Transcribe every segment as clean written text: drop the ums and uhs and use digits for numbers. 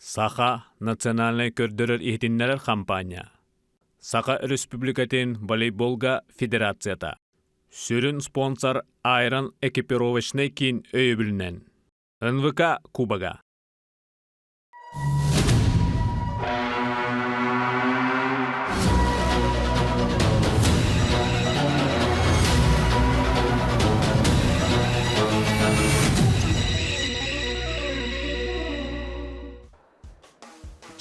Саха национальный көрдөрөр ихтиннерер кампания. Саха республикатын волейболга федерацията. Сүрін спонсор айран экипировочный кин өйбілінен. НВК Кубага.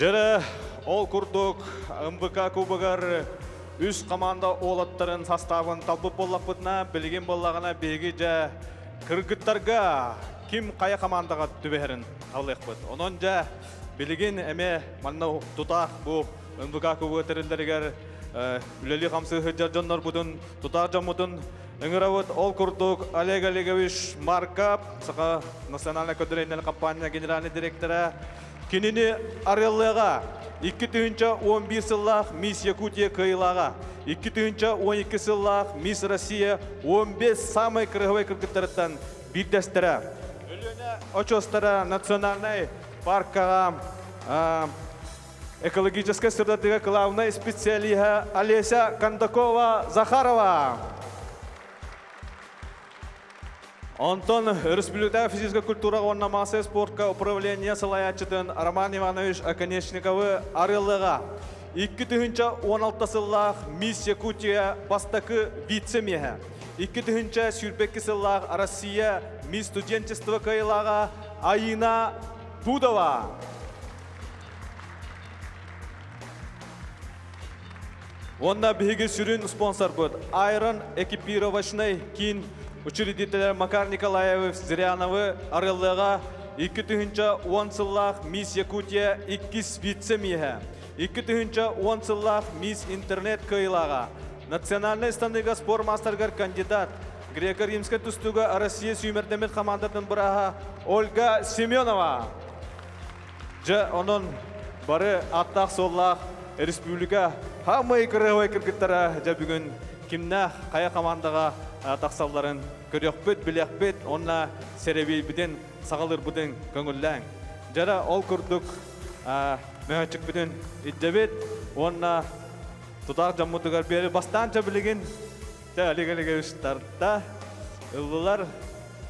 Жері ол күрдік МВК Кубагар үш команда олаттарын составын талбып боллақпытына білген боллағына беге жа кыргыттарға ким қая командаға түберін қалық бұд. Онын жа білген әме манна тұтақ бұл МВК Кубага тәрілдерігер үлелі қамсы хүджар жоннар бұдын тұтақ жамудын 응ыравыт ол күрдік Олег Олегович Маркап, сақа национальный көдірейнен компания генеральный директора Кенені Ареллаға 2-11 сыллақ Мисс Якутия Кайлаға, 2-12 сыллақ Мисс Россия 15 самый кырғывай кыргыттарыттан бірдестірі. Өліне очостары национальный паркаға экологическая сырдатыға главный специалиха Олеся Кондакова-Захарова. Антон Республика физическая культура оннамасы спортка управления салаячытын Роман Иванович Оконечниковы Арылыға. 2-16 сыллақ Мисс Якутия бастакы вице-меха. 2-14 сыллақ Россия Мисс студенчество Кайлаға Аина Пудова. Онна бігі сүрін спонсор бұд. Айрон экипировочный кин учредитель Макар Николаевич Зыряновы Арылыға 2-10 сыллақ Мисс Якутия 2 вице-меха. 2-10 сыллақ Мисс Интернет Кайлаға. Национальный станыға спор мастергар кандидат. Греко-римская тустуга Россия сүймердемет командатын бұраға Ольга Семенова. Жа онын бары аттақ соллақ республика хамай кырғывай кіргіттара жа бүгін кимнә қая командаға тақсалларын көрекпет, білекпет, онна серебей біден, сағалыр бұден көңілләң. Жара ол күрдік мөңәчік біден иддебет, онна тұтақ жаммутығар бері бастанча білеген әлеге үштарда ұлылар,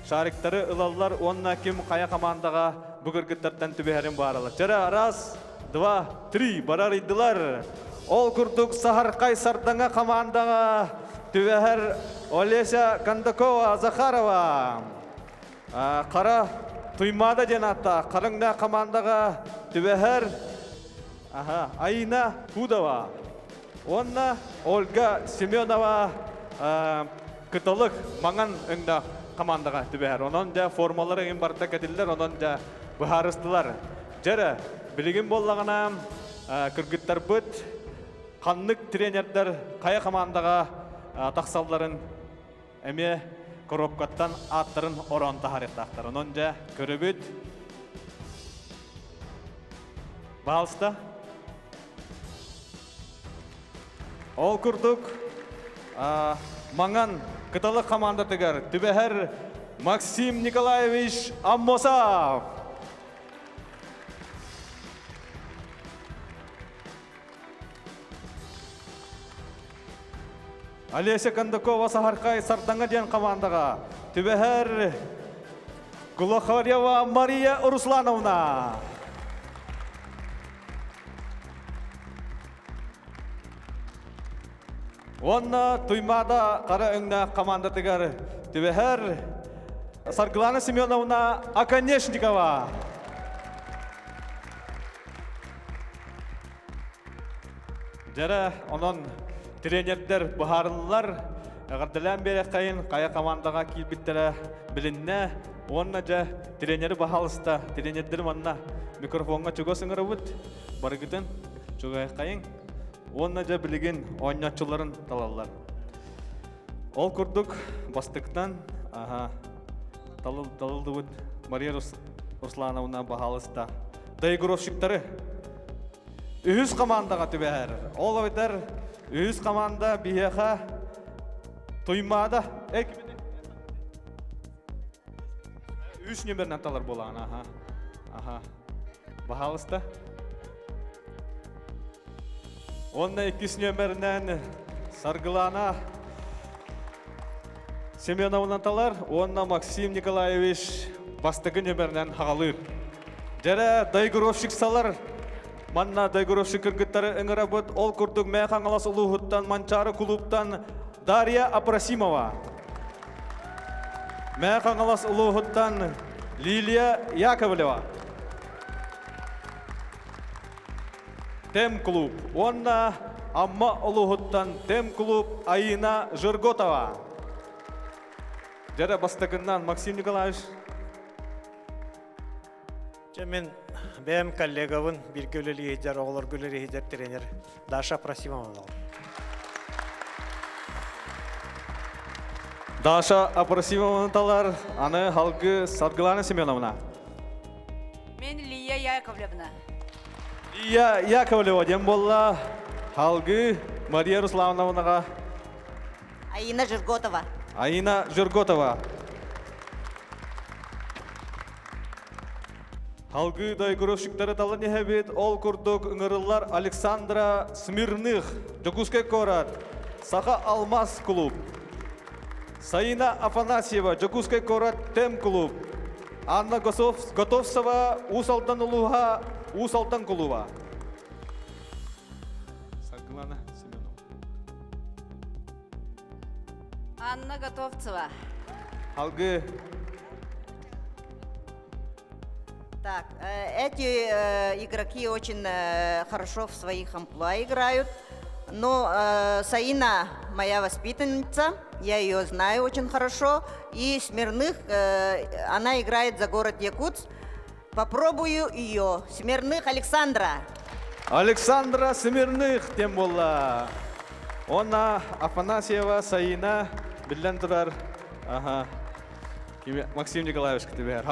шариктары ұлалар, онна кем қая командаға бүгіргіттардан түбе барылы. Жара раз, два, три барар идділар. Ол күрдік Сахарқай Сардаңа командаға түбәһәр Олеся Кондакова-Захарова. Қара туймада женатта, қарыңда командаға түбәһәр Аина Пудова. Онна Ольга Семенова кытылық маңан өңді командаға түбәһәр. Онын жа формалары ең барда кәділдер, онын жа бұхарыстылар. Жәрі, білген болағына кіргіттар бұд, қанлық тренердер қая командаға тақсалларын әме коробкаттан аттырын оран тахарықтақтар. Онын жа көрібіт. Бағалыста. Ол күрдік маңан кыталы команда тігер. Түбәһәр Максим Николаевич Аммосов. Олеся Кондакова Сахарқай Сардаңа ден командаға. Түбәһәр Гулахарьева Мария Руслановна. Онна туймада қара өңді команда тігер. Түбәһәр Сарглана Семеновна Оконечникова. Жара онын тренердер бұхарылылар, ғардылан бері қайын қая командаға келбеттері білінне, онна жа тренері бағалыста, тренердер манна микрофонға чуға сыңыры бұд, барғытын чуға қайын, онна жа білген ойнатшыларын талалар. Ол күрдік бастықтан талылды бұд Мария Руслановна бағалыста. Дайгуровщиктары үйіз командаға түбәр. Ол ойдар үйіз команда бияға туймада. Үш нөмірін аталар болған. Бахалыста. Онна 2 нөмірінен Саргылана Семеновнаталар, онна Максим Николаевич бастығы нөмірінен хағалыр. Жәрі дайгуровшик салар, манна дайгуровшик кіргіттары үңірі бұд, ол күрдік мәйқаңалас ұлығыттан, манчары клубтан Дарья Апрасимова. Мәйқаңалас ұлығыттан Лилия Яковлева. Тем клуб. Онна Амма ұлығыттан Тем клуб Аина Жырготова. Жәрі бастығынан Максим Николаевич. Мен бәм коллегавын bir göleli heder, oğlar göleli heder trener Даша Апрасимова. Даша Апрасимова талар, аны халқы Саргылана Семеновна. Мен Лия Яковлевна. Лия Яковлева дем болла, халқы Мария Руслановнаға. Аина Жирготова. Аина Жирготова. Халқы дайгуровшиктары талы нехебет, ол күрдік үңірілар Александра Смирных, Жокускай корат, Саха Алмаз клуб. Саина Афанасьева, Жокускай корат, Тем клуб. Анна Готовцева, Усалдан Улуға, Усалдан клуба. Саргылана Семенова. Анна Готовцева. Халқы Так, эти игроки очень хорошо в своих амплуа играют. Но Саина моя воспитанница, я ее знаю очень хорошо. И Смирных, она играет за город Якутск. Попробую ее. Смирных Александра. Александра Смирных тем болла. Она Афанасьева, Саина, билен турар. Ага. Максим Николаевич кетебер.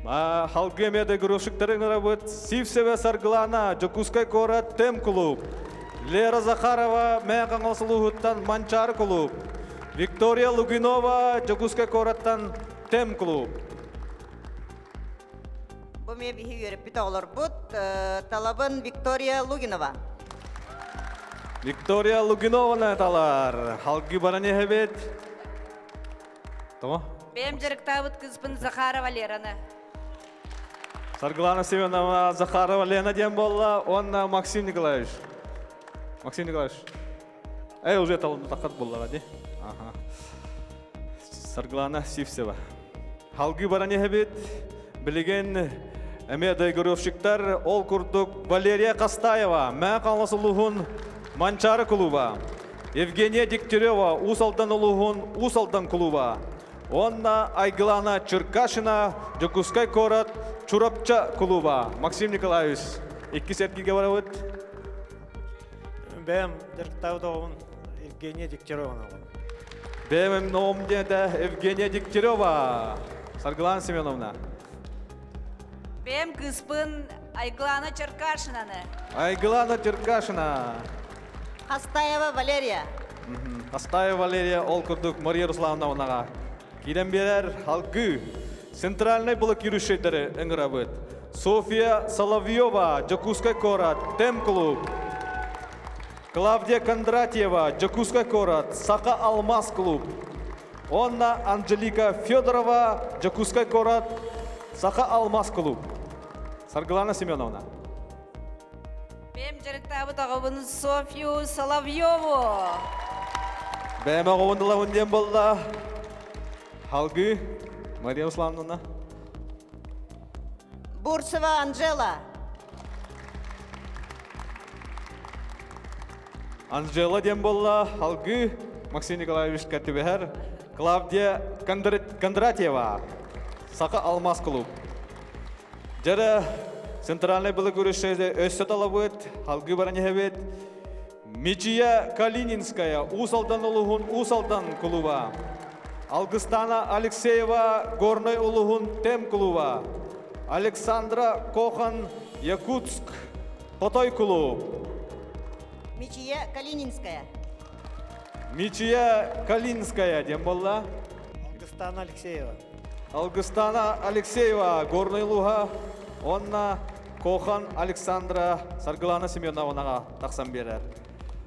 Халқы мәді күрушіктері ғырабыт Сивсеве Саргылана, Жокускай корат, Тем клуб. Лера Захарова, Мәқаңылсылығыттан Манчар клуб. Виктория Лугинова, Жокускай кораттан Тем клуб. Бұл мен бейі өріппіті олар бұд. Талабын Виктория Лугинова. Виктория Лугинова талар. Халқы бара не хебет? Тома? Бем жырықтабыт кызбын Захарова Лераны. Саргылана Семеновна, Захарова Лена дем болла, онна Максим Николаевич. Максим Николаевич. Уже талын тақат болла, де? Ага. Саргылана Сивсева. Халқы бара не хебет? Білеген әме дайгуровшиктар ол күрдік Валерия Қастаева, Мәқаңласы ұлығын Манчары клуба. Евгения Дегтярева, Усалдан ұлығын Усалдан клуба. Онна Айгылана Черкашина, Жокускай корат, Чурапча клуба. Максим Николаевич, 2 сеткеге барабыт. Бәм дырықтауды Евгения Дегтярева. Бәмім номде да Евгения Дегтярева. Саргылана Семеновна. Бем кызбын Айглана Черкашинаны. Айгылана Черкашина. Хастаева Валерия. Хастаева Валерия, ол күрдік Мария Руслановнаға. Кейден берер халқы центральный блокирующийлері үңірабыт. София Соловьева, Жокускай корат, Тем клуб. Клавдия Кондратьева, Жокускай корат, Саха Алмаз клуб. Онна Анжелика Федорова, Жокускай корат, Саха Алмаз клуб. Саргылана Семеновна. Бем жырықтабыт ағыбын Софию Соловьеву. Бәм ағуындыла өнден болда. Халқы Мария Руслановна. Бурцева Анжела. Анжела дем болла. Халқы Максим Николаевич Катибехер. Клавдия Кондратьева. Саха Алмаз клуб. Жәрі центральный бұлы көрішеді өсі талабыт. Халқы бараны хебет. Мичия Калининская. Усалдан ұлығын Усалдан клуба. Алгыстана Алексеева, Горной улуғын Тем клуба. Александра Кохан, Якутск, Потой клуб. Мичия Калининская. Мичия Калининская, дем болла. Алгыстана Алексеева. Алгыстана Алексеева, Горной луга, Онна Кохан Александра Саргылана Семеновнаға тақсан берер.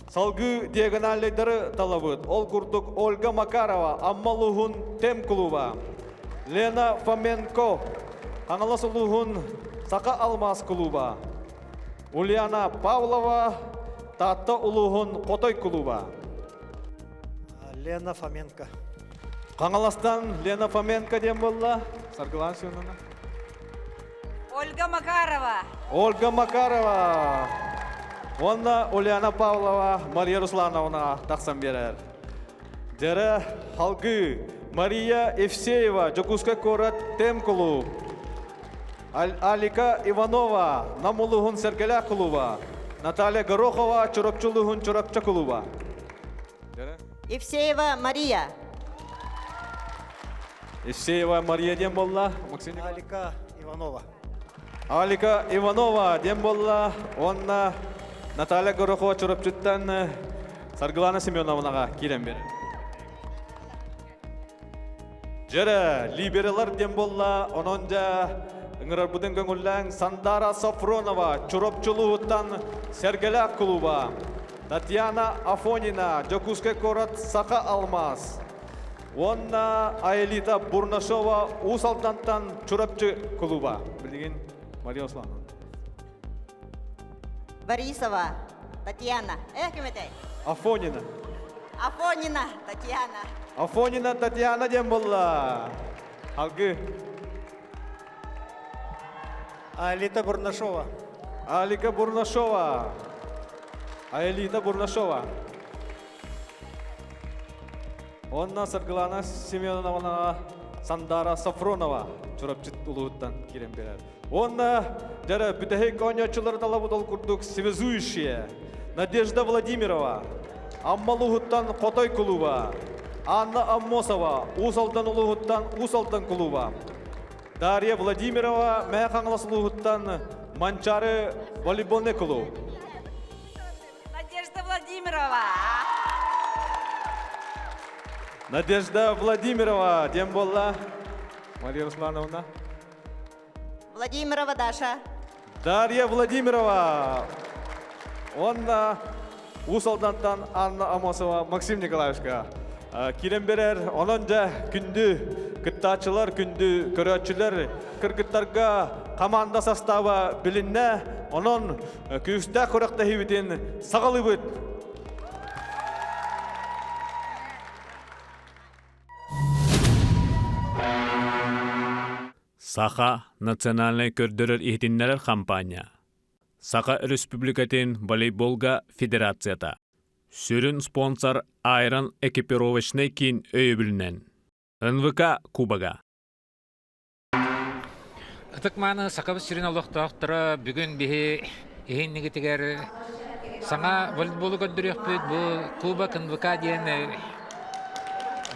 Салгы диагоналлейдары талабыт. Ол күрдік Ольга Макарова, Аммалуғын Тем клуба. Лена Фоменко, Аңаласылуғын Сақа Алмаз клуба. Ульяна Павлова, Татта Улуғын Қотой клуба. Лена Фоменко. Қаңаластан Лена Фоменко дем болла. Саргылана Семеновна. Ольга Макарова. Ольга Макарова. Онна Ульяна Павлова, Мария Руслановна тақсан берер. Дәрі халгы Мария Евсеева, Жокуска Корат Тем клуб. Алика Иванова, Намулуғын Сергеля клуба. Наталья Горохова, Чурапчулуғын Чурапча клуба. Евсеева Мария. Евсеева Мария дем болла. Алика Иванова. Алика Иванова дем болла. Онна Наталья Горохова Чурапчуттан Саргылана Семеновнаға келем бер. Жәрі либералар дем болла. Ононжа ыңырар бұдың көңілләң Сандара Сафронова Чурапчулуғыттан Сергеля клуба. Татьяна Афонина Жокускай Корат Сақа Алмаз. Онна Аэлита Бурнашова Усалтантан Чурапчы клуба. Білген Мария Руслановна. Борисова Татьяна. Кеметей? Афонина. Афонина Татьяна. Афонина Татьяна дем болла. Алгы. Алита Бурнашова. Алика Бурнашова. Аэлита Бурнашова. Онна Саргылана Семеновна Сандара Сафронова Чурапчыт улуыттан келем берер. Онна жара бүтәхей конячылар талабы дол күрдік связующие. Надежда Владимирова, Аммалуғыттан Қотой клуба. Анна Аммосова, Усалтан улуғыттан Усалтан клуба. Дарья Владимирова, Мәхаңласылуғыттан Манчары волейболный клуб. Надежда Владимирова. Надежда Владимирова, дем болла. Мария Руслановна. Владимирова Даша. Дарья Владимирова. Онна Усалдантан Анна Амосова, Максим Николаевичка. Келем берер, ононжа күнді кыттачылар, күнді көрәтчілер, кыргыттарға команда составы білінне, онон күйісті көріқті хевітін сағалы бұд. Саха национальный көрдөрөр ихтиннерер кампания. Саха республикатын волейболга федерацията. Сүрін спонсор Айран экипировочный кин өйбілінен. НВК Кубага. Атыкманы сақабы сүрін олықтақтыры бүгін бігі ехеннегі тегер саңа волейболы көрдірек бөйд бұл Кубак НВК дейін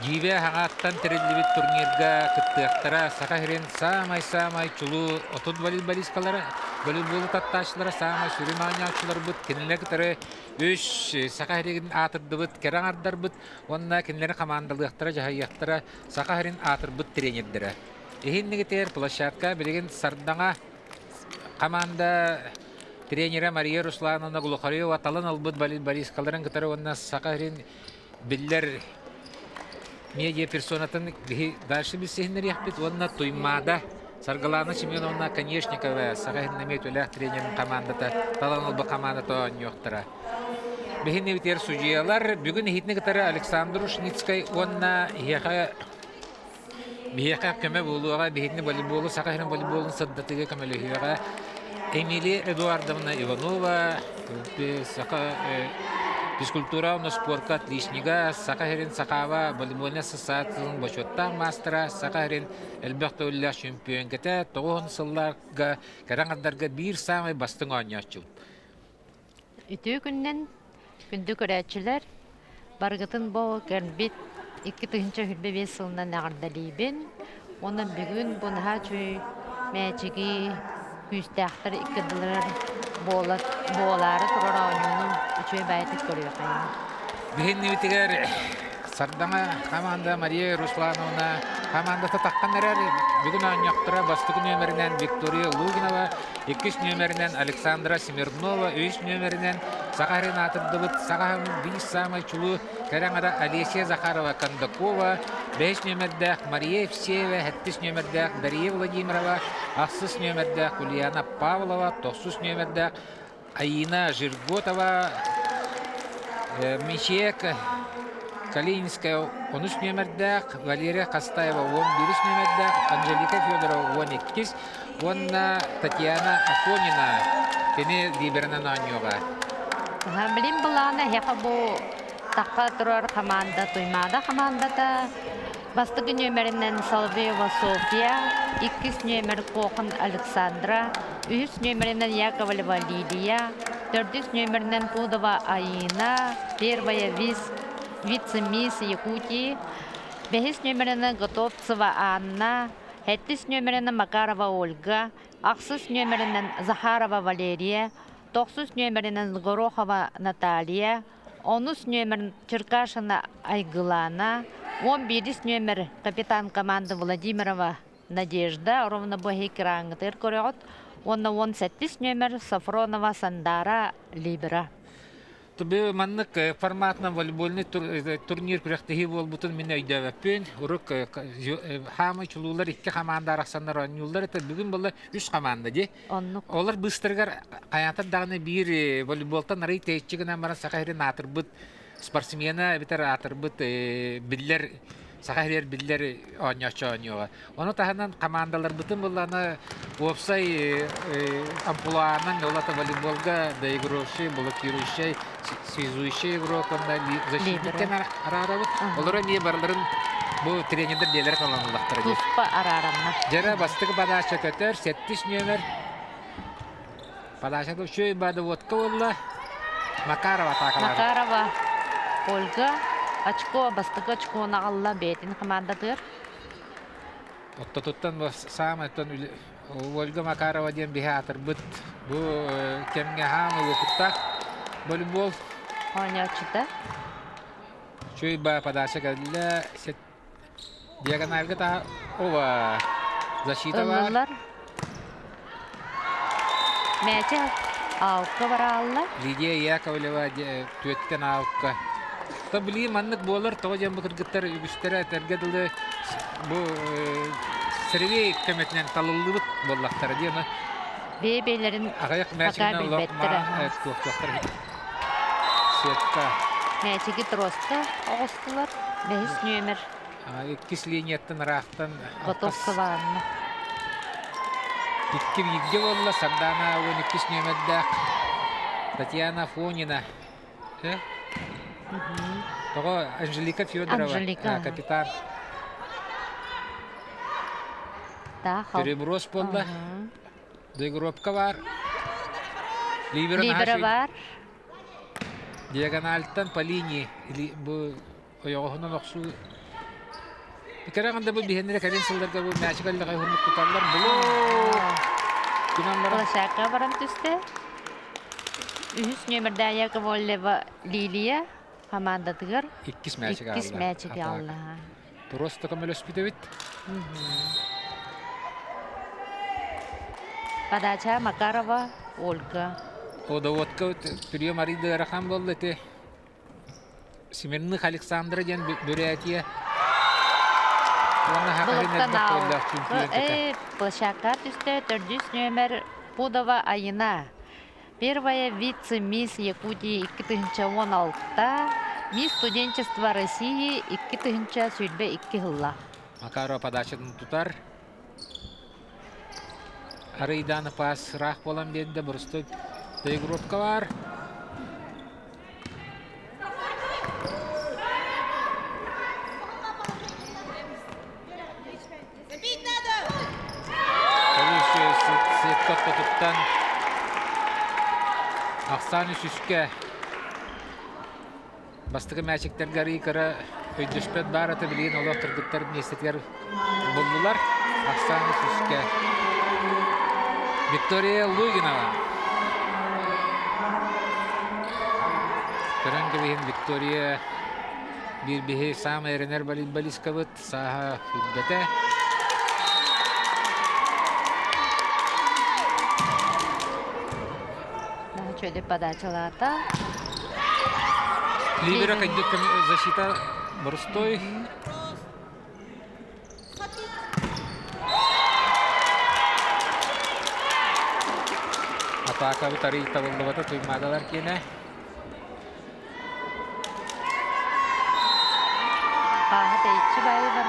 Жибе хаңаттан тірелібет турнирға күттіқтара сақа херен самай чулу отуд волейболисткалары, волейболы татташылары самай сүрін аняқшылар бұд, кенілер күтірі өш сақа херен атырды бұд, керан ардар бұд, онына кенілер командалықтара, жағайяқтара сақа херен атыр бұд тренердері. Ехеннегі тер площадка білеген сардаңа команда тренері Мария Руслановна Глухарева талын албыд волейболисткаларын күтірі онына сақа херен білдер медиа персонатын дальше бессехнер яхпит, онна туймада Саргалана Семеновна Конечникова, сағайыннамет өләқ тренерін командата, таланылбы командата ойнықтыра. Бехінне бітер судьялар, бүгін хитні кітары Александру Шницкай, онна бейеқа көмі болуға, бехінне волейболы, сағайын волейболын саддатыға көмелігіға, Эмилия Эдуардовна Иванова, физкультура у нас спорта отличника, Сахарин Сахава, волейбольная ассоциация, бочетта мастера, Сахарин, Эльберто Илья чемпион, где тоон сылларга, карангадарга бир самый бастың ойнячу. Үтүү күннен күндү көрәтчилер баргытын бо кәрбит 2025 жылынан нагардалибен, оны бүгүн бунха чүй мәчиги күстәхтер икедилер болары турар ойнунун үчөй байтык көрөйөкайын. Бигенни битигер сардаңа команда Мария Руслановна командасы таққандар бүгін аньяқтыра бастық нөмірінен Виктория Лугинова, 2 нөмірінен Александра Смирнова, 3 нөмірінен Сахарин Атырдыбыт, Сахарин Бис Самай Чулу, Караңара Алесия Захарова Кондакова, 5 нөмірдәк Мария Евсеева, 7 нөмірдәк Дарья Владимирова, 6 нөмірдәк Ульяна Павлова, 9 нөмірдәк Аина Жирготова, Мичек Калининская 13 нөмірдәк, Валерия Кастаева 11 нөмірдәк, Анжелика Федорова 12, онна Татьяна Афонина, кені либернан аньоға. Білім бұланы хеқа бұл таққа тұрар команда, туймада командата. Бастығы нөмірінен Соловьева София, 2 нөмір Қоқын Александра, 3 нөмірінен Яковлева Лилия, 4 нөмірінен Пудова Аина, 1 вице-мисс Якутии, 5 нөмірінен Готовцева Анна, 7 нөмірінен Макарова Ольга, 6 нөмірінен Захарова Валерия, 9 нөмірінен Горохова Наталья, 13 нөмірін Черкашина Айгылана, 11 нөмір капитан команды Владимирова Надежда, ровно бохи краңғытыр көріғыт, 17 нөмір Сафронова Сандара Либера. Тобі маннык форматна волейбольный турнир күрәктеһи болбутун мен өйдөбөппүн. Урук хамы чулуулар 2 команда арасында ойнуулар. Это бүгүн болла 3 команда ди. Олар быстыргар каятыр дагы бир волейболтан рый течигинен бара сахарин атырбыт спортсмена битер атырбыт биллер сахарер биллер ойночоньога. Оны таханан командалар бүтүн болланы опсай ампулаанан олата волейболга доигрывающий, блокирующий, связующий игрок, защитниктен арарабыт. Олар не барларын бу тренердер делер каланылактар. Туспа арарамна. Жара бастыгы подача көтөр 7 нөмір. Подача чөй бады водка болла. Макарова атакалар. Макарова Ольга очко бастыгы очко нағалла бетин командатыр. Оттотуттан самайтан Ольга Макарова ден бихатыр бит. Бу кемге хамы окутта волейбол Ойночыда. чөй ба подача кадла диагоналга та ова защита бар. Ыллылар. Мәче алка баралла. Лидия Яковлева төттен алка. Табли маннык болар тоҗам бу кыргыттар үгүштәре тергәдиле бу сервей көмөтнән талыллыбыт боллактар дине. Бебелерин Агаяк мәченә локма тоқтар. Сетка. мәчеге тросты огыстылар. 5 нөмір Иккис линияттан рахтан Готовцева Анна. Икки бигде болла Сардана 12 нөмердә Татьяна Фонина. Того Анжелика Федорова, капитан. Переброс болла. Доигровка бар. Либера бар. Диагональтан по линии бу оягынан аксу. Икәрәгәндә бу бихенләр кадән сылларга бу мәчкәлләр гайхунлык тутарлар. Бу кинамлар Шака баран төстә. 3 нөмердә Яковлева Лилия командатыгыр. 2 мәчкә алды. 2 мәчкә алды. Просто камелос битевит. Подача Макарова Ольга. Одоводка прием Арида Рахам болды те. Семенных Александра ден Бурятия. Площадка төстә 4 нөмер Пудова Аина. Первая вице-мисс Якутии 2016-та, мисс студенчества России 2022 жылла. Макарова подачадан тутар. Арыйдан пас рах болам деді бұрысты доигровка бар. Сеттоттан Ақсаны сүске бастығы мәчіктер ғарый кірі өйдөшпет бар аты білген олар тұргыттар местеткер болдылар. Ақсаны сүске Виктория Лугинова. Көрінгі бейін Виктория Bir bihi sam erener baliskabıt saha hüddete. Daha şöyle подачалата. Libera kaydık защита Борстой. Атака битари табылдыбата туймадалар кене. Paha değişçi bayı var.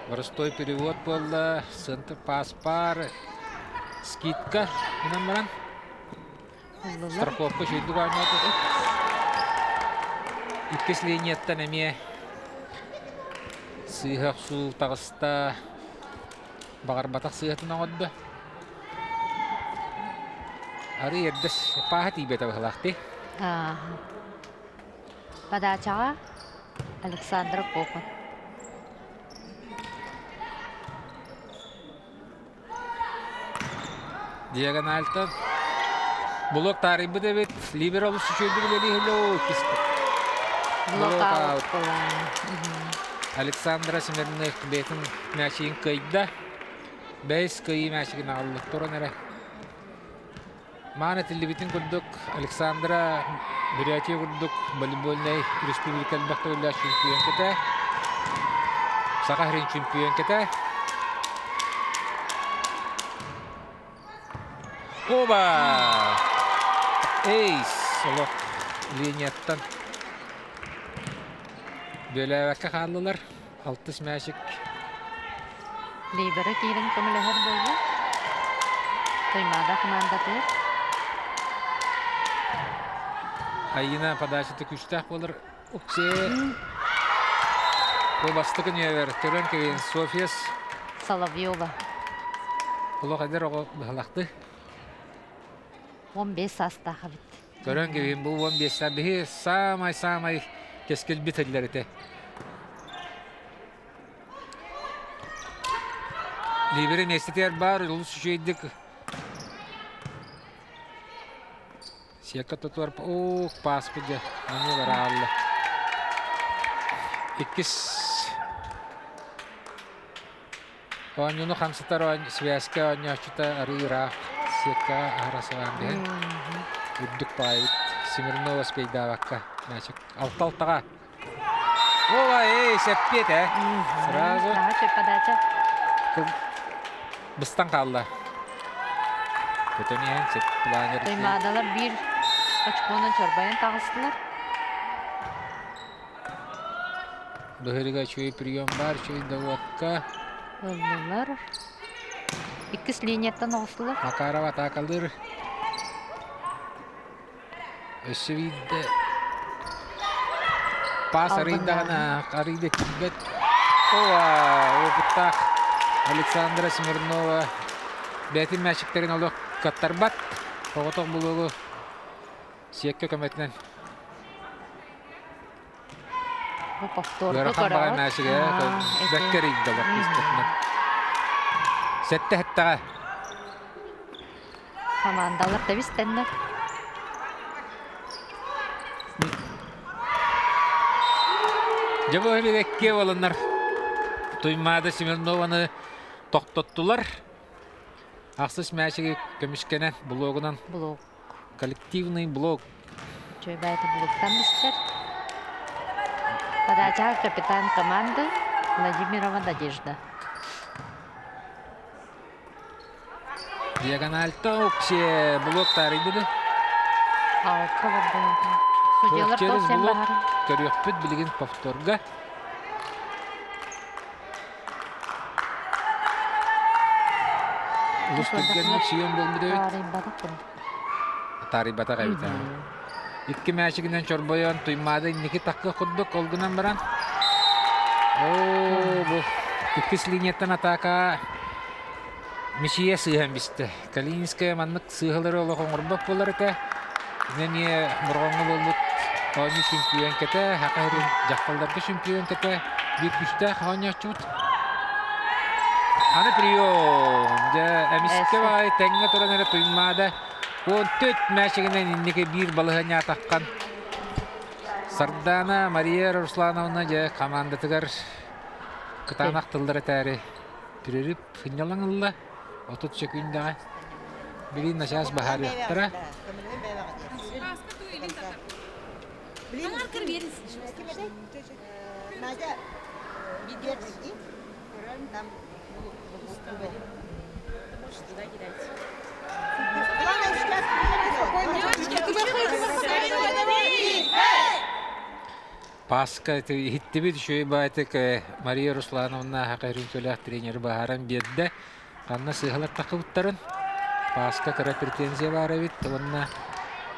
Борстой перевод болды. Центр паспар. Скидка. Инан баран. Oldular. Страховка шүйдік ойнады. Иккес линияттан әме сыйғақ сул тағыста бағар батақ сыйғатын оңыдды. Ары ердіс паға тейбеті бұғылақты. Подачаға Александр Кокон. Диагональтан. Блок тарихы да бет. Либер олыс үшелді білелі хелі кесті. Блокаут. Александра Смирных бетін мәшейін қайда. Бәйс қайы мәшейін ағылық тұрын әрі. Маны тілі бетін күрдік. Александра Бурятия күрдік. Волейбольный республикал бақты өлі чемпион кеті. Сақахрин чемпион кеті. Оба! Эйс! Олық линияттан. Бөләвәкке қалылар. 6 мәшік. Libera kirin kömülehar boldu. Tuymada komandatır. Айына подачыты күштақ болыр. Уксе. Бұл бастықын өйер. Төрен кевен Софияс. Соловьева. Бұл қайдар оғы бұғылақты. 15 астаға бит. Төрен кевен бұл 15 сәбігі самай кескел бит әділер еті. Либері местетер бар, ұлыс үшейдік. Сека тұтуар, пас бұды. Мені бар алды. Иккіс. Оңыны қамсытар связка оңышыта арыра. Сека арасыған бен. Үддік байыт. Смирнова спейдавакка. Алты-алтыға. Ова, сәппет, Сразу. Daha çok подача. Быстан қалды. Көтөнен сет планер. Tuymadalar bir açıklığına çorbayan tağıstılar. Бұхырыға чөй прием бар, чөй даватка. Oldular. İkisi liniyattan oğustılar. Макаров атакалыр. Өсі видді. Пас арыйда ғана, арыйда кілбет. Ова, опыттақ. Александра Смирнова. Бәтін мәшіктерін олық каттар бат. Тоғытық бұлығы. Сиекке көметінен. Bu повторды Görəxan bağa qarağız. məşiqə. Bəkkər idi bak istətmən. Сәтті həttəğə. Komandalar da bizdenler. Жабы өбекке болынар. Туймады Смирнованы тоқтоттулар. Ақсыз мәшігі көмішкенен блогынан. Blok. Коллективный блог. Çöybəydi bloktan bizler. Подача капитан команды Владимирова Надежда. Диагональта өксе блог тарыйды. Алты vardı. Судьялар Через толсен блок бағары. көрөкпүт билген повторга. Лустыргенник сүйен болмуды өт. Тарин бадық бұл. Тарибата кайбыта. Икки мәшігінен чорбойон туймады инники таққы құддық олгынан баран. Бұл иккис линияттан атака Мишия сыйхан бисті. Калининская маннық сыйхалары олы қоңырбақ болар еті. Нене мұрғаңы болдық. Оны чемпион кәті, хақырын жаққалдарды чемпион кәті. Bir күшті қауын яқчуд. Аны прием. Әміске бай, тәңгі тұран әрі туймады. Он төт мәшігінен иннеке бір балығыня таққан. Сардана Мария Руслановна же командатыгар кытанақ тылдыры тәрі түреріп финялаңылла. Отут шекуіндіға. Білін нашас бахар яқтыра. Паска хиттебит шөй байтык Мария Руслановна хакайрын төлөк тренер бахаран бедде. Канна сыгылар такыбыттарын. Паска кара претензия бар бит. Онна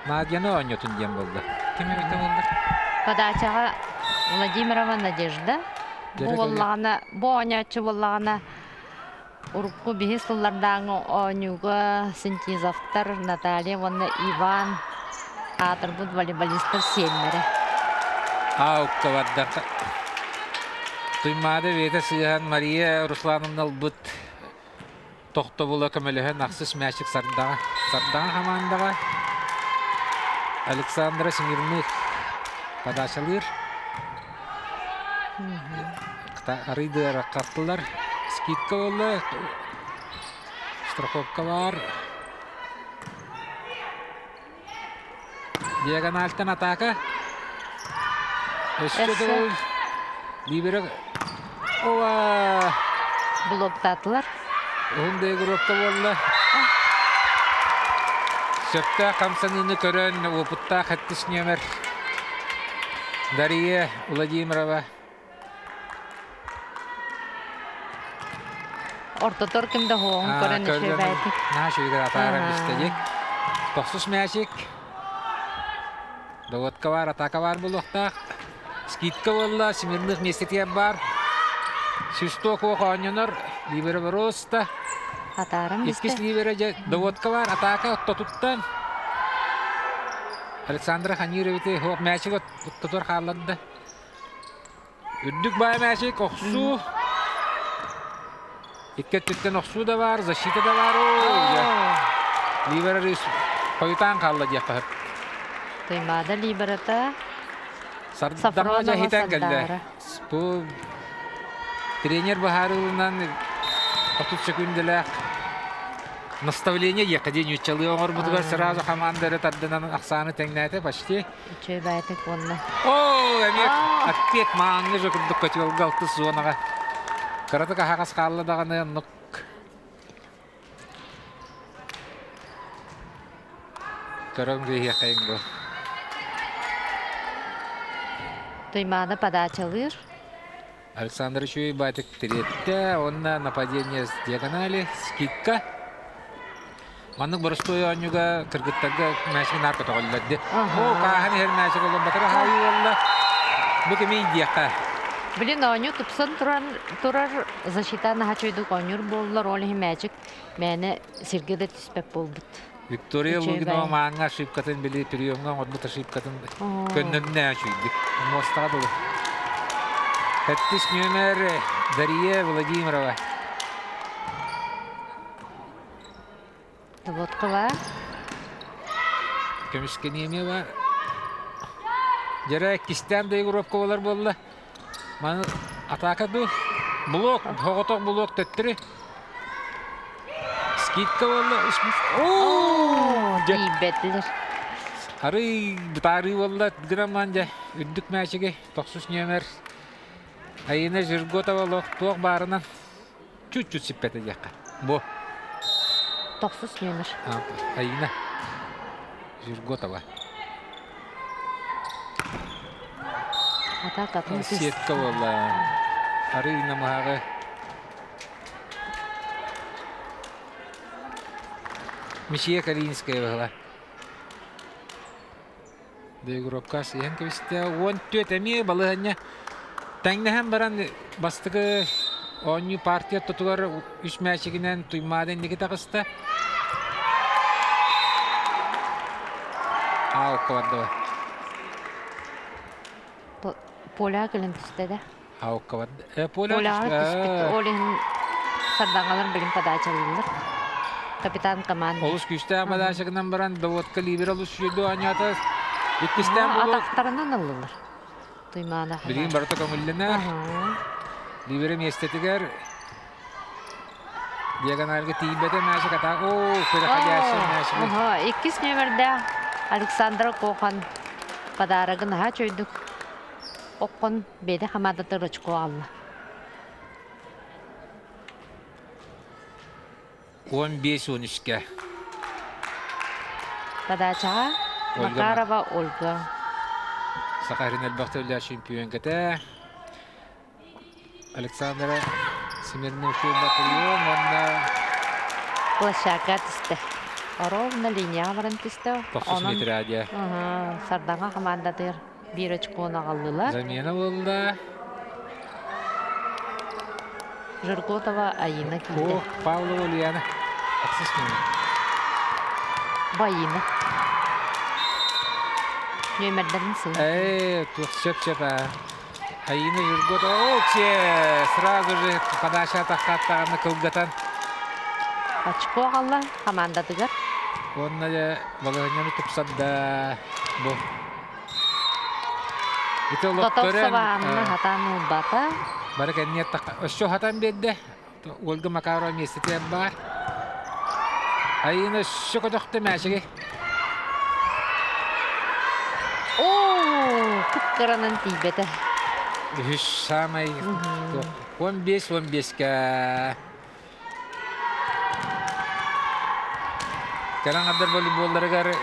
Надяны оңотун дем болду. Ким өтө болду? Подачаға Владимирова Надежда. Боллагана, боñачы боллагана. Урукку биһи сыллардагы оñуга Синтизовтар, Наталья, онна Иван, атырбут волейболисттер сенмери. Аукка ваддака. Туймады вете сыган Мария Руслановна албыт. Тохто була көмөлөһөн аксыс мәчик сардага. Сардага командага. Александра Смирных подачалыр. Арыды ракаттылар. Скидка болду. Страховка бар. Диагональтан атака. Эссе. Либере. Ова. Блоктатылар. Ондай группа болду. Сөпта камсаныны көрөн опытта хаттыс нөмер. Дарья Владимирова. Ортотор кимде хоң көрөн иши байтык. Нашыгыр атарам истедик. Токсус мәшик. Доводка бар, атака бар булуқта. Скидка болла, Смирных местетия бар. Шесток оқаныныр, либері бороста. Атарам Иккис либері доводка бар, атака оттотуттан. Александра Ханировите хоқ мәшик оттотор қалады. Үддік бай мәшик, оқсу. Иккет түттен оқсу да бар, защита да бар. Либері қойтан қалады яқып. Туймада либерата. Сардама жахитан келді. Бұл тренер Бахарылынан 30 секунділі наставление еқаден үтчалы оңыр бұдығар сразу командары тардынан ақсаны тәңнәті почти. Чөй байтык онна. О, әмек атпет маңы жоқырдық көтел ғалты суонаға. Қараты қағас қалды дағаны нүк. Көрім де еқайын бұл. Туймада подачалыр. Александр Чуй байтык третья, он на нападение с диагонали, скидка. Маннык боростой оңюга кыргыттарга мәшин нарко тоголлады. О, кахани хер мәшин олон батыр хайы болла. Бу кеме идияка. Билин оңю тупсан турар защита нахачойдук оңюр боллар олихи мәчик. Мәне сиргеде түспеп болбут. Виктория Лугинова маңа шипкатын били приемга отбута шипкатын көннөмне ачуйдик. Мостага долу. Хаттис номер Дарья Владимирова. Доводка бар. Көміске неме бар. Жара кистен да игровка болар болла. Маны атака ду. Блок, хоғытық блок төттірі. Скидка болла. Дейбеттілер. Ары бұтары болла. Грамман жа. Үддік мәшіге. 90 номер. Айына жүргота болық. Тоқ барынан. Чуть-чуть сиппеті жаққа. Бо. 90 номер. Айына. Жүргота ба. Атака тынсыз. Сетка болла. Ары инамаға. Мишия Калинская была. Дегуропка сыян кебисте он төтеме балыгыня. Тәңнәһәм баран бастыгы оню партия тотугар үч мәчигенән туймадан неге тагыста. Ау кавадда. Поля кылын түстәдә. Ау кавадда. Поля. Поля түстә. Олин сардангалар билин подачалылар. Капитан команда. Олус күстә бадашыгынан баран доводка либерал үсүдө анята. Биттистен болу. Атактарынан алылар. Туймана. Билин барта көңүлленер. Либерем естетигер. Диагоналга тийбете мәші ката. О, көді қадиясы мәші. 2 нөмірде Александр Кохан подарығын ға чөйдік. Оқын бейді қамадаты рычко алла. 15-13-ке. Падачаға Макарова Ольга. Сақарин әлбақты чемпион кәті. Александра Смирнов батальон, онда Площадка тісті. Ровно линия баран тісті. 9 метр адия. Сарданға командадыр bir очконы алдылар. Замена болды. Жирготова Аина келді. О, Павлова Ульяна. Аксис нөмір. Байина. Нөмірдерін сын. Тут шеп-шепа. Аина Жирготова. Олче! Сразу же подача таққаттағаны кылгатан. Очко алла командадығыр. Онна да балығыняны тұпсадда. Бұл. Тотов сабағанына хатан ұлбата. Бары кәнне таққа. Өші хатан бедді. Ольга Макарова местете бар. Аина өші көдіқті мәшіге. Ооо, күт-қыранын тейбеті. Үш самай. 15-15-ка. Каран абдар волейболларыгар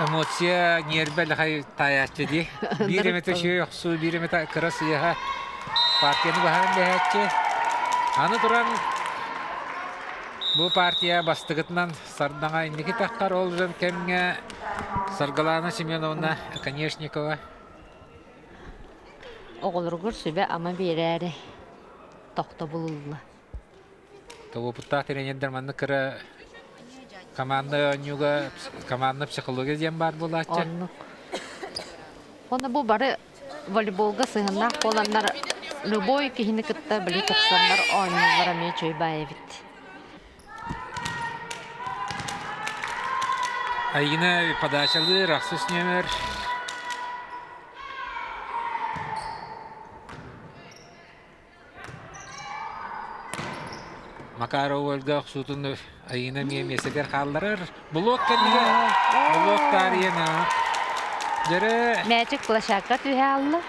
эмоция нербел хай таячы ди. Биремете шүй оксу, биремете кырасы яха. Партияны бахарын бәхәтче. Аны туран бу партия бастыгытынан сардаңа индики таққар олжан кемге Саргалана Семеновна Конешникова. Оғылырғыр сөбе ама берәрі. Тоқта бұлылы. Того путта тренердер манны кыра команда нюга командный психология дем бар булачы. Оны бұл бары волейболға сығынақ боландар любой кихini кытта білі тапсандар ойнылар аме чөй байывет. Айына подачалы рахсус нөмір. Макарова Ольга Хсутун айына месегер қалдырыр. Блок кәдіге. Блок тарияна. Жәрі Мәчік площадка түйе алды.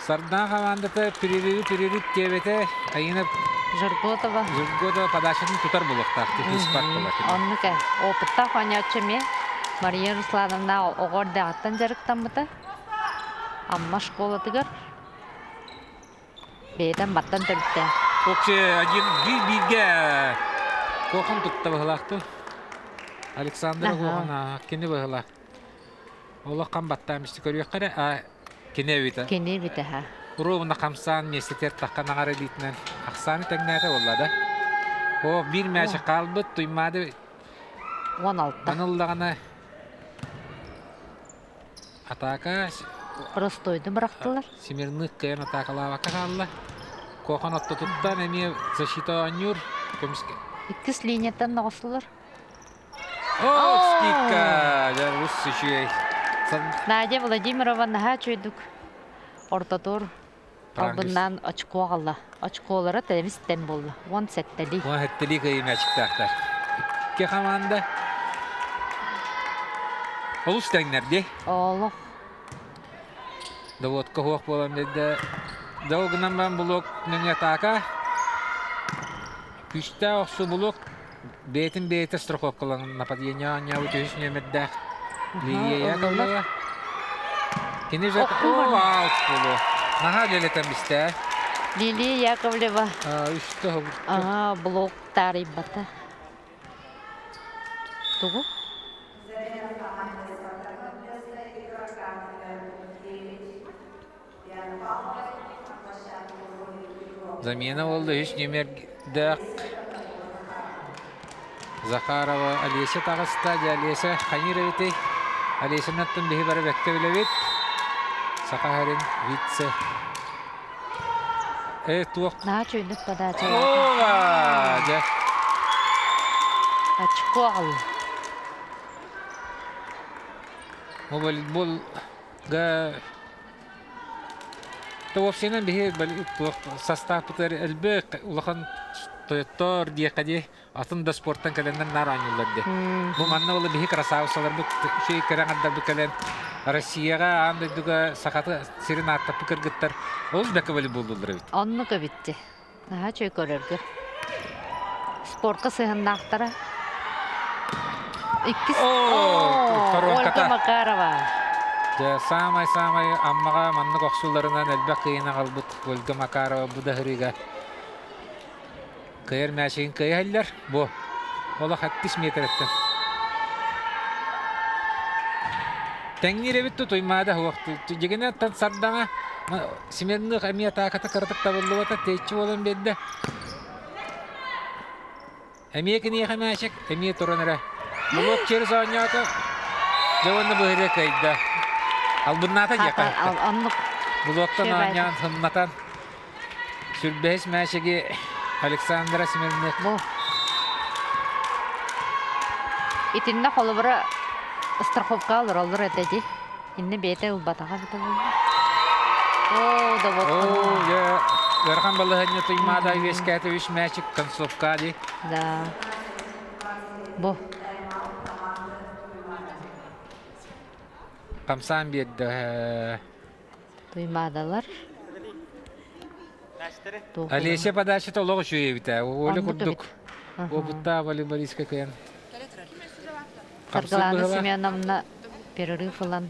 сардан командаты перерыв кебете айына Жирготова. Жирготова подачасын тутар блоктақты. Испарт болаты. Онныка опытта қонячыме Мария Руслановна оғырды аттан жарықтан бұты. Амма школатығыр. Бейден баттан түртті. Оксе один бирге кохан тутта бахлақты. Александр Кохан кене бахлақ. Ола қамбатта мисті көрек қара, кене бита. Кене бита ха. Ровна қамсан местетер таққан ағары дейтінен ақсаны тәңнәті олады. О, бір мәші қалбыт тұймады. 16. Анылдағына атака Простойды бұрақтылар. Семерных кәйін атакалава қалды. Кохан отты тұттан әме защита анюр. Иккіс линияттан нағысылар. О, скидка! Жарус сүйей. Надя Владимирова наға чөйдік. Ортатор албынан очко ағылы. Очколары тәлемістен болды. 10 сәттәлі. 10 сәттәлі кайым әчіктақтар. Икке команда. Ол үстәңнерде. Олық. Доводка хоқ болам деді. Дауғынан бән бұлық нөне тақа. Күшті оқсу бұлық. Бейтін бейті страховкалың нападения аңяу түйіс нөмірдәқ. Лия Яковлева. Кені жат... О, аут бұлы. Наға лелетен бісті. Лилия Яковлева. Үшті ғыбыртты. Ага, блок тарай бата. Тугу? Замена oldu üç nömerdəq. Zakharova Alesya tağısta, Alesya Xanirovitey. Alesya'nın attın bihi barı bəkkə bilevit. Sakharin vitse. Evet, tuq. Nağa çöydük badacı. Ova! Очко ал. Волейболга Товсенен бихе состав путер элбе улахан тояттор диякади атын да спорттан календар нараныларды. Бу манна болы бихе красавсалар бу шей кераңдар бу кален Россияга анда дуга сахаты сиренатта пикиргиттер. Ол беке волейболдулар бит. Оннука битти. Наха чөй көрөргө. Спортка сыйыннактара. Коронката. Ольга Макарова. Самай аммага манны коксуларынан элбек кыйына калбыт Ольга Макарова будахырига. Кыйыр мәшин кыйһаллар бу. Ола 60 метреттен. Тәңнире бит туймада вакыт. Жигене тан сардаңа Семенны камия ката кырдык табыллыта течи болон бедде. Эмиекини хамашек, эмие торонара. Булок через анята. Жаванны быһыре кайда. Албынната яка. Оннук. Булоктан анян хыннатан. Сүрбес мәшеги Александра Семенны. Бу. Итинна холбара страховка алыр этеди. Инне бете убатага бите бу. Да вот. Я Верхан балыһыны туймада вескәте үш мәчик концовка ди. Да. Бу. Камсан бедде. Туймадалар. Алеся подача то лого шуе бите. Оле Оннука курдук. бит. Обутта волейболистка кыян. Таргалана Семеновна перерыв алан.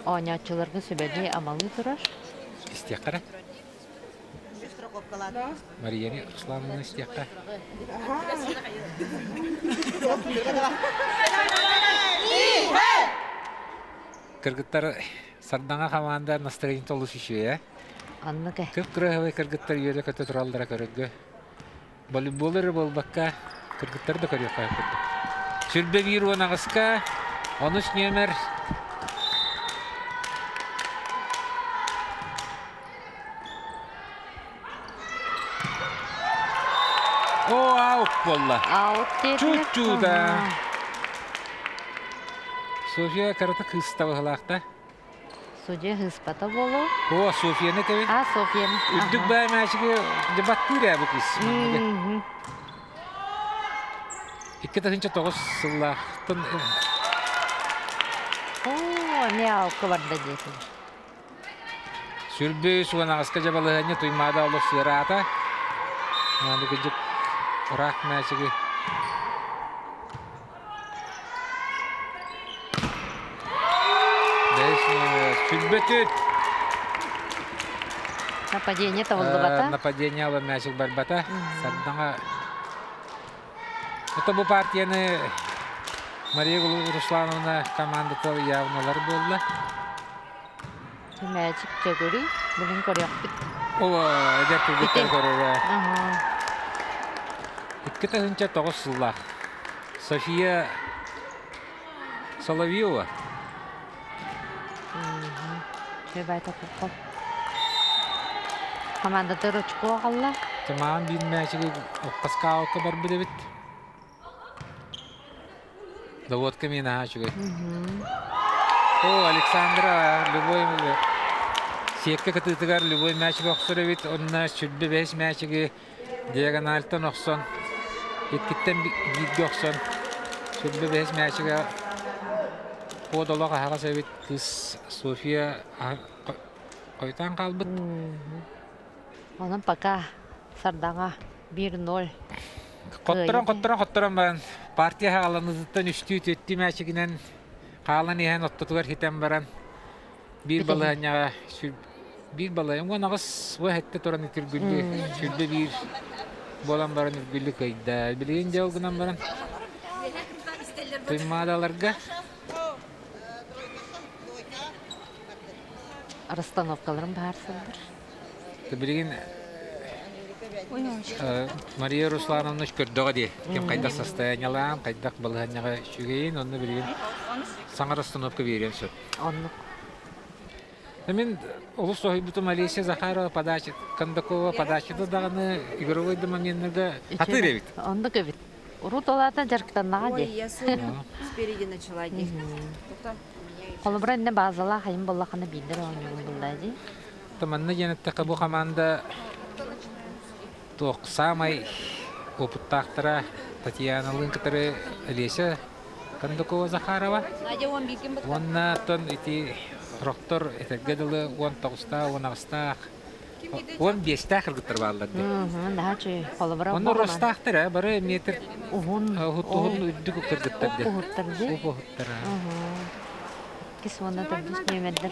Ойночуларга сөбеди амалы турар. Истекара. Марияне Руслановна истека. Кыргыттар сардаңа команда настроение толуш ише. Анныке. Көп кырыгы кыргыттар йөрө көтө туралдыра көрөггө. Волейболлар болбакка кыргыттар да көрөк кайпты. Сүрбе бир онагыска 13 номер. Аут болла. Аут dedi. Чуть-чуда. София карата кыстабы халакта. Судья хыспата болу. София не тебе? София. Үддүк бай мәчиге дебаттыра бу кыз. Икки тахынча 9 сыллахтын. Не алкы барда дейсің. Сүрбе суанағысқа жабалыхыны туймада олық сирата. Анды күджік рак мәчиге. Сүрбе түт. Нападение тавылды бата. Нападение алын мәчик барбата. Саддаңа. Это bu партияны Мария Руслановна командаты явналар болды. Мәчик жөгөрі. Бұлын көрек бит. Эдер түбіттен көрері. Ага. Икки тахынча 9 сыллах. София Соловьева. Жөбайта құққыл. Командаты рычко қалла. Тамам бин мәчиге оққасқа оққа бар біле бит. Да вот камина хачугай. Александра, любой секке кытытыгар любой мәчиге оқсыры бит. Онна сүрбе 5 мәчиге диагональтан оқсон. Иккиттен бидге оқсон. Сүрбе 5 мәчиге подолога хағаса бит. Кыз София қойтан қалбыт. Onun пока сардаңа 1-0. Коттыран баран. Партия хағаланызыттан үстü төтті мәчігінен қағалан ехен оттатуғар хитен баран. Bir балығанyağa bir балығын ғанағыз өәтті тұран етіргілі. Сүрді bir болан баран үргілі көйді. Білген жау ғынан баран. Тоймадаларға. Расстановкаларым бар сылдыр. Білген Мария Руслановна көрдіға де. Кем қайдақ состояниялам, қайдақ балығанyağa шүгейін, оны білген саңар остановка берген сөп. Онлық. Мен олыс ойбуту Малесия Захарова подача, Кондакова подача дағаны игровой домоменнерді қатыр ебет. Онлық ебет. Урут олата жарктаннаға Ой, де. я спереди начала де. Холобра инне базала хайым боллақаны билдер ойнуғын бұлда де. Таманна женеттеқі бұл команда тоқсамай опыттақтыра Татьяна Лынкатары Олеся Кондукова Захарова. Надя, он бикин бат. Онна тон ити роктор этергедылы он тоғыста, он ағыста, он бестақ ыргыттыр балдарды. Daha çöy. Холобра Оны ростақтыр, бары метр Уғын. ұғын үдді көкіргіттірді. Опуғыттыр де. Опуғыттыр. Кис онна тұрдыс немеддір.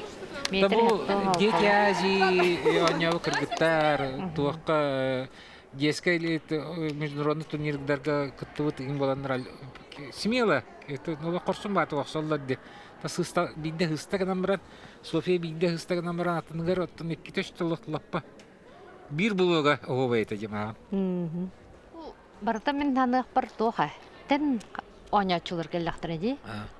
Да бұл детязи, онявы кыргыттар, туаққа детская международный турнирдарға күттіві тігін боландар смело. Нова қорсын баты оқсаллады. Бидде хыста гынан баран, София бидде хыста гынан баран, атыныгар оттын екі төшті лаппа. Bir buluğa oğu eteceğim. Барта мен танық бар тоға. Тен ойнатшылар келлақтыр еді.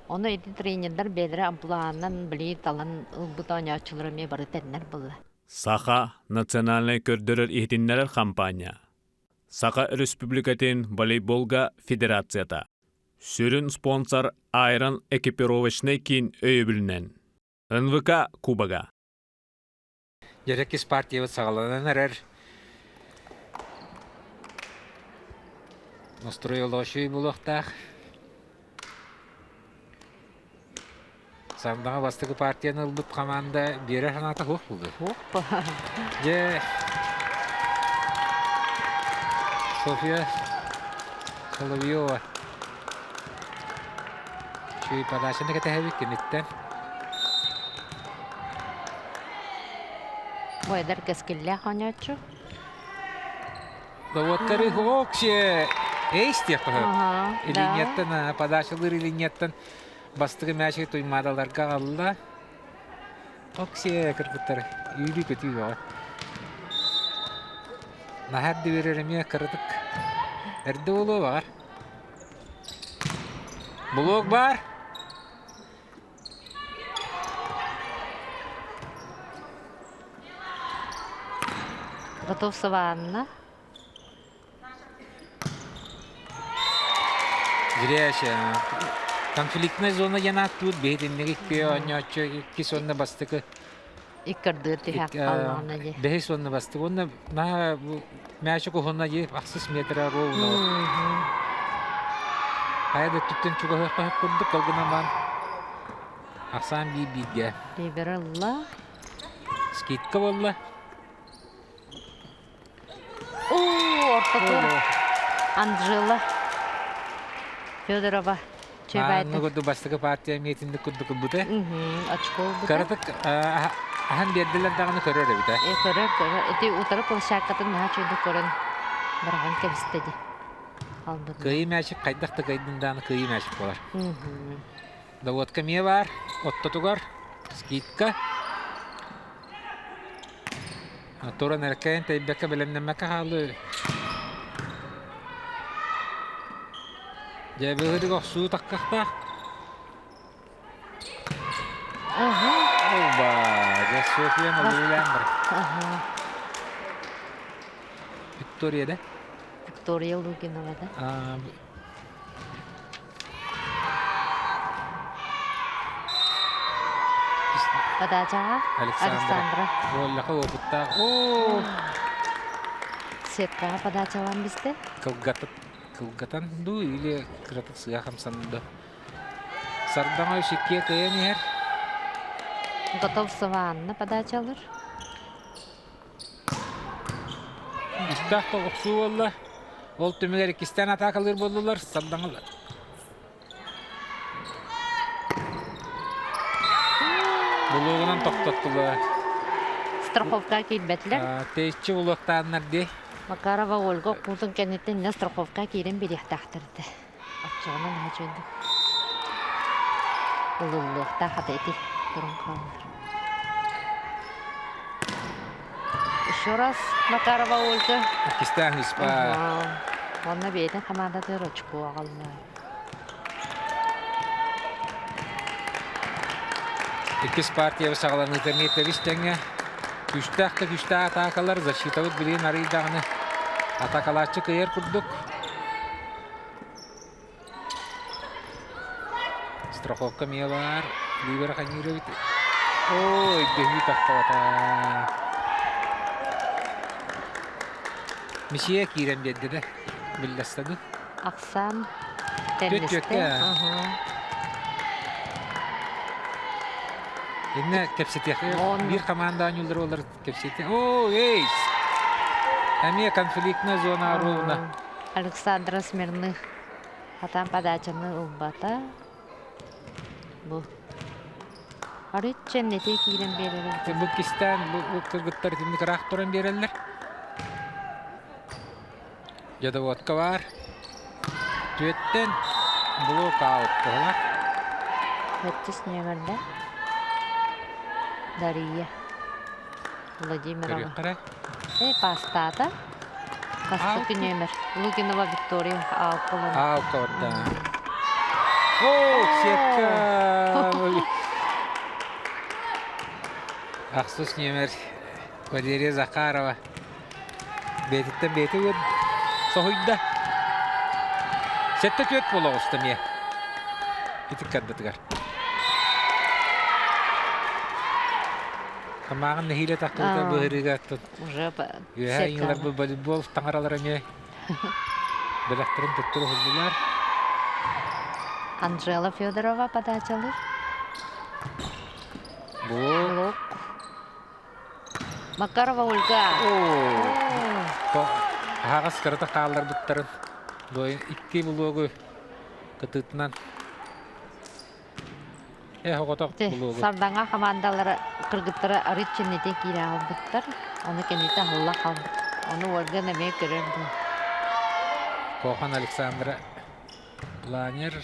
Оны еті тренердар бәдірі амплуанан білей талан ұлбыт ойнатшыларыме бары тәннер болды. Саха национальный көрдөрөр ихтиннерер кампания. Саха Республикатын волейболга федерацията. Сүрін спонсор айран экипировочный кин өйбілінен. НВК Кубага. Jerекis partiye sağlanan erer. Настроилошуй булуқтақ. Самдағы бастығы партияны ұлбыт команда бері ханаты хоқ болды. Же София Соловьева. Шуй подачаны кәтәхәбік кенеттен. Бойдар кескіллі ойнатшы. Да вот коры хокше. Эйсте қығып. Или неттен, подачылыр или неттен. Бастығы мәші тоймадаларға қалыла. Хокше кіргіттар. Үйді көтүй бар. Нахарды береріме кірдік. Әрді олу бар. Блок бар. Готов Саванна. Зряще. Конфликтная зона яна тут бейтиннеги ке онячо ки сонна бастыкы. Иккарды тихак қалғаны де. Бехи сонна бастык. Онна на мяшо кохонна же 60 метра ровно. Хайда туттен чуга хакка курдук калгынаман. Аксан бибиге. Либералла. Скидка болла. Орта Анжела Федорова. Ну году бастыгы партия метинди курдук буте. Очко буте. Каратык ахан бердилер даганы көрөр бите. Көрөр. Эти утары площадкатын наha чөйді көрін. Барған кебістеді. Кыйы мәшік қайдақты қайдынданы кыйы мәшік болар. Да вот каме бар, оттотугар, скидка. Туран әркәйін тәйбәкі білімнемәкі қалы. Жәбіғыдық оқсуы таққақта. Оба, жә София Малилан бір. Виктория да? Виктория Лугинова да? Подача Александра. Оллақа опытта. О! Сетка подачалан бізде? Кылгатан ду или кыратык сыға қамсанды. Сардаңа үшекке күйен ер. Готов Саванна подачалар. Истақта оқсу болла. Ол түмігер кистен атақалыр болдылар. Сардаңылар. Бұлығынан тоқтаттылар. Страховка кейтбетлер. Тейші бұлықтанлар де. Макарова Ольга кутын кенеттен не страховка кейден беректақтырды. Атчағынан хачынды. Ұлылықта хатайты тұрын қалындар. Еще раз Макарова Ольга. Кистен испа. Онна бейден командады рочку ағалына. Экис партия сағаланы интернетте вистенге. Күштақты атакалар защитавыд білейін арыйдағыны. Атакалачы күйер күрдік. Страховка мия бар. Ливера ханира бит. Ой, дэхи тахтавата. Мисия кирем дедде да. Билластаду. Аксан Төт, теннисте. да. Инне кепсетех. Бир команда анюлдыр олар кепсете. О, эй! Амия конфликтная зона ровно. Александра Смирных. Хатан подачаны улбата. Бу. Арытчен нете кирен берелер. Bu kistan bu kırgıtlar şimdi karakterin verirler. Ya da vodka var. Tüetten blok out kolar. Хэттис нөмерде. Дария. Владимирова. Кара. Пастата. Пастуки нөмер. Лугинова Виктория. Алполон. Алкорда. О, сетка. Ахсус нөмер. Валерия Захарова. Бетиттен бети өд. Сохуйда. Сетте тüet бола остамия. Итик каддатыгар. Камагын нехиле тақылда бөхірігі аттын. Уже Үйә иңлар бұл волейбол таңаралар әме. Біләқтірін тұттыру хүлділер. Анжела Федорова подачалыр. Бұл. Лук. Макарова Ольга. Ағас қырыты қалдар бұттарын. Бұл икки бұлуғы күтітінен. Хоғытақ бұлуғы. Сардаңа командалары кыргыттары арытченнете кире албыттар. Оны кенете алла қалды. Оны Ольга неме көрер бұл. Кохан Александра Планер.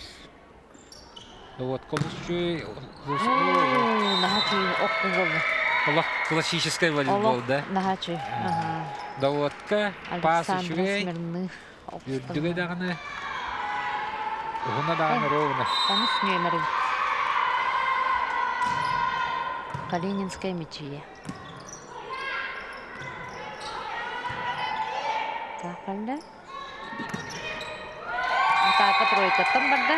Вот колышчы. Наха чүй оққы болды. Олақ классический волейбол, да? Наха чүй. Доводка, пас Александра үшвей. Смирных. Үрдігі дағыны. Ұғына дағыны ровно. Оны с нөмері. Калининская мечия. Так, қалды. Атака тройкаттан барды.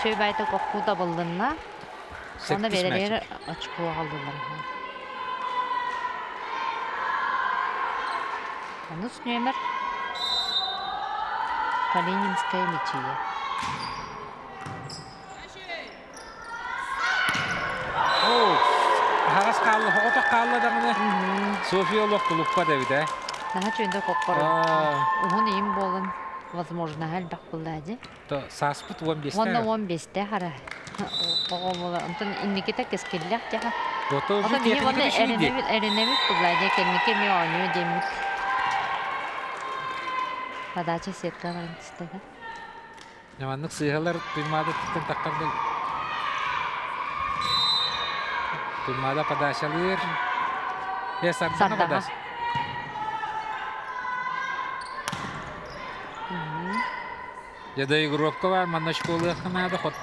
Чөй байты қоққуда болдыңна. Оны берелері очко алдылар. Оны с нөмер. Калининская мечия. Ағас қалды, хоғытақ қалды дағыны. София олық тұлыққа да біді. Наха чөйді қоққыры. Уғын ейін болын. Возможно, әлбәқ бұлдади. Саспыт 15-те. Онда 15-те қара. Онтан инникета кескеллях жаға. Ота уже Онда мені техника онда бішейді. әрінемік бұлдади. Кеннеке ме ойнуы демік. Подача сетка варантыстығы. Яманлық сыйғалар туймада тұттан таққарды. Туймада подачалыр. Сардана подаш. Яда игровка var, манна школы ақынады ход.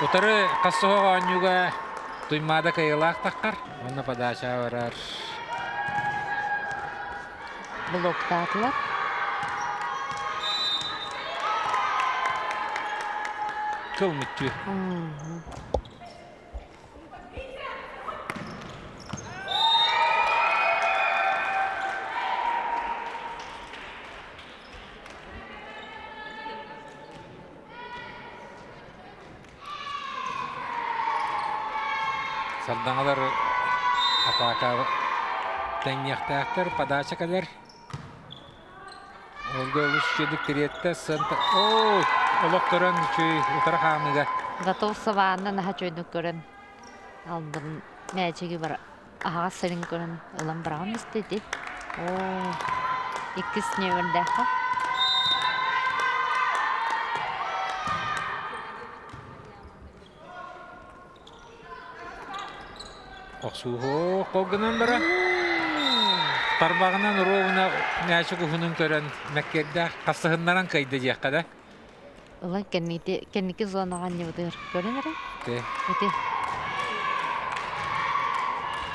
Утары қасыға анюға туймада кайылақ таққар. Онна подача варар. Блокта атылар. Кыл мүтті. Сардаңалар атака тәңнияқтақтар, подача кәдер. Олга ұлыс жедік тіретті сынты. Олық тұрын чөй ұтары қамыға. Готов саванна наха чөйді көрін. Алдым мәчеге бар. Аға сырын көрін. Олам бірағын істеді. Иккіс нөмірді ақа. Оқсуғы қолғынан бара. Тарбағынан ровына мәчі күхінің көрін мәккерді қасығынларан қайды жаққада. Олан кеннеке зонаған не бұдыр. Көрін әрі? Өте.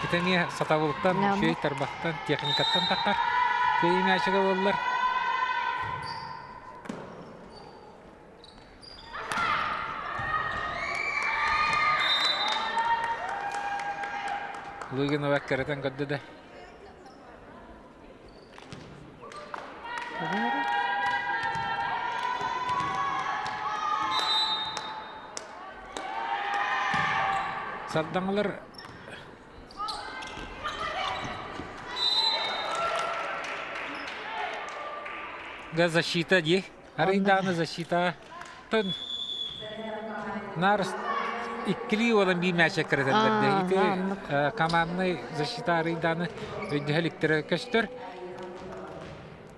Кетене сатавылықтан, шөй тарбақтан, техникаттан таққар. Көй мәчігі болылар. Лугинова керетен көдді да. Сардаңылар защита де. Арайдағына защита. Тон. Нарыс иккили olan bir мәче керетен берді. Командный защита арайдағына өйдіхеліктері көстір.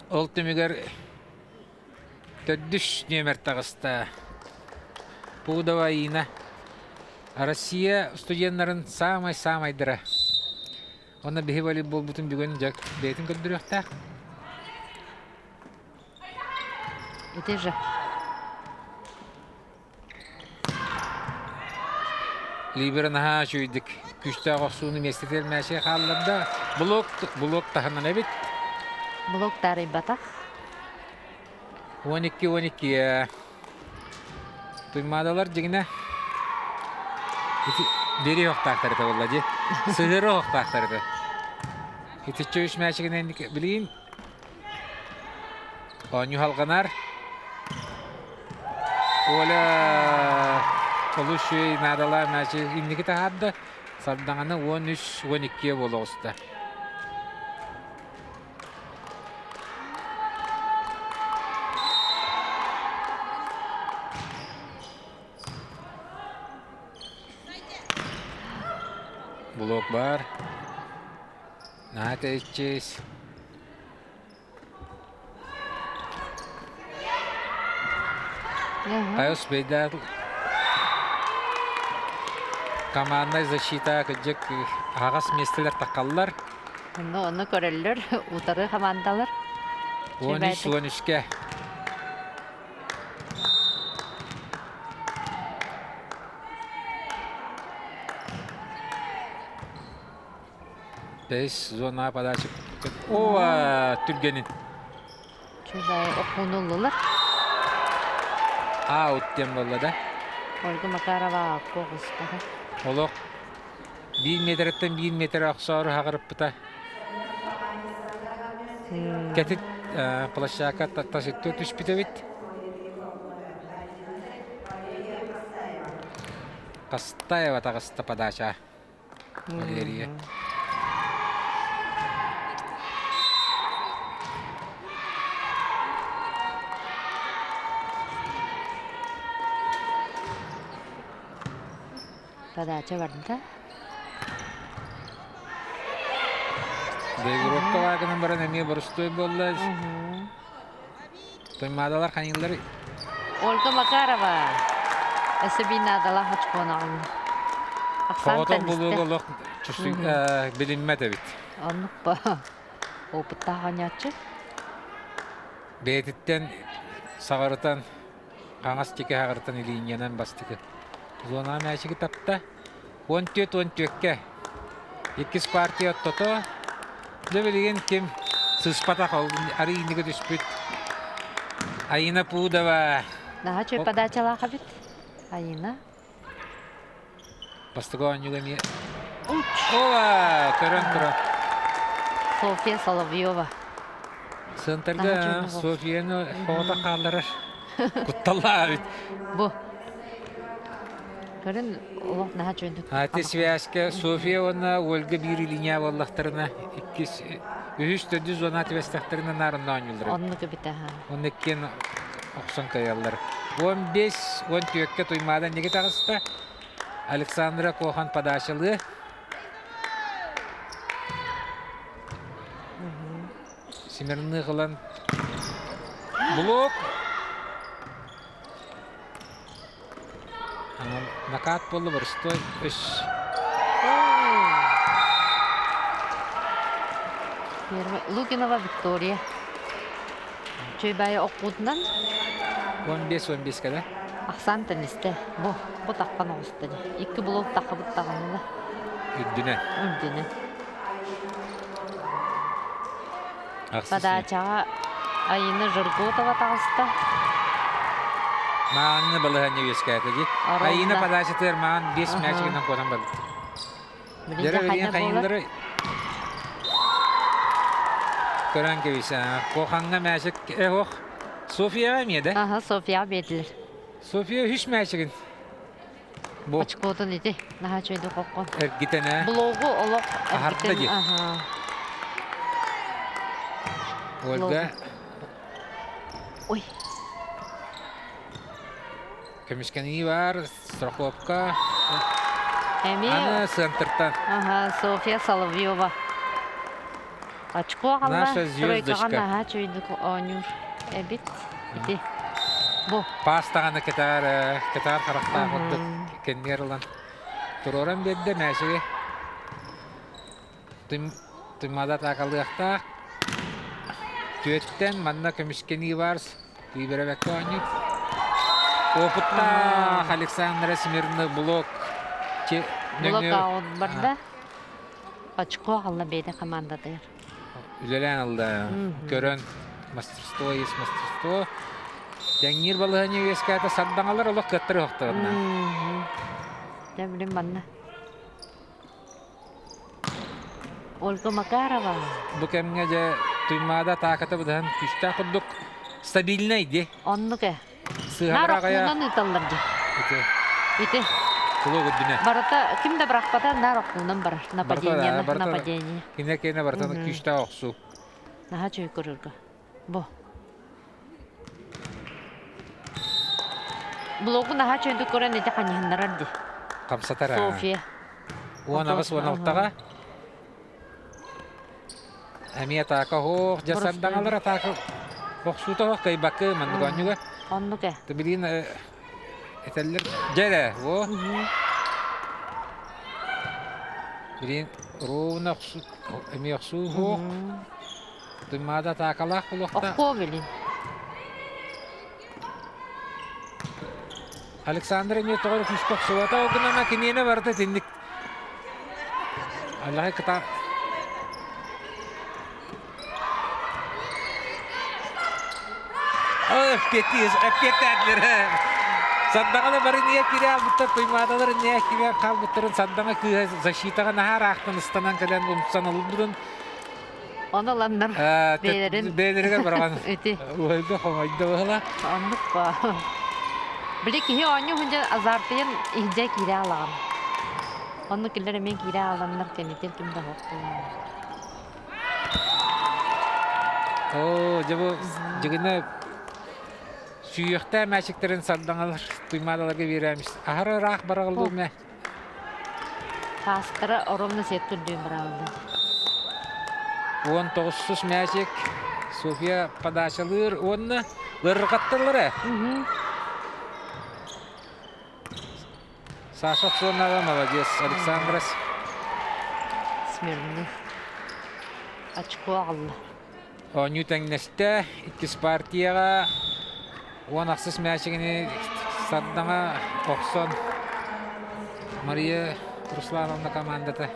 Ол түмігер төддүш немер тағыста. Пудова иина. Россия студентларын самай дыра. Оны бихи волейбол бутын бүгін жак бейтін көндіріқтақ. Это же. Либерін аға жүйдік. Күшті ағақсуыны местетел мәші қалыларда. Блок тағынан әбет. Блок тарый батақ. 12. Туймадалар жігіне. Бері оқтақтарды олла же. Сығыры оқтақтарды. Етішчі үш мәшігінен білейін. Оню халғанар. Ола олу шөй надала мәші иннекі тағадды. Сардаңаны 13-12 болу ұста. Блок бар. Нағата етчейіз. Қайыз бейдағыл. Командный защита көджек ағас местелер тақалылар. Оны көрелер, утары командалар. 13-13-ке. Бес зона подача. Ова, түргенін. Чөбай оқунулылар. Аут дем болды да. Ольга Макарова қоғыстағы. Олық 1 метреттен 1 метр ақсауыры хағырып бұта. Кәтіт площака тасетті түшпіті бет. Қастаева тағысты подача. Валерия. Подача барды. Дегіропқа вағының барын әме бұрыстой болды. Тоймадалар қанилары. Ольга Макарова. Әсібейін адала қачқонағын. Фото бұлы олық білінмәді бит. Анық ба. Опыттаған ятшы. Бетіттен сағарытан, қаңас теке ағырытан илейіненен бастығы. Зона мәшігі тапта 14-14-ке. 2 партия оттото. Дөбелеген кем сыспата қалдың. Ары инеге түспіт. Айына Пудова. Наға чөй подачалаға бит. Айына. Бастығы оңыға не? Ова! Көрін тұрын. София Соловьева. Сынтырды Софияны қоғыта қалдырыр. Құтталла бит. Бұ. Көрін олық наға чөйіндік. Аты связка София оны Ольга бір линия боллақтарына 3-4 зона тевестақтарына нарында оңылдыры. Оннығы біті. Оны кен оқсан қаялар. 15-14-ке тоймадан неге тағысты? Александра Кохан подачылы. Семерны қылан блок. Накат болды бір стой. Лукинова Виктория. Чөйбайы оқудынан 15-15 кәді? ақсан тәністі. Бұ таққан оғысты. 2 блок тақы бұттағанына. Үддіне. Үндіне. Подачаға айыны Жырготова тағысты. Мағанны балыға не өскәді де. Айына подачы тер маған 5 мәчігінен қодан бәлді. Жара берген қайындары көрән кебейсі. Қоқанға мәшік оқ. София меді? Аха, София беділер. София үш мәшігін. Бұл Очкотун ити, наха чөйді қоққон. әргітені. Блогу олық Ахарда әргітен. де. Аха. Ольга Ой, көмішкені бар. Страховка. әме, Аны центртан. аха, София Соловьева. Очко қалла, Наша звездочка. стройкаға наха чөйді онюр. Әбит, ити. Бу. Пастағаны кетар қарақта құдды кендер ұлан. Тұроран бедді мәшіге. Тұймада тақалдықта. Түйеттен манна көмішкені барс. Түйбері бәкті ойны. Опытта Александра Смирны блок. Блок аут барда. Очко қалла бейді командадыр. Үлелен алды. Көрін мастерство есть мастерство. Яңнир балығыны өскәті саддаңалар олық көттірі оқтығына. Дәмірім манна. Ольга Макарова. Бұл кәмге же тұймада тақыты бұдан күшті құддық стабильнайди. Онны ке. Сығамыра қая. Нарықлынан ұталырды. Ити. Құлы құддіне. Барата, кімді бірақпата нарықлынан бар. Нападение. Кене бартаны күшті оқсу. Наха чөй көріргі. Бұ. Блогу наха чөйді көрен еті қанығындар арды. Қамсатара. София. Уан ағыс уан алтаға. Әмия тақа хоқ. Жасардаңалар атақы. Оқсута хоқ кайбақы манды қанюға. Онны ке. Тәбілін әтәлілер. Жәрі. Білін ровна оқсу. Әмия оқсу хоқ. Тұймада тақалақ бұлықта. Оқо білін. Александр не тоғыр күшкөк суата оғын ама кенені барды тендік. Аллахы кыта. Өппет әділері. Сандағаны бары не кере албыттар, тұймадалары не кере қалбыттарын сандаңа күйе защитаға нағар ақтын ұстанан кәден ұмтсан ұлбыдың. Оны ландар. Бейлерін. Бейлеріге барған. Өте. Өлді қомайды бұғыла. Онлық ба. Білі кеге оны хүнде азартыйын ихде кире алаған. Оны күллері мен кире алғанлар кәнетер кімді хоқтылар. О, жабы жігіні сүйіқті мәшіктерін сандаңалар, тұймадаларға береміз. Ахыры рақ барағылды ме? Пастыры оромны сет күлден барағылды. 19 мәшік, София подачалыр, оны ғырғаттылары. Сашок соннаға молодец, Александрас. Смирный. Очко алды. Оны тәңнесті, 2 партияға, 10 мәшігіне саддаңа 90 Мария Руслановна командаты.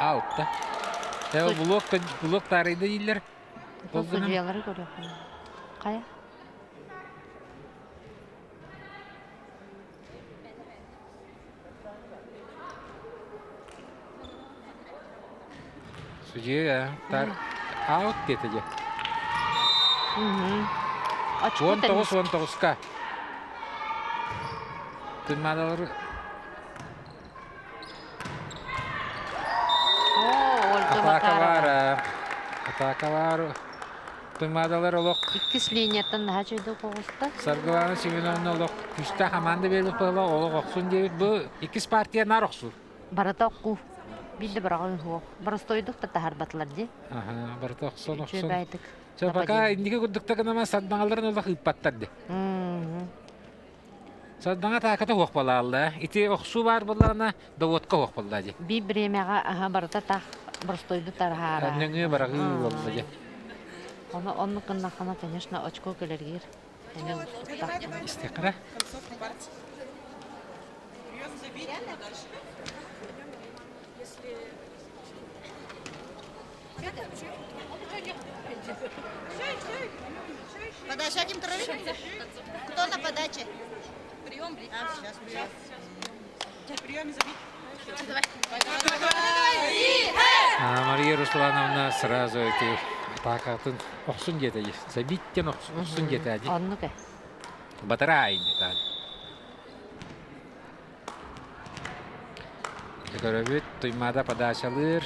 Аутта. Блок тарайды дейлер. Судьялары көріп. Қая? Судья, аут деді же. 19-19-қа. Тұймадалары. Атака бар. Тұймадалар олық. 2 линияттан наға жойды қоғысты. Саргыланы Семеновна олық. Күшті қаманды беріп бұла олық оқсын дейбіт. Бұл 2 партия нар оқсу. Барата оқу. Білді бірағын хоқ. Барыстойдық та тахар батылар де. Барата оқсын. Жөй бәйдік. Пока индігі күрдікті қынама саддаңаларын олық ұйпаттар де. Саддаңа тақыты хоқ бала алды. Ити оқсу бар болағына доводқа хоқ болда де. Би біремеға барата тақ барыстойды тархара. Нөңі барағы болды де. Оны қыннақына, конечно, очко көлергер. Истеқіра. Подача кем Кто на подаче? Прием. Сейчас прием. Мария Руслановна сразу эти атакатын оксун жетеди. Забиттен оксун жетеди. Оннуке. Батарайын тан. Көрөбүт туймада подачалыр.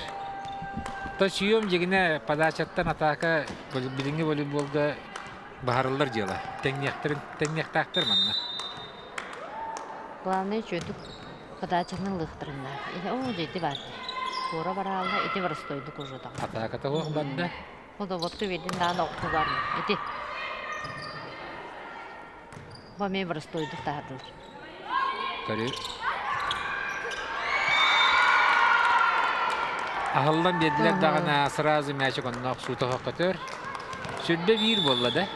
То сүйөм жегине подачаттан атака билинги волейболда баһарылар жела. Теңнектактыр манна. Главное чөйдүк подачаның лыхтырында. О, жети бар. Тура баралла, эти вырастойдук уже так. Атаката хоқ банда. Водоводку веден дан оқты бар. Эти. Баме вырастойдук тағдылыр. Көрі. Ахылдан беділер дағына сразу мәчі қоннақ суыты хоққатыр. Сүрбе бир болла да.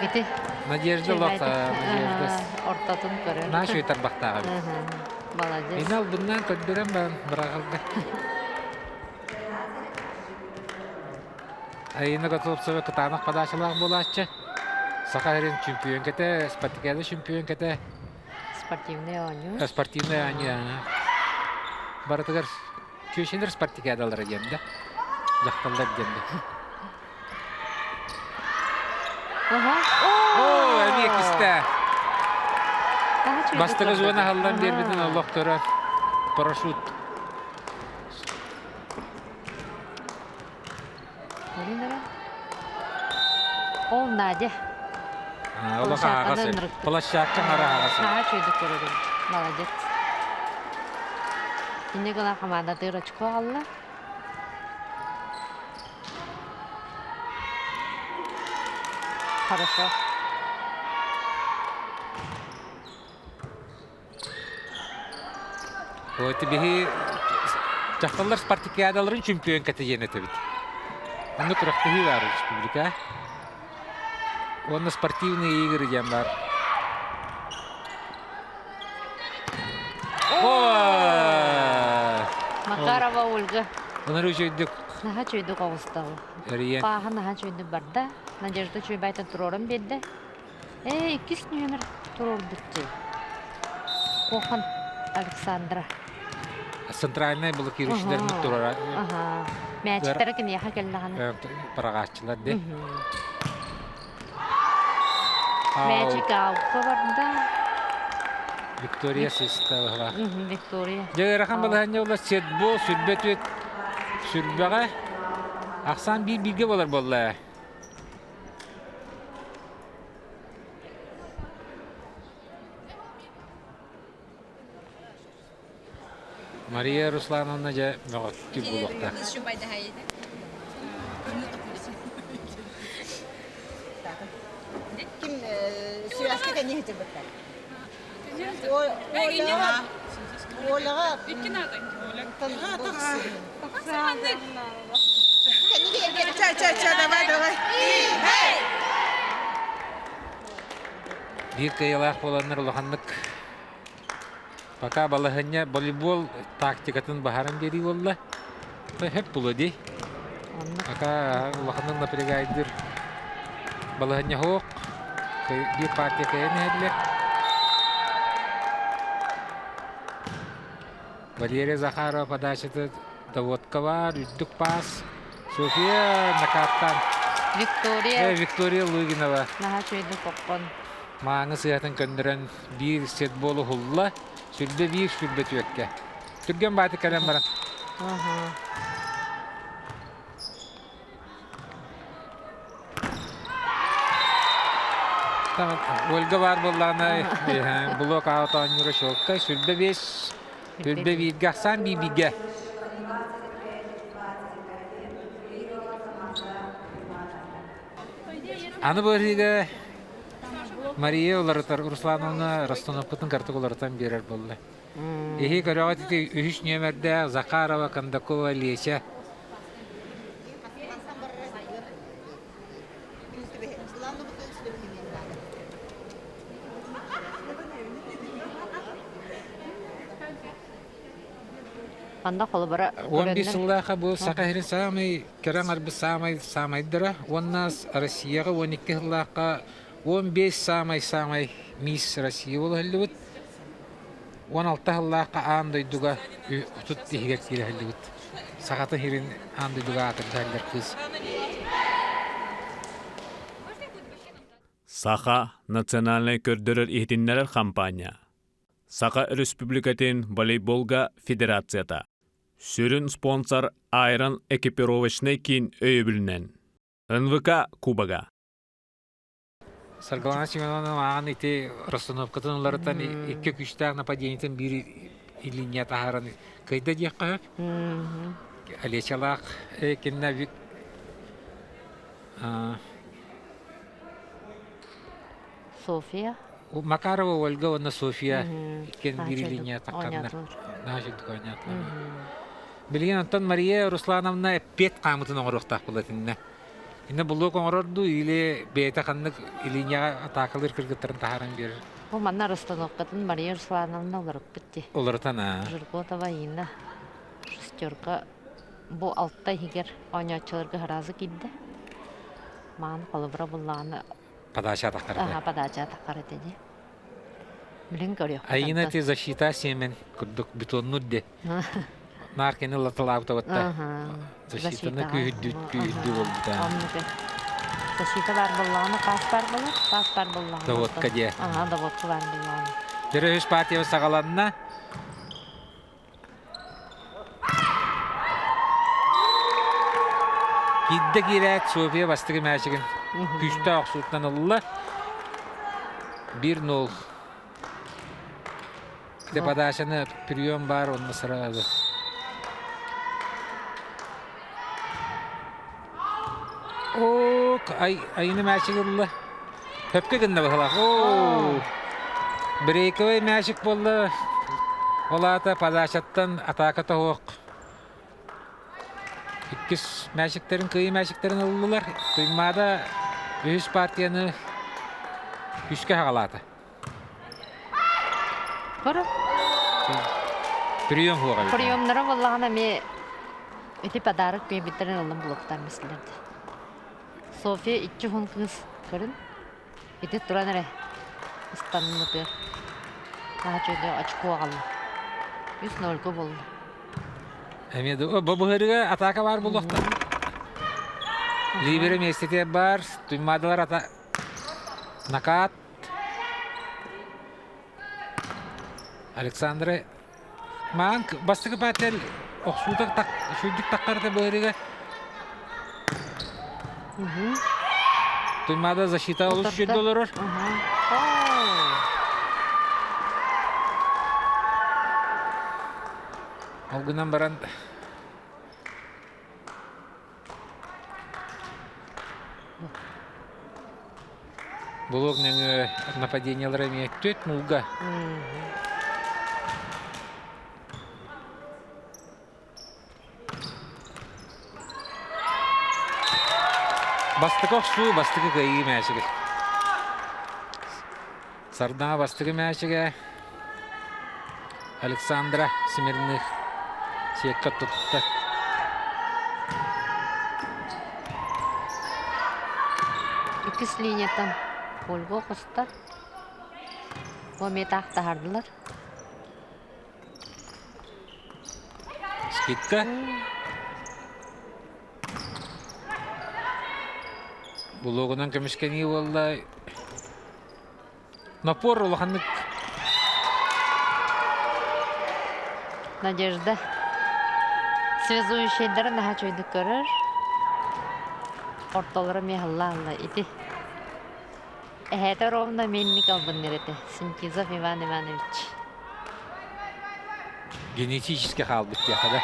Эти. Надежда лоқта, надежда. Ортатын көрі. На шөйтар бақтаға бі. Молодец. Мен алдымнан көддерем бән бірағылды. Айына қатылыпсығы қытанық падашылақ болатшы. Сақарин чемпион кәті, спартакиада чемпион кәті. Спортивный оню. Спортивный они. Баратығыр көшендер спартакиадалары демді. Жақталдар демді. О, әмек істі. Бастығы жуана халдан бербеден Аллах көрі парашют. Ол Надя. Аллах ағасы. Площадкан ара ағасы. Аға чөйді көреді. Молодец. Инде гына команда дырочку алла. Хорошо. Вот тебе жақталар спартакиадаларын чемпион кәтегені төбіт. Оны күріқтігі бар республика. Оны спортивный игры дем бар. Макарова Ольга. Оны рөжейдік. Наха чөйді қоғыстағы. Әріен. Паға наха чөйді барда. Надежда чөй байтын тұрорын беді. 2 номер тұрор бұтты. Кохан Александра. Центральный блокирующийлердің тұрара. Мәчеттері кіне яқа келдіғаны. Парағашчылар де. Мәчек ауқы барда. Виктория Систава бар. Виктория. Жайрахан балағанне ола сетбол, сүрбет өт, сүрбеға. Ақсан бір-бірге болар болла. Мария Руслановна жа мөғатты болуқта. Ким связка не хотел бы так. Олаға. Bir kıyalaq bolanlar olağanlık. Пока балахanya волейбол тактикатын бахаран бери болла. Hep buladı. Пока olağanın напрягайдыр. Балахanya хоқ. Bir partiya kayani hediler. Валерия Захарова подача-то доводка бар, үздік пас. София накаттан. Виктория. Виктория Лугинова. Наха чөйді қоққан. Маңы сыятын көндірін бір сет болу хулла. Сүрбе бір, сүрбе түйекке. Түрген баты кәлем барам. Ольга бар болланы. Блок аут ойныры шоққа. Сүрбе бес. Сүрбе бейдге ақсан бейбейге. Аны бөрігі Мария оларытар Руслановна Ростановкутын картоголарытан берер болды. Эхи көріғат еті үш нөмірді Захарова, Кондакова, Леся. Анда холбара 15 сыллаха бу сакахирин самый керен арбы самый дыра. Оннас Россияга 12 сыллаха 15 самый мисс Россия болу хеллибит. 16 сыллаха андойдуга утут тихигер кире хеллибит. Сагаты хирин андойдуга атырдалар кыз. Саха национальный көрдөрөр ихтиннерер кампания. Саха республикатын волейболга федерацията. Сүрін спонсор Айран экипировочный кин өйбілінен. НВК Кубага. Саргалана Семеновна маған ите расстановкатын оларытан 2-3 нападениятын бири илиния тахаран кайда дияққа хөп? Алечалақ кенна вик София. Макарова Ольга, она София, кен бири линия таққанна. Наши понятно. Билген Антон Мария Руслановна 5 қамытын оңырықтақ болатынна. Инна бұлық оңырырду или бейті қаннық линияға атақылыр кіргіттірін тахаран берір. Бұл манна расстановкатын Мария Руслановна оларып бітті. Оларытан, Жырготова ина шестерка бұл алттай хигер ойнатчыларға харазы кидді. Маған қолыбыра бұллағаны Подача атаққарды. подача таққары деді. Білін көрек. Айына те защита семен күрдік бетонну де. Наркені латылаута бітті. Защитаны күйді болды. Защита бар бұллағаны пас бар бұлы? Пас бар бұллағаны. Доводка де. Доводка бар бұллағаны. Дері өз партия сағаланына. Кидді керәт София бастығы мәшігін. Күшті ақсуыттан ұлы. 1-0. Де подашаны прием бар, онны сразу. Айыны мәшігі ұлы. Хөпке күнді бұқылақ. Брейковый мәшік болды. Олата подашаттан атака тоғық. Иккіс мәшіктерін, күйі мәшіктерін ұлылар. Туймада өз партияны үшке қағалады. Көрі? Прием хуға. Приемнары болағына ме өте подарық бей бітірін ұлым бұлықтар мәсілерді. София 2 хүн кыз көрін. Өте тұран әрі. Истанын өте. Наға жөйді очко ағалы. 1-0 болды. Әмеді, бұбығырыға атака бар бұл оқты. Либері местете бар, туймадылар ата... Накат. Александра... Маған бастығы пәтел оқсудық шүйдік таққарды бұғырыға. Туймада защита олыс жүйді олырыр. Алгынан баран бұл оғының нападениялар әме 4-0-ға. Бастығы оқсу, бастығы ғайы мәшігі. Сардаға бастығы мәшігі. Александра Семерных. Секка тұтты. Икіс линиятан қолғы қосты. Оме тақты хардылар. Скидка. Бұл оғынан көмішкені олай. Напор олғанлық. Надежда. Связующийдері наға чөйді көрір. Орталары мехалла ити. Эхеті ровно менник албын нереті. Синтизов Иван Иванович. Генетически қал бітті яқада.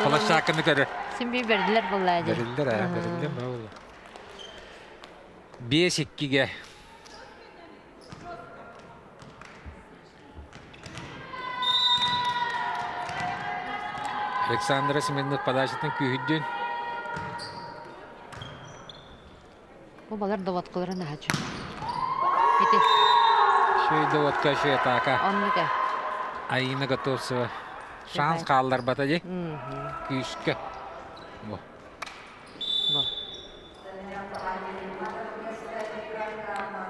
Қалашақыны көрі. Симби берділер бұл әді. Берілдер, берілдер бауылы. 5-2-ге. Александра Семенных подачатын күйідден. Бұл балар доводқылары наға чөй. Ити. Шөй доводка, шөй атака. Онныға. Аина готовцева. Шанс қалдар бата же. Күйіске. Бу. Бұл.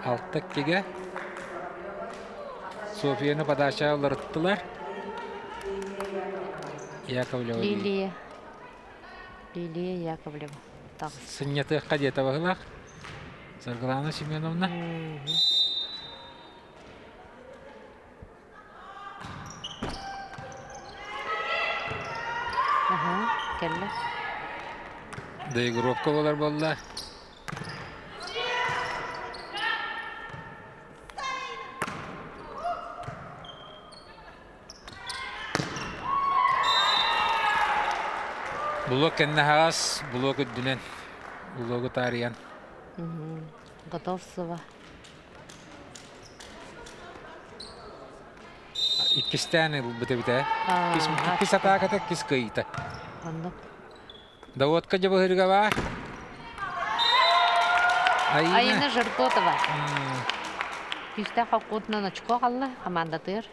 Алттак теге. Софияны подача олырыттылар. Яковлева. Лилия Яковлева. Тағыз. Сыннятых кадета бағылақ. Саргалана Семеновна. Келі. Доигровка болар болла. Блок кенне хагас, блок үддүнен. Блогу тариян. Готовцева. Иккистәне бите-бите. А, Кис атаката, кис кыйта. Онды. Даводка жабы хыргава. Айына Жиркотова. Күсті қаққутынан очко қалды, команда тыр.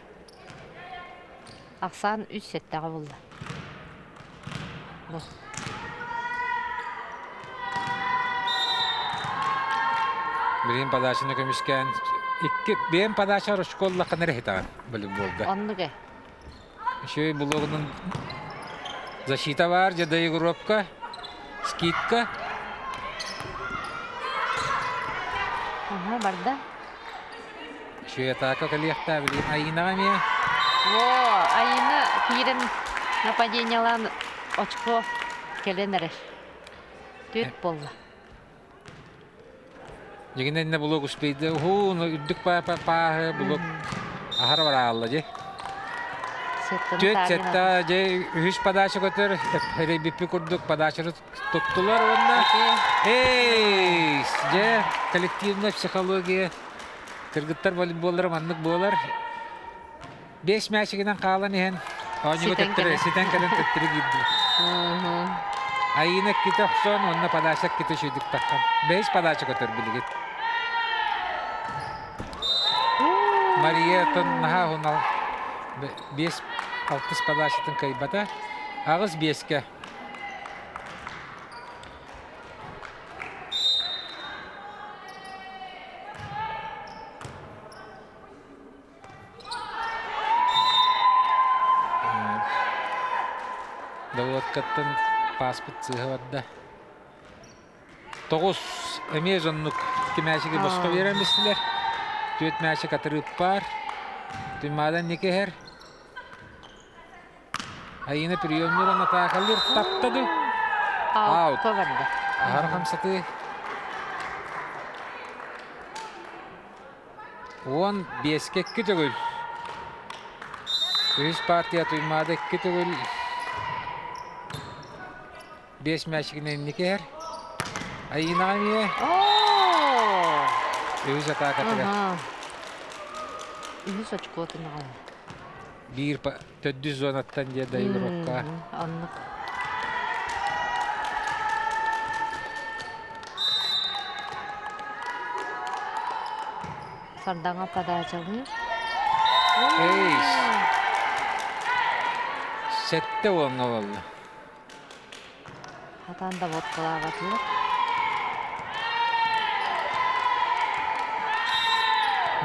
Ақсан 3 сеттағы болды. Бұл. Бірін подачаны көмішкен. Бен подача школла қаныр хитар біліп болды. Ондығы. Еще и блогының защита бар, же доигровка, скидка. Ага, барды. Еще и атака калияқта білейін. Айынаға ме? Айына күйрен нападениялан очко келенері. Төт болды. Жегінен не блог успейді. Үддік па блог ахар бар алла же. Төт сетта же үш подача көтір. Хәрі біппі күрдік подачаны тұттылар онда. Эй, же коллективная психология. Кыргыттар волейболлар маннык болар. 5 мәшігінен қалан ehen. Оңығы төттірі, сетен кәден төттірі кейді. Айына кеті ұқсон, онына подача кеті шүйдік таққан. 5 подача көтір білігет. Мария тұннаға ғынал 5-6 подачатын кайбата. Ағыз 5-ке. Даводкаттан паспорт сыгывадда. 9 эме жоннук 2 мәшіге босқа береместілер. 4 мәші қатырып бар. Түмадан некехер. Айына приемнерон атақалыр таптады. Аут. Коварды. Ағар қамсаты. 15-ке түгіл. 3 партия түмады 2 түгіл. 5 мәшігінен некер. Айынаға ме? Өз атақа тұра. Үз очко тұнағы. Bir töddüz zonattan diye dayı rokka. Anlık. Sardana padacılı. Ey. Sette oğluna valla. Hatan da vodkalar atılır.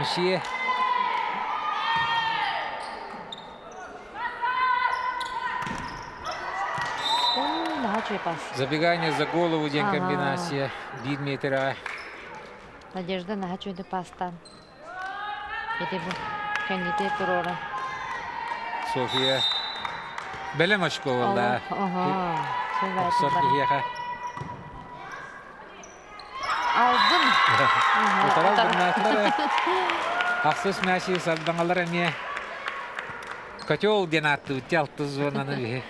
Мсье. Забегание за голову, день комбинация. 1 метра. Надежда на хачуды пастан. Это bu kendisi turora. София. Белем очко валда. Ага. Сор кияха. Aldın. Утарал дынатылары. Ақсыз мәші сардаңалар әме. Котел денатты, үтелті зонаны бе.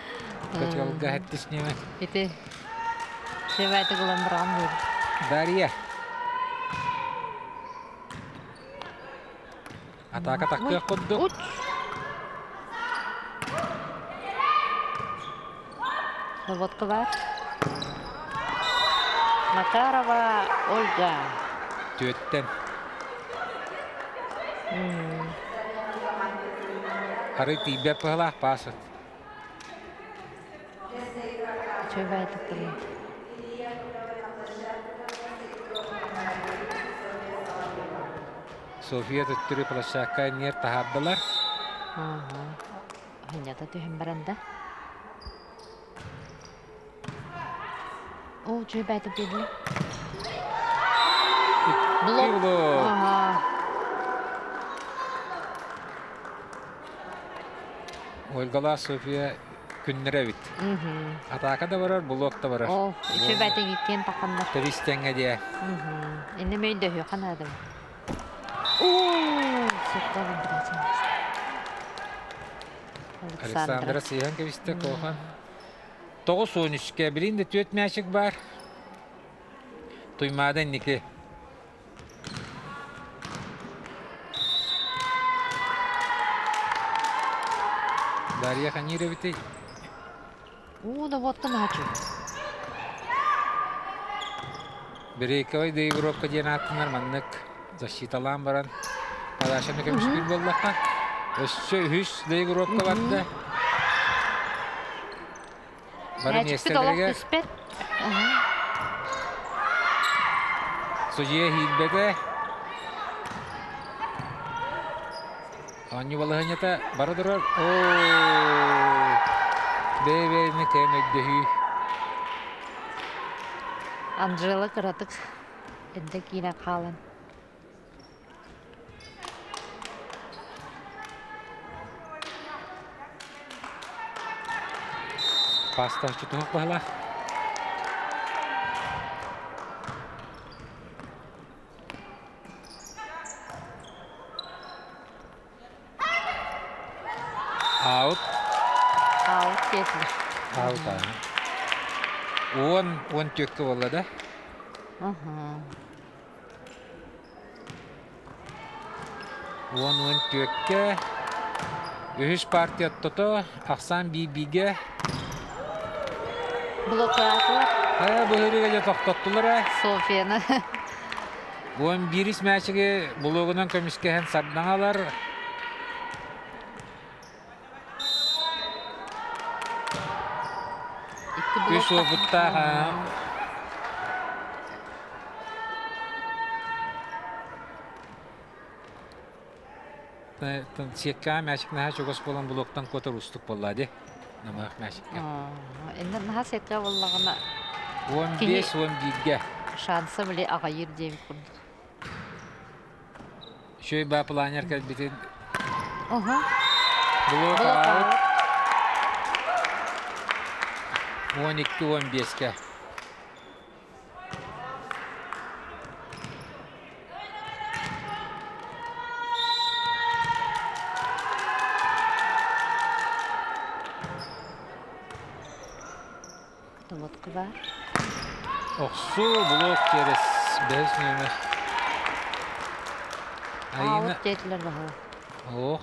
Котелға әттіснеме. Это шевайты кыламдырган бул. Дарья. Атака таққы құдды. Уч. Водка бар. Макарова Ольга. Төттен. Ары тибе пылақ пасыт. Çöbeytik durun. Sofia töttürü plaşakka niyer tahabdılar. Hanyada tühüm baranda. O çöbeytik dediler. Blok. Blok. Aha. Olgala Sofia künnere bit. Ataka da varar, blok da varar. O çöbeytik ikken takanda. Tabi istenge diye. Indi meyin döhüyor kanadım. Ooo. Sıklarım biraz. Alexandra Seyhan keviste kohan. Toğu soğunuşke bilin de tüet meşik var. Tuymadan niki. Darya kanire biti. Oo da botta naçı. Birikavay da Evropa cenatınlar manlık. Zaşitalan baran. Padaşanı kemiş bir bollaka. Öşçü hüs da Evropa vardı. Barın Näçikti dolak yesterlerge düspet. Sojiye hilbede. Anyu balahanya ta baradurar. Oo. Bebe ne ken öddehü. Angela kıratık. Edek yine kalan. Pasta çutuğuk bahla. Out. Out yetmiş. Out ha. On tükkü valladı. On tükkü. Ühüş partiya toto. Aksan bibige. Blokatı. Ha bu hırıga toxtattılar ha. Sofya'nı. On biris mäçige blogundan kömiskehen sardangalar. İki Üç obutta ha. Siyekka mäçik naha çogos bolan bloktan kotor ustuk bolladı. Namak mäçik. Enden daha sekka vallagana 15-11'ge. şansı bile ağayır diye kurduk. Şöyle bir planer kad bitin. Aha. Blok Blok out. out. 12-15'ge. Tıvıtkı var. Oksu blok keres. 5 numara. Ayına. Out dediler daha. Oh.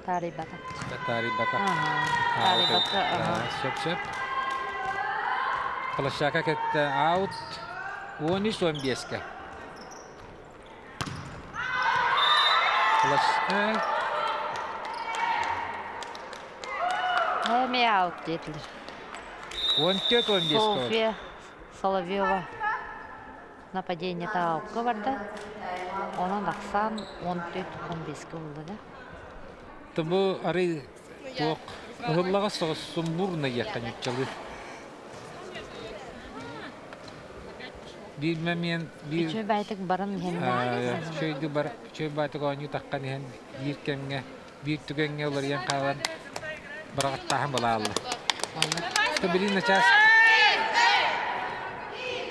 Tari batak. Tari bata. Aha. Tari batak. Aha. Şöp. Plaşaka ket out. 13-15'ge. Plaşaka. Hem out dediler. 14-15'ge. Софья Соловьева нападение тауапка барды. Onun 14-15 oldu da. Tabu arı çok hırlağa sumburna yakın çalı. Bilmem yani bir Üçü baytık barın hem. şöyle bar şöyle batı kanyu takkan yani bir kenge bir tükenge olur yan kalan bırak tahan balalı. Tabii ne ças.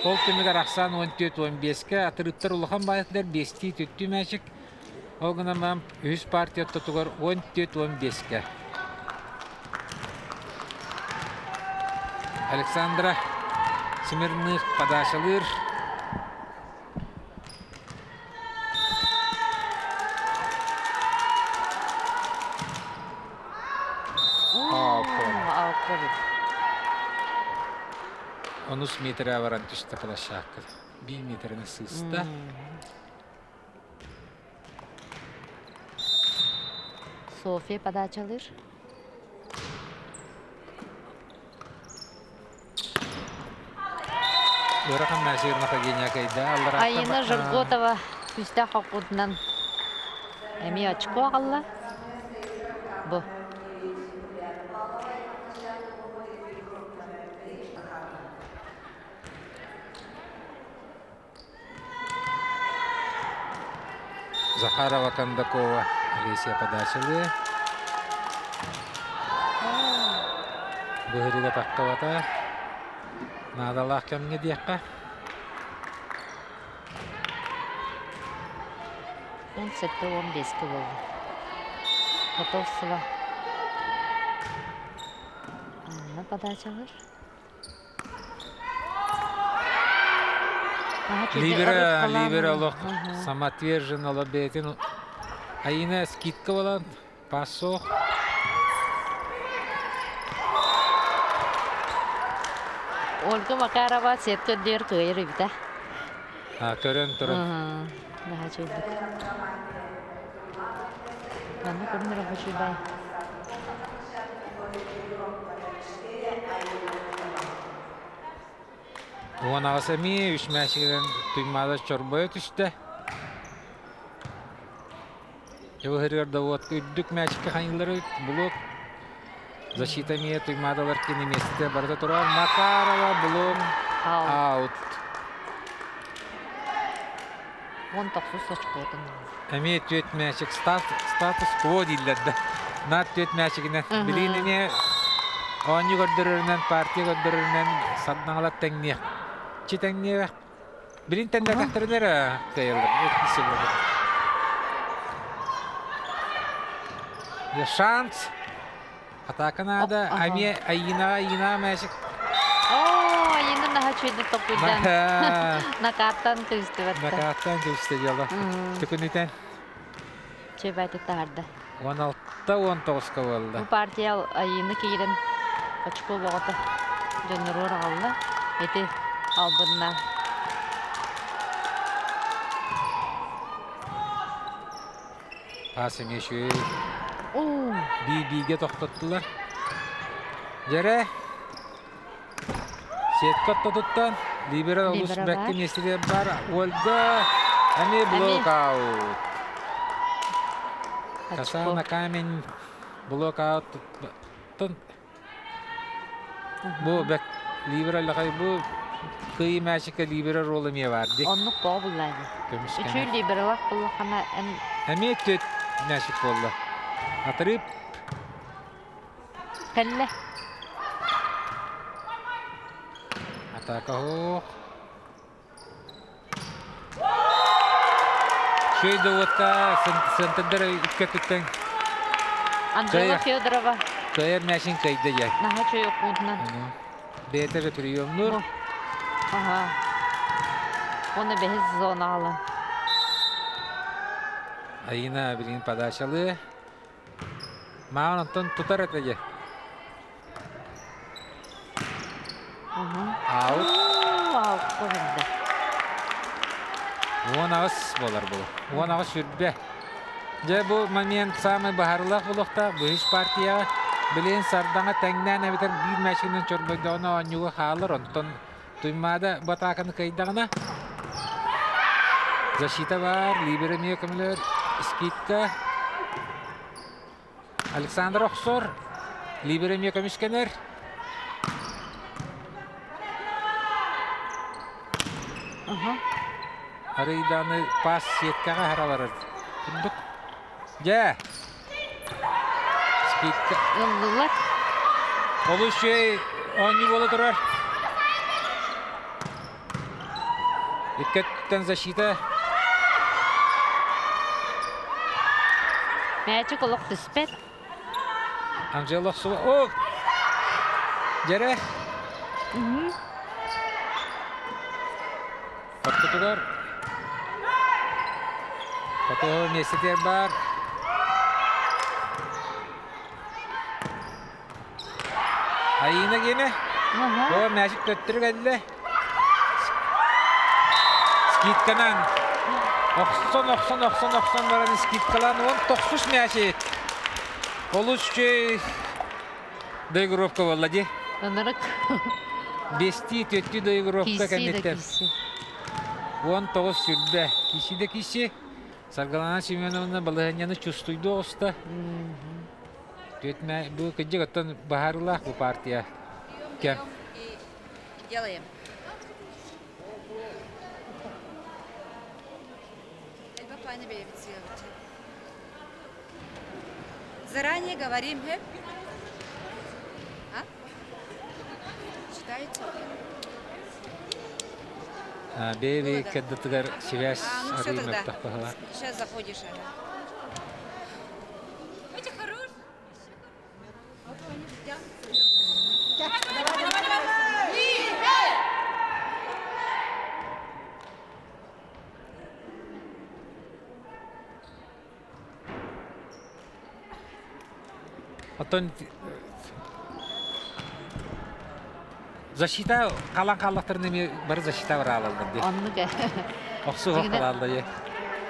Kol tümüge raksan 14-15'ge atırıptar ulakan bayatlar 5'ti tüttü mäçik. O gına mam 100 partiya tutugar 14-15'ge. Alexandra Smirnych padaşalır. Aferin. 13 metre varan düştü plaşakı. 1 metrenin sığısta. Sofya подачалыр. Ырахан мәсирна кагеня кайда. Айына Жирготова күстә хакутнан эми очко алла. Бу. Захарова Кондакова. Алисия подачылы. Бөһриге таккавата. Надалах кемге диякка. 17-15 болды. Готовсыва. Анна подачалар. Либера лох самоотверженно лобетин. Айына скидка болан. Пасо. Ольга Макарова сетка дер кыйры бита. Көрөн турун. Наха чөлдүк. Мана көрмөр хошубай. Он асами үш мәшигден туймада чорбой түшті. Евгерерда вот үддүк мәшикке ханилары блок. Защита мия туймадалар кені месте барда турар. Макарова блок аут. 19 очко отын. Әме төт мәшик статус кво дейділерді. Нат төт мәшигінен. Білейіне оңы көрдірірінен, партия көрдірірінен саднағалат тәңнеқ. Чи тәңнеқ. Білейін тәңнеқ әқтірінер қайылыр. Шанс. Атака надо. Әме айына мәшик. Айына наха чөлдүк топуйдан. Накаттан күсті бәтті. Накаттан күсті дело. Түкінітен. Чебәті тарды. 16-19 болды. Бұл партия айыны кейден очко болғыты жөнірор алды. Эти албынна. Пасы мешуй. Биге тоқтаттылар. Жере. Сеткотта туттан. Либера олус бәкті меселер бар. Ольга. Әме блокаут. Касал на камень. Блокаут. Бұл бәк либера лақай бұл. Кый мәшікі либера ролы ме бар. Онлық бұл бұлайды. Үші либералақ бұл қана ән... Әме төт мәшік болды. Атырып. Кәлі. Атака хоқ. Шөйді отқа сынтындыр үтке түттен. Анжела Федорова. Көйер мәшін көйді жай. Наха чөй оқуынынан. Бетері прием нұр. Ага. Оны бәхіз зона алын. Айына білген подачалы. Маған ұнтын тұтар әтеге. Аут. Аут қойынды. Он ағыз болар бұл. Он ағыз жүрбе. Же бұл момент самый бағарлық бұлықта. Бұхыш партияға білен сардаңа тәңнән әбітер бір мәшінен чорбайды оны оңығы қалыр. Онтын туймада батақаны кайдағына. Защита бар. Либера мие көмілер. Скидка. Александр Оксор. Либера мие көмішкенер. Арыйданы пас сеткаға хараларыр. Күндік. Же. Скидка. Ұллылар. Олы шей оңы болы тұрар. Иккеттен защита. Мәчі құлық түспет. Анжела Оксова. О! Жере. Фототугар. Фото месетер бар. Айына кені. О, мәшік төттірік әділі. Скидканан. Оқсон бараны скидкалан. Он 93 мәшет. Олыс жей. Дайгуровка болады. Онырық. Бести төттү дойгуропка Киси да кәметтен. киси. 19 сүрбе. Киси де киси. Саргалана Семеновна балыгыняны чувствуйду оста. Төтмә бу кыҗык оттан баһарлах бу партия. Кем? Делаем. Папайны беребит сделать. Заранее говорим, хэп? А? Читаете? Беви кәддәтгәр связь Ну все арыймак тогда. тахпаһа. Сейчас заходишь, ага. Оттан защита калан каллактарын эми бар защита бар алалды. Оннуга. Оксуга Дигине- калалды.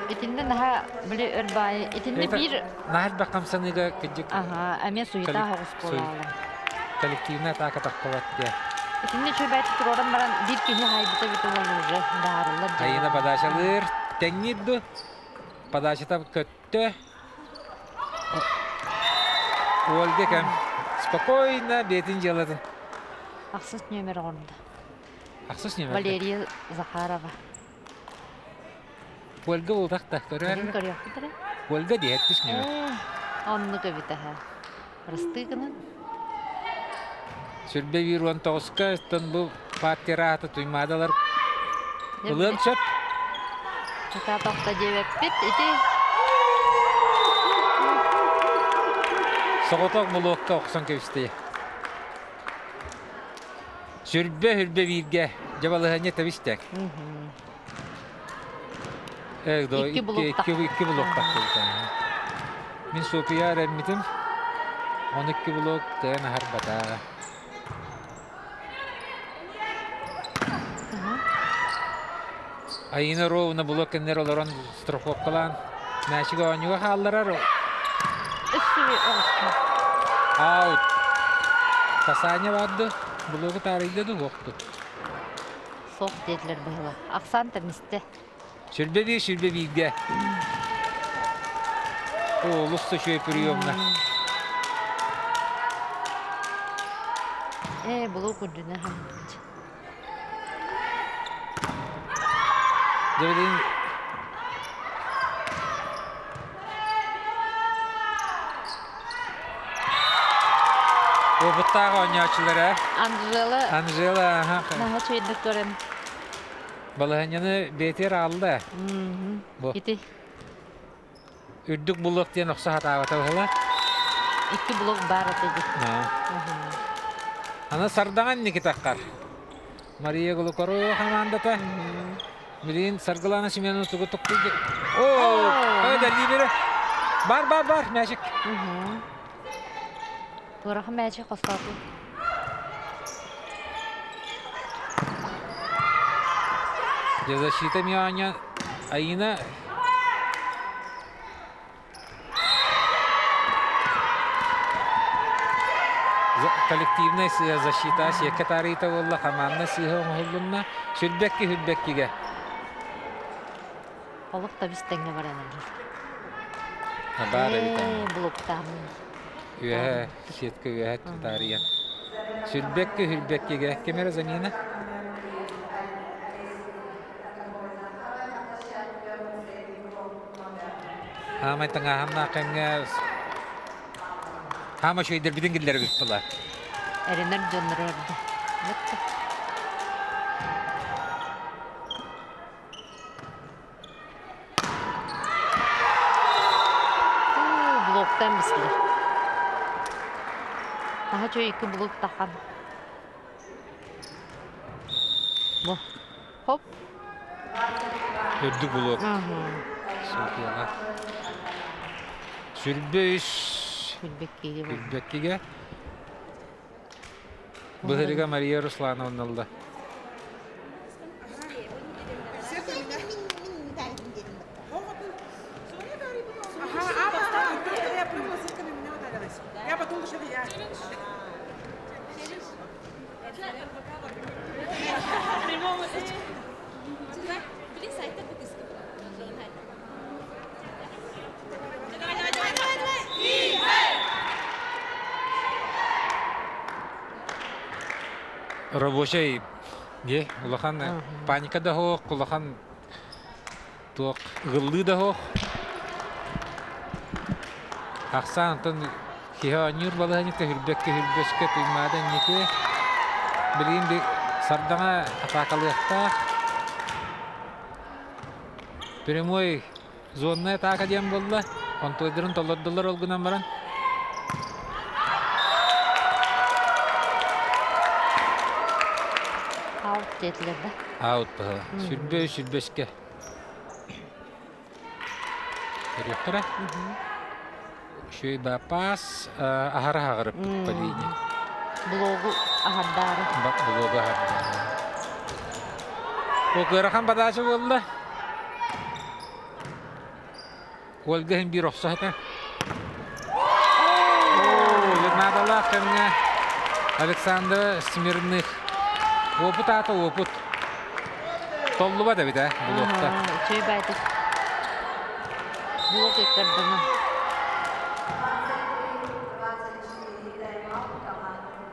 Итинде наха биле өрбай. Итинде бир Нахат бакамсаныга кыҗык ага, әме суйта хогус болалар. коллективная атака тахпалат де. Итинде чөбәт туроран баран бир кини хайбыта бите болуры дарылар. Айына подачалыр теңнидду. Подачата көттө. Олде кем спокойно бетин жалатын. Аксыз нөмер орында. Аксыз неме? Валерия Захарова. Ольга улдакта Бugün көрөр. görüyor mudur? Ольга диеттиш неме? Onnu kavita ha. Rastığının. Сүрбе бир 19-ка тон бу партия рата туймадалар. Улым чөп. Kita tokta jebepit iti. Соғоток булокка оксон кебисте. Сүрбе бирге жабалыгыня табистек. Эгдо İki blokta. iki blokta. Min София реммитим. 12 блок тен харбата. Айына ровна блок энер олорон страховкалан. Мәшиге онюга халларар. Üstü olsun. Аут. Касаня вадды. Блогу тарыйды ду вокты. Sok dediler bıyla. Aksan temizde. Сүрбе бирге. О, лусты шөй приемна. Bulu kunduna hamd. Дебедин Опыттағы ойнаушылары Анжела Daha çöydük görem. балыгыняны бетер алды. Бу. Iti. Үрдүк булык ден окса хатабата была. 2 blok бар dedi. Ана сардаган никитаккар. Мария Глукорова командата. Билин Саргалана Семеновна тугу туктуйду. О, кайда либере. Бар, мәшик. Burak мәче костапы. Защита Мианя Аина. Коллективная защита секретарита болла команда сыгы холлунна сүрбеккиге. Олық та бістеңе бар әнелер. Бара битен. Блоктан. Үе сетке үе тария. Сүрбеккиге кемер замена. Хама таңаһамна кемге Хама шөйдер бидин гиллер бит була. Эренер жоннор өрді. Бітті. Блоктан бістілер. Daha çok 2 blok takan. Bu. Hop. Ördü buluk. Sofiyalar. Сүрбе үш Gülbekki'ye bu. Гүлбеккиге. Быһырыга Мария Руслановна алды. Я потом уже Рабочий, не, улахан паника да хох, улахан тук гыллы да хох. Аксан тон хиха нюр балахани tehülbekке tuymadan neke bilin bir sardanga atakalıqta Прямой зонная атака дем болла. Контойдырын толоддылар олгунан баран. Аут детилер да. Аут бала. Сүрбөшке. Көрөктөрө. Шөй ба пас ахара хагырып по линии. Блогу ахардары. Блогу ахардары. Окырахан подача болду. Ольга hem bir offside. Надо лахтанга Александр Смирных. Опыт. Толлуба да биде блокта. Чөй байтык. Блок эккардана.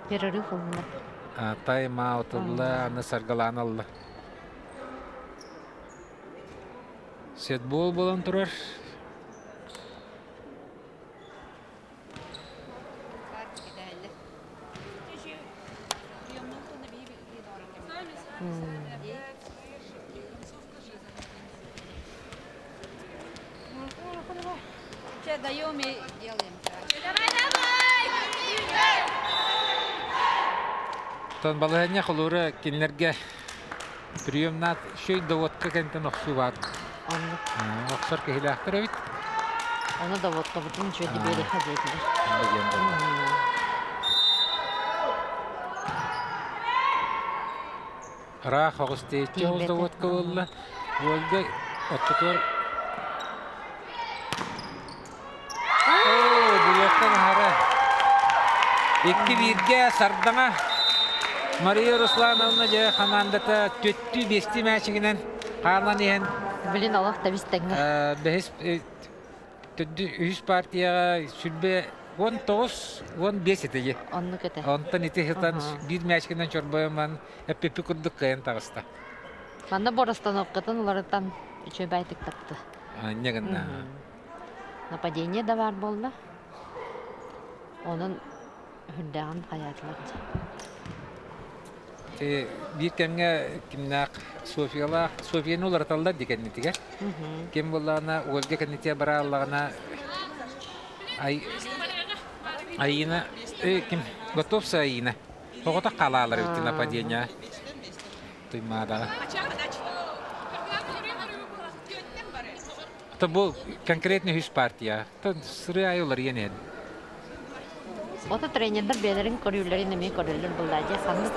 Перерыв олунда. Тайм-аут олла, аны саргаланалла. Сетбол болан турар. Сейчас даем и делаем. Тон балыгыня холуры кинлерге приемнат шөй доводка кентен оксубат. Оксар кехилахтыр бит. Оны да вот кабытын чөй дибели хазетилер. Рах огыстече ол доводка болла. Ольга оттотор. Блоктан хара. 2-1-ге сардаңа. Мария Руслановна же командата 4-5 матчыгынан калган ehen. Билин Аллах да бистеңе. Бес үз партияга сүрбе 19-15 этеге. Онны кете. Онтан итехтан бир матчыгынан чорбойман эппи курдук кайын тагыста. Манда боростановкатын уларытан чөй байтык тапты. Негенна. Нападение да бар болды. Onun hündağın hayatları. Bir kemge kimnak Sofiya'nın olarak tallar diken netiger. Kim bollana Olga kanitiye bara Allah'ına ayına kim готовsa ayına. O da kalalar bitti нападение. Tuymada. То bu конкретный hüs partiya. То sıraya yollar yeni. Oto treninder belerin koruyuları nemi koruyular bulayca sanıp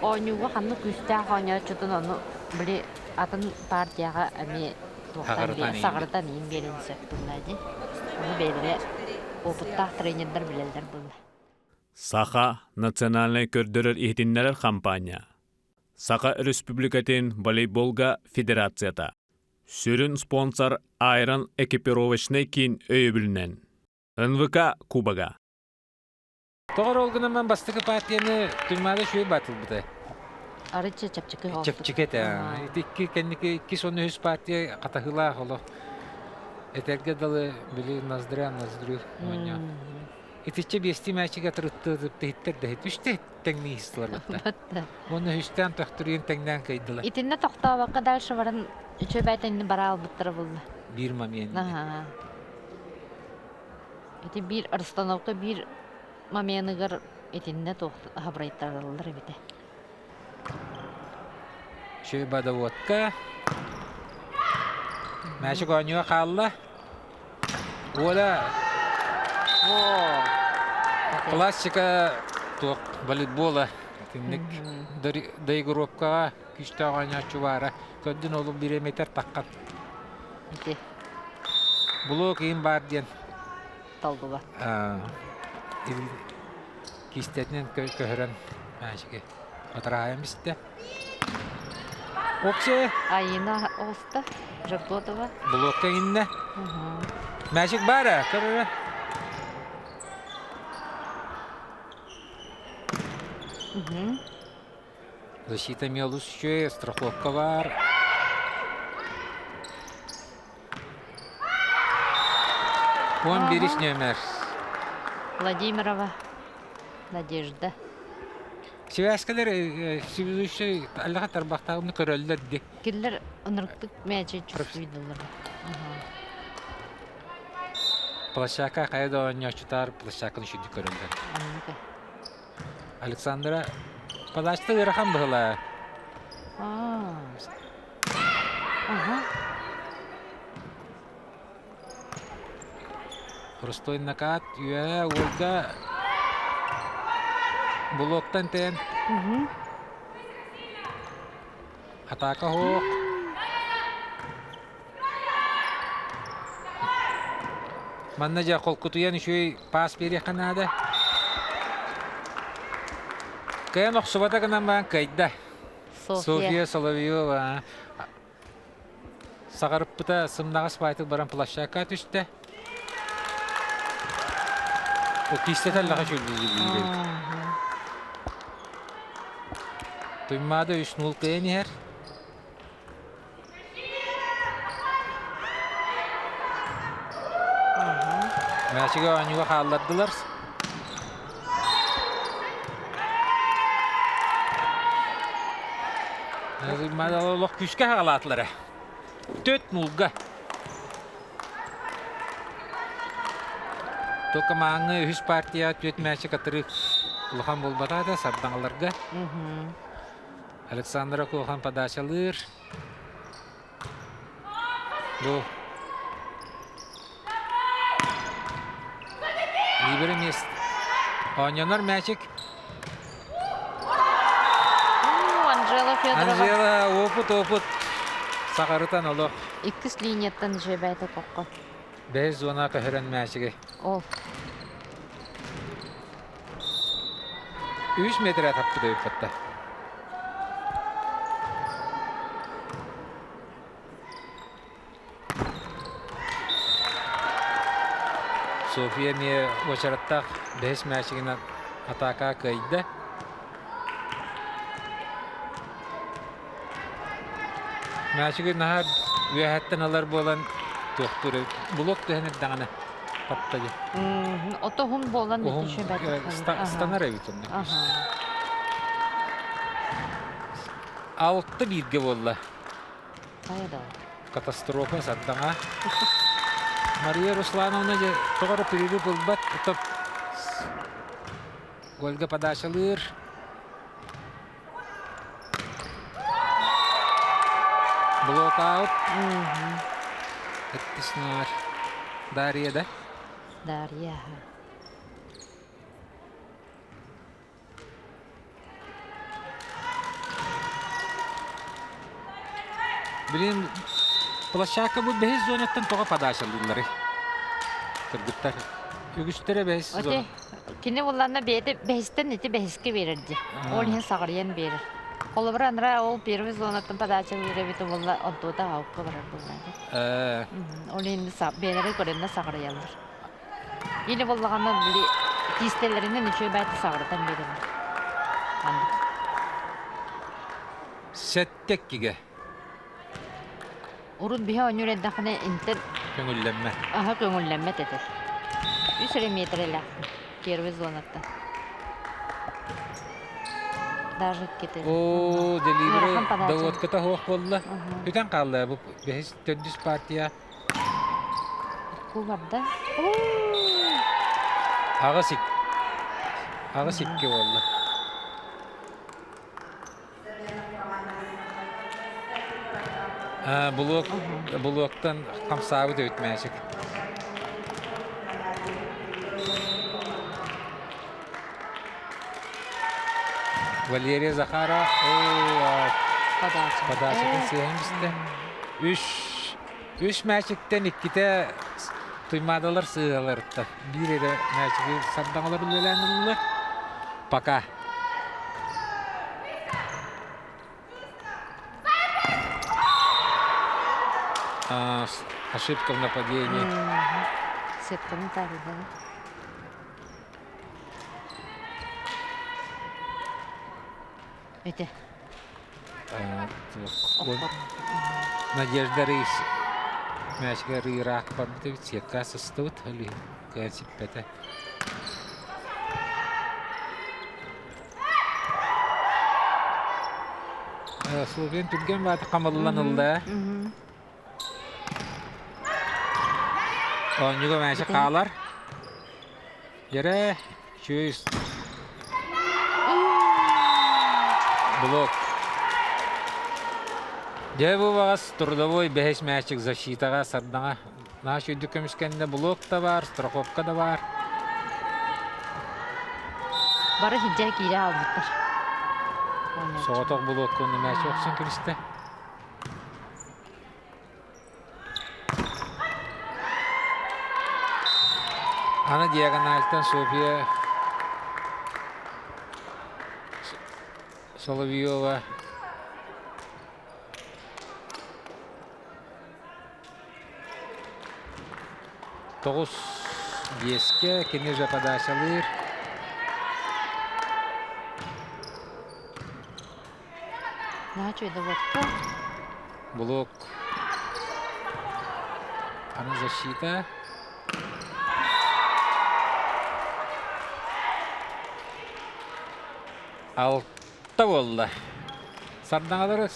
oynuğa hanı küste oynuğa çutun onu bile atın partiyaga ami sağırdan iyi gelinse bulayca. Onu belere oputta treninder bileler bulay. Саха национальный көрдөрөр ихтиннерер кампания. Саха Республикатын волейболга федерацията. Сүрін спонсор Айран экипировочный кин өйбілінен. НВК Кубага. Тоғыр олғынан мен бастығы партияны түлмады шөй батыл бұды. Арычы чапчыкы олды. Чапчыкет. Iki sonu hüs partiya қатағыла қолы. Этерге далы білі наздыря. Итиче бести мәчіге тұрытты тейттер дәйт. Үште тәңні хистылар бұтта. Оны үштен тоқтырын тәңнен кайдылар. Итинне тоқтауаққа дальше барын чөй байтайны бара албыттыры болды. Bir момент. Ити bir арстановка bir моментыгар итинне хабрайттарылыр бите. Шөй бада водка. Мәші көңіға қалла. Ода классика тоқ волейбола. Дайгуровкаға күшті ағanya чувара. Көддің олу 1 метр таққан. Бұлы кейін бар ден. Талды бар. Кистетінен көхірін мәшіге. Атыраем бисте. Оксе Айына олста. Жакботова. блокка инне. Мәшік бары, кырыры. Защита мелущая, страховка бар. Он берись номер. Владимирова. Надежда. Севаскалар связующий Аллаха тарбахтагымны көрөллөр ди. Киллер ынырктык мәче чувствуйдылар. Площака кайда ойночутар, площакын үшүдү көрөллөр. Александра подачты ырахам была. Простой накат, Ольга. Блоктан тен. Атака хок. Манна жа кол кутуян үшөй пас бере канада. Каян оксубата гынан баан кайда. София Соловьева. Сагарыппыта сымнагас байтык баран площакка түштө. O kisteten lağa şöyle. Tuymada 3-0 kıyan yer. Maçıga oynuğa halladılar. Tuymada Allah küçük halatları. 4-0'ga. Только маңы үш партия төт мәчі қатырық ұлған болбата да сабдаңыларға. Александра Кохан подачалыр. Бұл. Либері мест. Ойнянар мәчік. Анжела Федорова. Анжела опыт. Сақарытан олық. 2 линияттан жебәйті қоққа. Бәз зона көһөрөн мәчігі. Ол. 3 metre taptı da yukarıda. Sofia ne başarattaq 5 məşigin ataka kaydı. Məşigi nahar üyətdən alar bolan doktoru blok dəhənə dağına patladı. Otohun bolan netice Stanar evitun. Altta birge bolla. Hayda. Katastrofa saddana. Maria Ruslanovna je toğara periri bulbat top. Golga padaşalır. Block out. Ettisnar. Darya'da. Darya. Bilin Площадка bu behiz zonattan toğa padaşalırlar. Kırgıtlar. Ügüstere behiz Ote, zon. kine bollarına behisten neti behiske verirdi. Ol hen sağırıyan verir. Kolabranra ol первый zonattan padaşal verir bolla ontoda avukka varar bollardı. Ol hen belere görenne sağırıyanlar. Yine bollağına bili tistelerinden üçü bayti sağırıdan verirler. Andık. Settek gige. Urun biha önüredakine inter Köngüllenme. aha köngüllenme teter. 3 metreler. Первый zonattan. Даже кетер. Oo, delivery Nurhan padaşal. Davut kata hoq bolla. Üten qaldı bu behiz töndüs partiya. Kuvarda. Ağasik. Ağasikki bolla. Bloktan kamsabı da ötmeyecek. Valeria Zakhara Padaşık'ın seyhemizde. Üç meçikten ikkite tuymadalar sığalar. Bir de meçiki sabdanlar ülelenirler. Paka. Ошибка в нападении. Сетканы тарыды. Өте. Надежда Рейс. Мячка Рирак подбит, сетка состут, или кэсиппете. Словен түрген баты қамылланылды. Онюға мәші қалар. Жері, чөйіз. Блок. Де бұл бағас тұрдовой бәхеш мәшік защитаға сардаңа. Наш өйді көмішкенде блок да бар, страховка да бар. Бары хиджай кейлі албыттыр. Соғытық блок көңді мәші оқсын кірісті. Ана диагональтан София Соловьева. Тоғыз беске кенеже подачалыр. Начойды вотка. Блок. Ана защита. Алта болды. Сардаңалары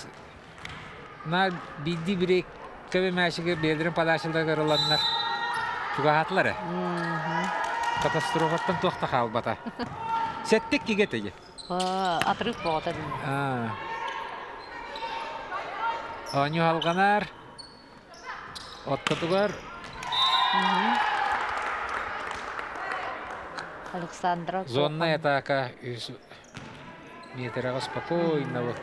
на бидди бірек көбе мәшігі белдірін падашылда көріландар. Чуға хатылары. Катастрофаттан тоқта қалбата. Сәттік кеге тегі. Атрып боғата дейін. Аню алғанар. Оттатуғар. Александра. Зонная атака. Метрага спокойно. Вот.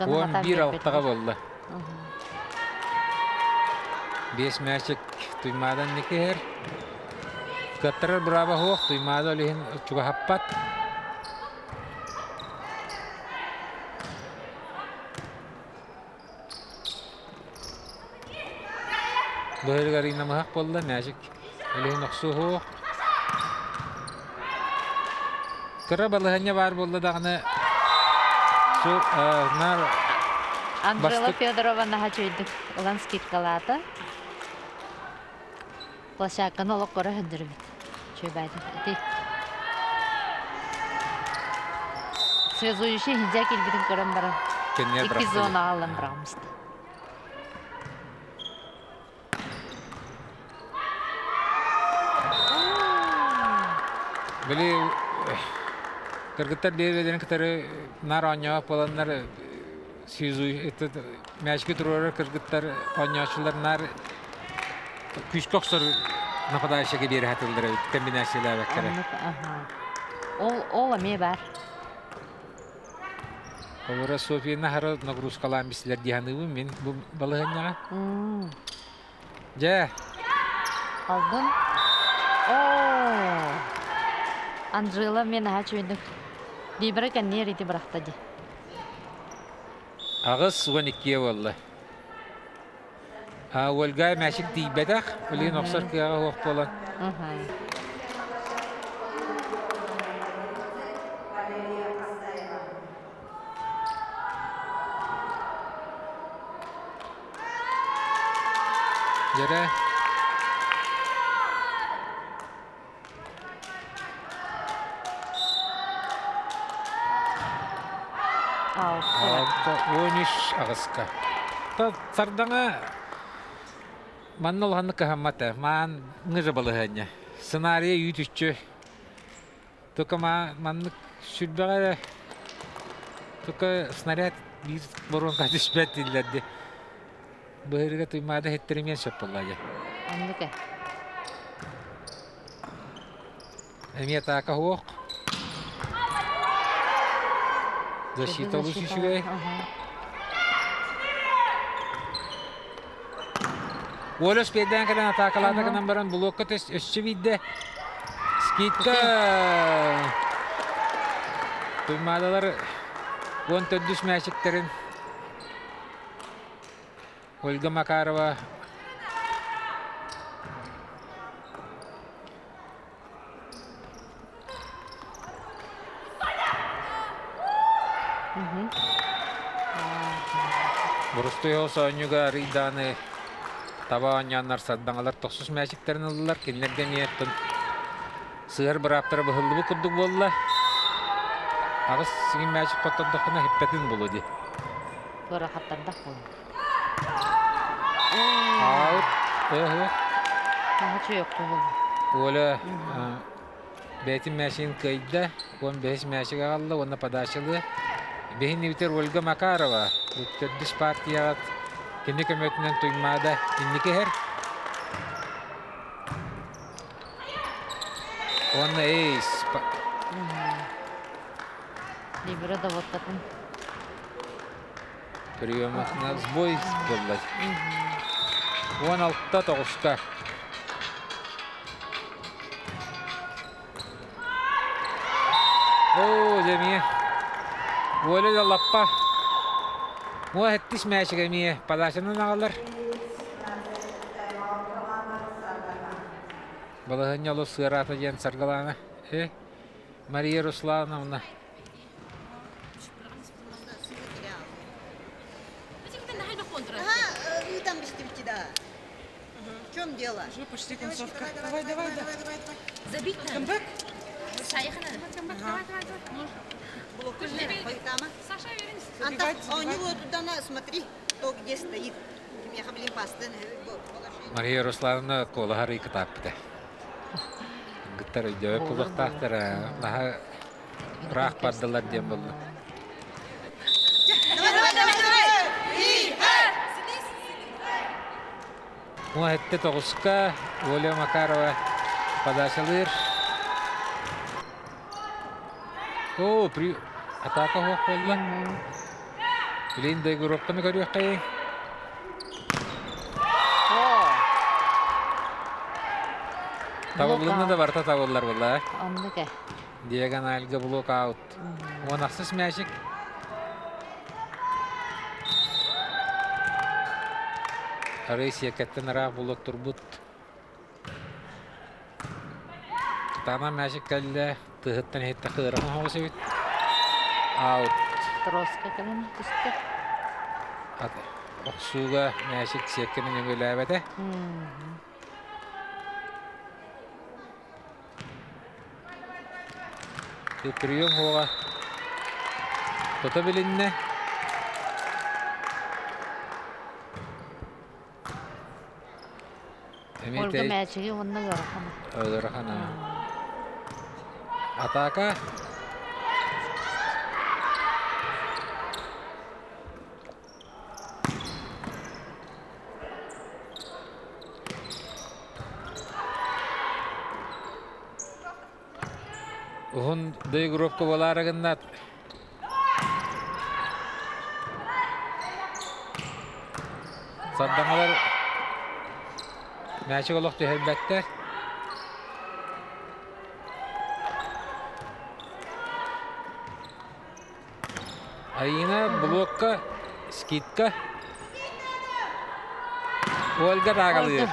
Он бир алтыға болды. Бес мәчік туймадан некер. Каттырар бұрабы хоқ, туймады олейін чуға хаппат. Бұхыр ғарина мұхақ болды, мәчік олейін оқсу хоқ. Кыры балығыне бар болды дағыны Анжела Федорова наха чөйдік. Олан скидкалаты. Площадканы олық көрі хүндірбіт. Чөй байды. Связующий хиджа келбетін көрін бары. Екі зона алын бұрамызды. Білі кыргыттар дербеден кітары нар оңяға боланлар мәшкі тұрары кыргыттар оңяшылар нар күш көксір нападайшыға бері хатылдыры комбинациялар бәккері. Ол әме бар. Олара Софияна хары нагрузкалан бісілер дияныуы мен бұл балығынyaға. Жа. Алдын. Анжела мен аға чөйдік. Дейбірі кәнне реті бірақтады. Ағыз 12 болды. Өлгай мәшік дейбәдәқ, өлген оқсар кияға оқ болан. Жәрі. Ойныш ағысқа. Сардаңа манны олғанны қағамматы. Маан ғыжы балығыны. Сценария үйтішчі. Только манны сүрбәғары. Только снаряд бір бұрынға түспәт дейілерді. Бұғырға тұймады хеттерімен сөп болғайды. Андықы. Әме атақа хоқ. Защита лучше. Олос бейден калан атакалада канан баран блокка төс өссө бийде. Скидка. Туймадалар 14 мәшектерин. Ольга Макарова. Бурустуйо соонюга риданы табааньяннар саддаңалар 9 мәшектерин алдылар. Кинлерге миеттин сыгар быраптары быһыллыбы курдук болла. Агыс сигин мәшек коттондохуна хиппетин болу ди. Бара хаттарда бол. Аут. Нахачы yok бол. Оля бетин мәшин кайда, 15 мәшек алды, оны подачылы. Бехин битер Ольга Макарова. Үттөдүс партият кенде көмөтүнөн туймада инникер. Он эйс. Либера да вот такой. Приемок на сбой боллай. Он алтта тогуска. О, Демия. Оля да лаппа. Муа хеттис мәшігі мие падашының ағалар. Балығын ялу сығыраты ден сарғаланы. Мария Руслановна. Там без да. В чем дело? Уже почти концовка. Давай. Забить надо. Камбэк? Шайха надо. Саша, А у него туда, смотри, кто где стоит. Я хаблин пастын. Мария Руслановна кола хары кытапты. Гыттар өйдөй кулықтақтары. Наға құрақ бардылар дем болды. Муа хетте тоғысқа Оля Макарова подашалыр. О, атака хоқ болды. Білейін дөйгі ұрыққыны көрек қайын. Табылыны да барта табылар болды. Анныке. Диагоналга блок аут. Он ақсыз мәшік. Арейсия кәттен арақ блок тұрбұт. Тана мәшік кәлі тұғыттан хетті қырығын хоғысы бит. Аут. Троска калан түсті. Оқсуға мәшік секкінің өңілі әбәді. Прием хоға. Тота білінне. Ольга мәчіге онны ғарақана. Ғарақана. Атака. Уғын дөй группка боларығыннат. Сардаңалар мәшік олық түйелбәттер. Айына блокка, скидка. Ольга тағалығыр.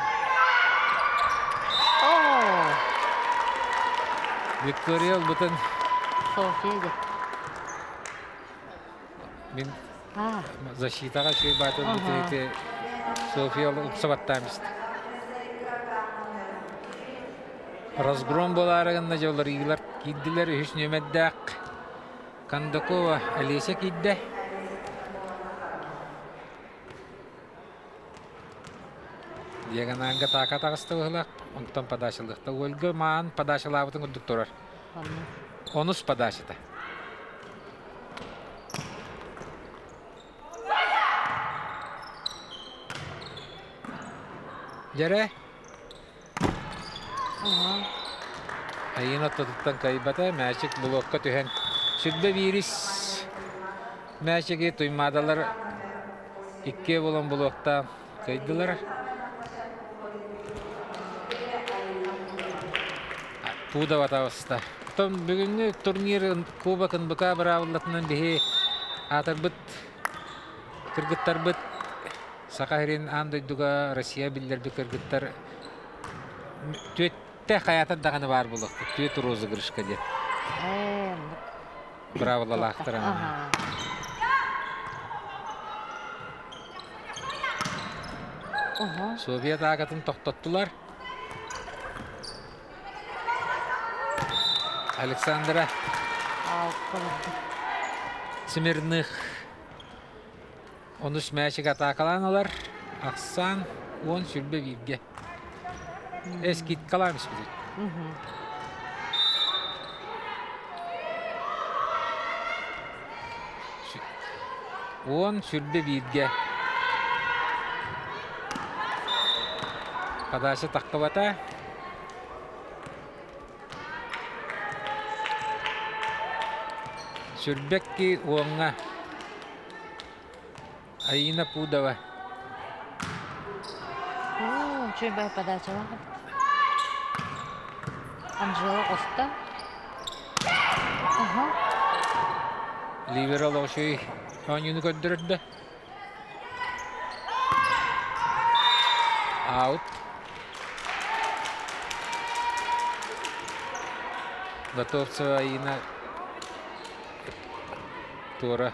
Виктория бұтын. София де. Мен защитаға шөй батын бұтын еті София ұпсабаттамызды. Разгром боларығынна жолар игілер кидділер үш нөмәддәқ. Кандакова Олеся кидді. Диагоналга тақа тағысты бұғылақ. Онтан падашылықты. Ольга маан падашылабытын күрдік тұрар. Онус падашыда. Жаре? Айын оттотуттан кайбата мәшік блокка түхен. Сүрбе вирис мәшігі туймадалар икке болан блокта кайдылар. Пуда ватавыста. Потом бүгүнкү турнир Куба КНБК быраабыллатынан бихи атарбыт кыргыттарбыт Сакахирин андойдуга Россия биллерби кыргыттар төттө хаятар даганы бар булак. Төт розыгрышка деп. Бравалалактыр. Совет агатын токтоттулар. Александра Смирных 13 мәчик атакаланалар. Аксан 10 сүрбе бирге. Эскит каламыз бит. 10 сүрбе бирге. Подача тактабата. Сүрбекки оңга. Айна Пудова. Чөйбай подача. Анжела Коста. Ливерал ошой ойнunu көндүрдү. Аут. Готовцева Айна Тора.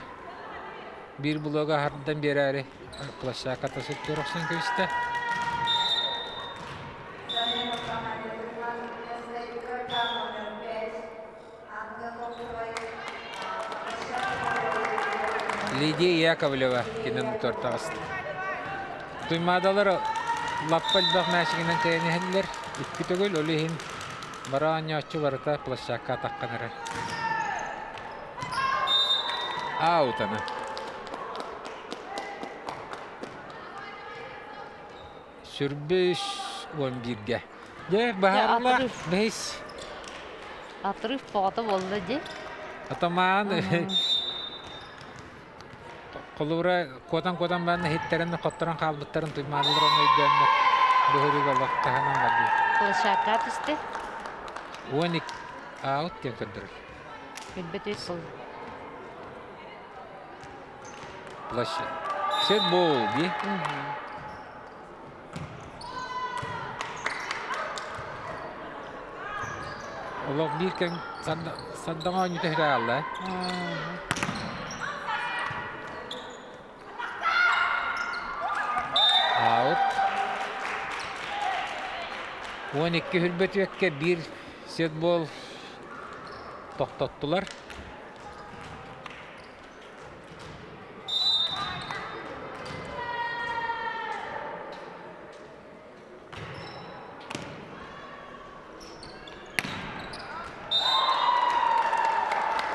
Bir bloga hardan berari площадка тасып көрөксөн көстө. Лидия Яковлева кинен тортаст. Туймадалар лаппал бак мәшигинен кайнелер. Икки төгөл олехин бараанчы барта площадка такканара. Аут ана. Сүрбеш 11-ге. Де бахарла бейс. Атрыв пота болды де. Атаман Колура котан баны хиттерин коттаран калбыттарын туймадылар ойдонно. Бөхөрүгө лактаханан барды. Площадка түсті. 12 аут тен көндүр. Билбетет бол. Площа. Сет бол ди. Олог биркен сандаңа ойнута алла. Аут. 12 хүлбөтүекке bir сет бол токтоттулар.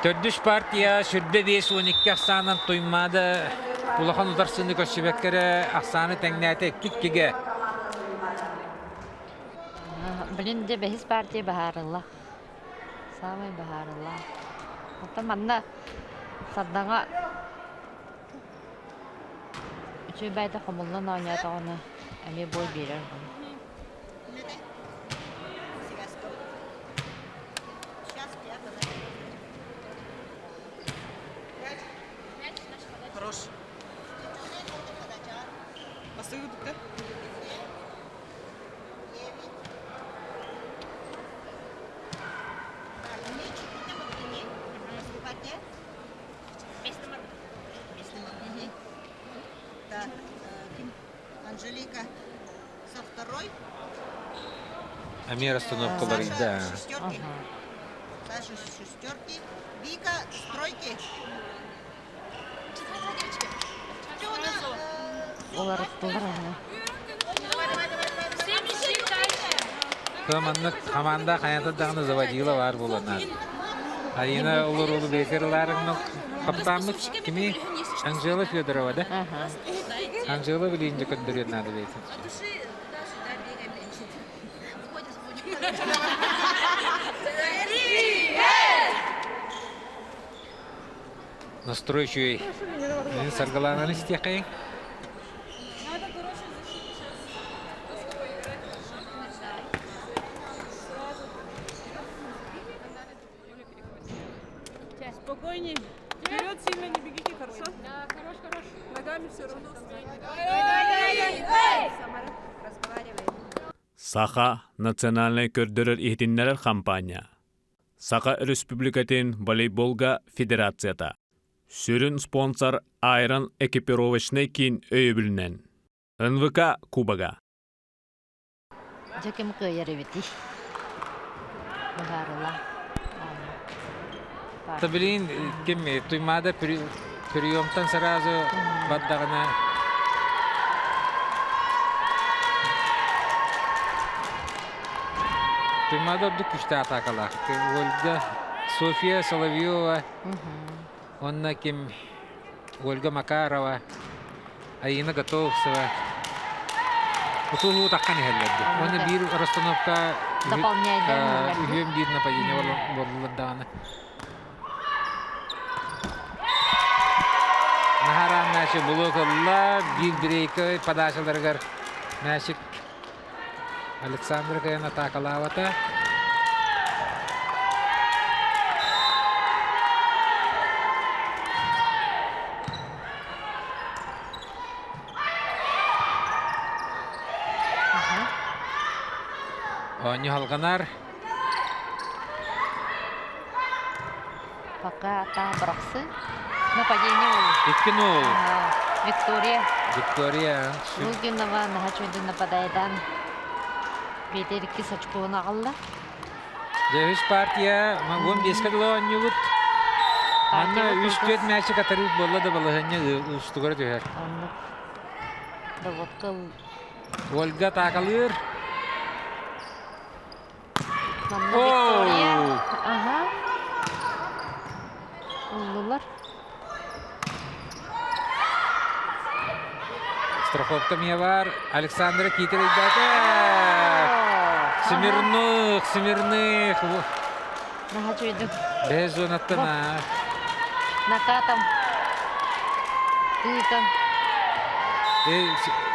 Төрдүш партия сүрбе 5-12 ақсанын туймады. Улахан ударсыны көшібеккері ақсаны тәңнәті киккеге. Білін де бәхіс партия бахарылла. Самай бахарылла. Оттан манна саддаңа үчөй бәйді қомылынан ойнаты оны әме бой берер. Анжелика со второй. Амир остановкалары, да. Шестерки. Саша шестерки. Вика стройки. Олар ұттылар оны. Команда қаянтадағыны заводила бар болана. Арина олар бекерларының қаптамық кеме Анжела Федорова, да? Анжела білейінді көндірген нады бейтін. Настройчуй. Саргалананы істеқайын. Спокойней. Вперед, сильно не бегите, хорошо? Да, хорош. Ногами все равно. Саха национальный көрдөрөр ихтиннерер кампания. Саха республикатын волейболга федерацията. Сүрін спонсор Айрон экипировочный кин өйбілінен. НВК Кубага. Жакем кыйырыбыти. Багарыла. Табилин ким туймада приемтан сразу баддагана туймада дук күшті атакалар. Ольга София Соловьева, онна ким Ольга Макарова, Аина Готовцева. Утулу таккан хелләдди. Оны бир расстановка Дополняйдан. үйем бир нападение болладдагана. Нахаран мәші блокалла, бир-бірейкі подачаларгар мәшік Александр кайын атакалавата. Оны халғанар. Пока ата бұрақсы. Нападение ол. 2-0. Виктория. Виктория. Лугинова нахачуйды нападайдан. Бедерки сачкуына қалла. Жевиш партия, магон бескадылы ойнюбут. Анна 3-4 мәші қатарып болады балығыны ұстығыр түйер. Ольга тақалыр. Виктория. Ага. Уллылар. Страховка мне бар. Александра Китеридата. Смирных. Нахачуйды. Без зонаттана. Накатам. Тыйтан.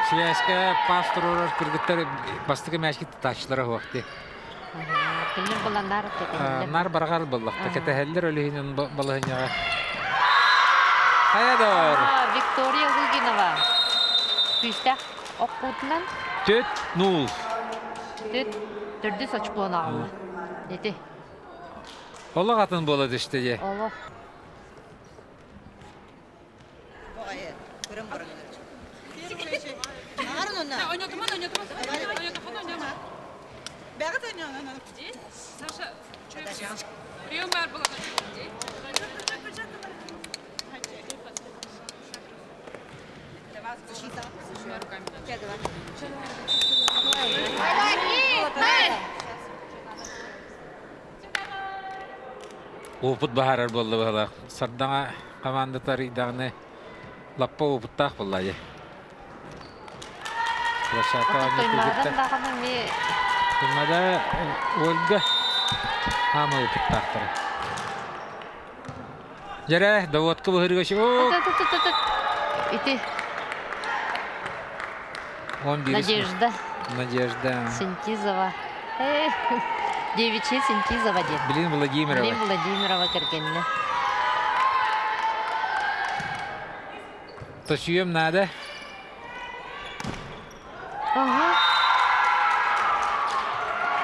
Связка пасторор кыргыттар бастығы мәшкі ташлары хоқты. Кілін бұландар кетелер. Нар барғар болдық. Кетәхелдер өлігінен балығыняға. Хаядор. Виктория Лугинова. Күстәк оққутынан 4-0. Түрді сачкуына қалла. Деті. Ола қатын болады ішті де. Олық. Саша, прием бар была. Опыт бағарар болды бағала. Сардаңа командатар идағыны лаппа опыттақ болды. Тоймадан дағаны ме... Тоймада Ольга ама опыттақтары. Жәрі, даводқа бұғырға ше. Ити. 11. Надежда. Синтизова. Девичья Синтизова дед. Блин Владимирова. Владимирова кіргенне. Тошуем надо. Ага.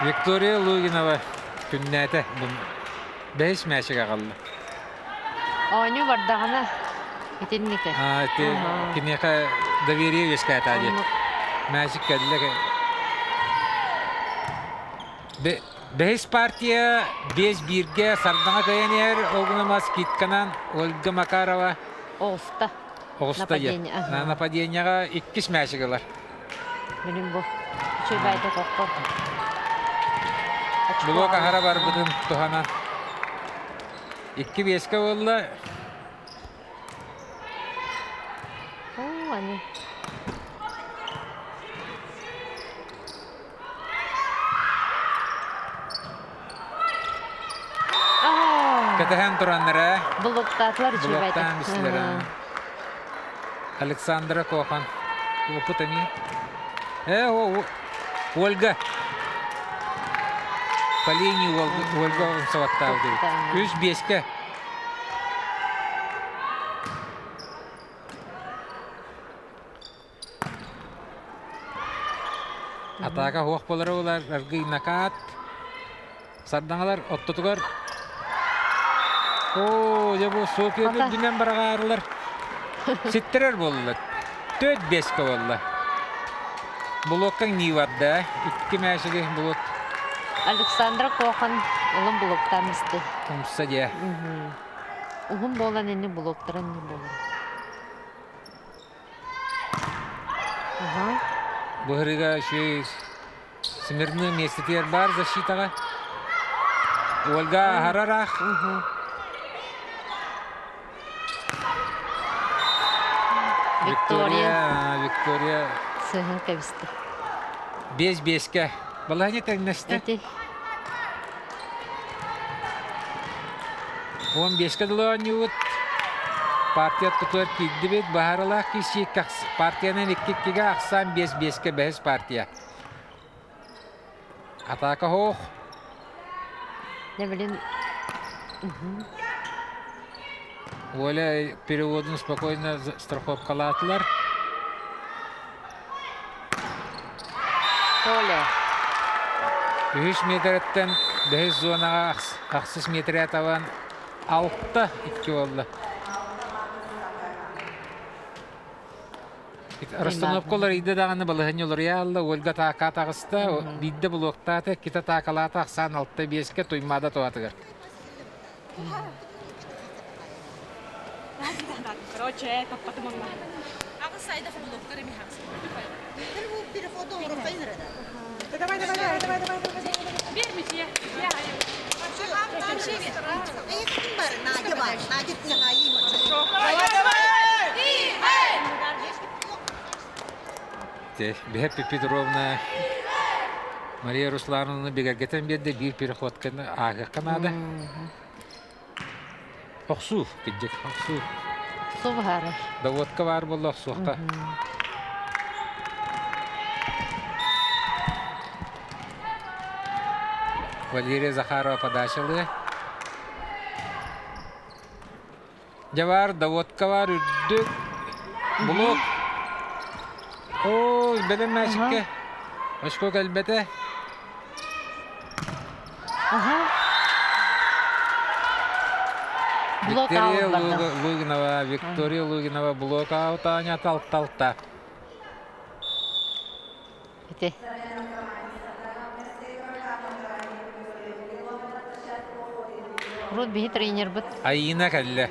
Виктория Лугинова. Күннәті. Бәйіс мәшіға қалды. Ойну бардағына. Итиннеке. Кенеқа доверие вескает ади. Мәшік кәділі. Бәйіс партия 5-1-ге сардаңа кайынер. Оғынымас кетканан Ольга Макарова. Оғыста. Оғыста е. Нападенияға 2 мәшігілер. Білім бұл. Үші байды қоққы. Бұл қағара бар бұдың тұғанан. 2-5-ге олы. Аны. Кәтіген тұранлары. Бұлықтатылар үші байды. Бұлықтан бісілері. Александра Кохан. Опытами. Ольга. По линии Ольга Саваттау. 3-5-ке. Атака хуак болары олар аргы накат. Сардангалар оттотугар. О, я бу сопиялы Ата. дүнен барагарылар. Ситтерер боллар. 4-5 болла. Блоккан ни варда? 2 мәшеге блок Александра Кохан улым блоктан исте. умса дия. Улым болан эни блоктаран не болан. Ага. Бухарига шей смирный местетер бар защитага. Ольга Харарах. Виктория. Сыгын кебисте. 5-5-ке. Баланы тәңнәсте. Эти 15-ке дылан партия тутур кидди бит бахарала киши партияның 2-2-ге ақсан 5-5-ке бәс партия. Атака хоқ. не билин. Оля переводын спокойно страховкалатылар. Оля. 3 метреттен 5 зонаға ақсыз метр атаван 6-2 олды. Расстановкалар иде дағаны балығын олар ялы, Ольга тақа тағыста, бидді блоктаты, кита тақалаты ақсан 6-5-ке тоймада туатығыр. Короче, это потом он... Ага, сайда в блок, карами хакс. Давай. Вермите, я. Бехеппи Петровна, Мария Руслановна бегагетен берді бір переходканы ағы қанады. Оқсу, кеддек, оқсу. Су бахары. Даводка бар болды оқсуаққа. Валерия Захарова подачалы. Жавар, даводка бар, үрдік. Блок. Ой, бәлем мәшікке. Ашко кәлбәті. Ага. Блок Виктория аут барды. Лугинова, Виктория Лугинова блок аут аня талта. Эти. Рут бихи тренер бит. Айына кәлі.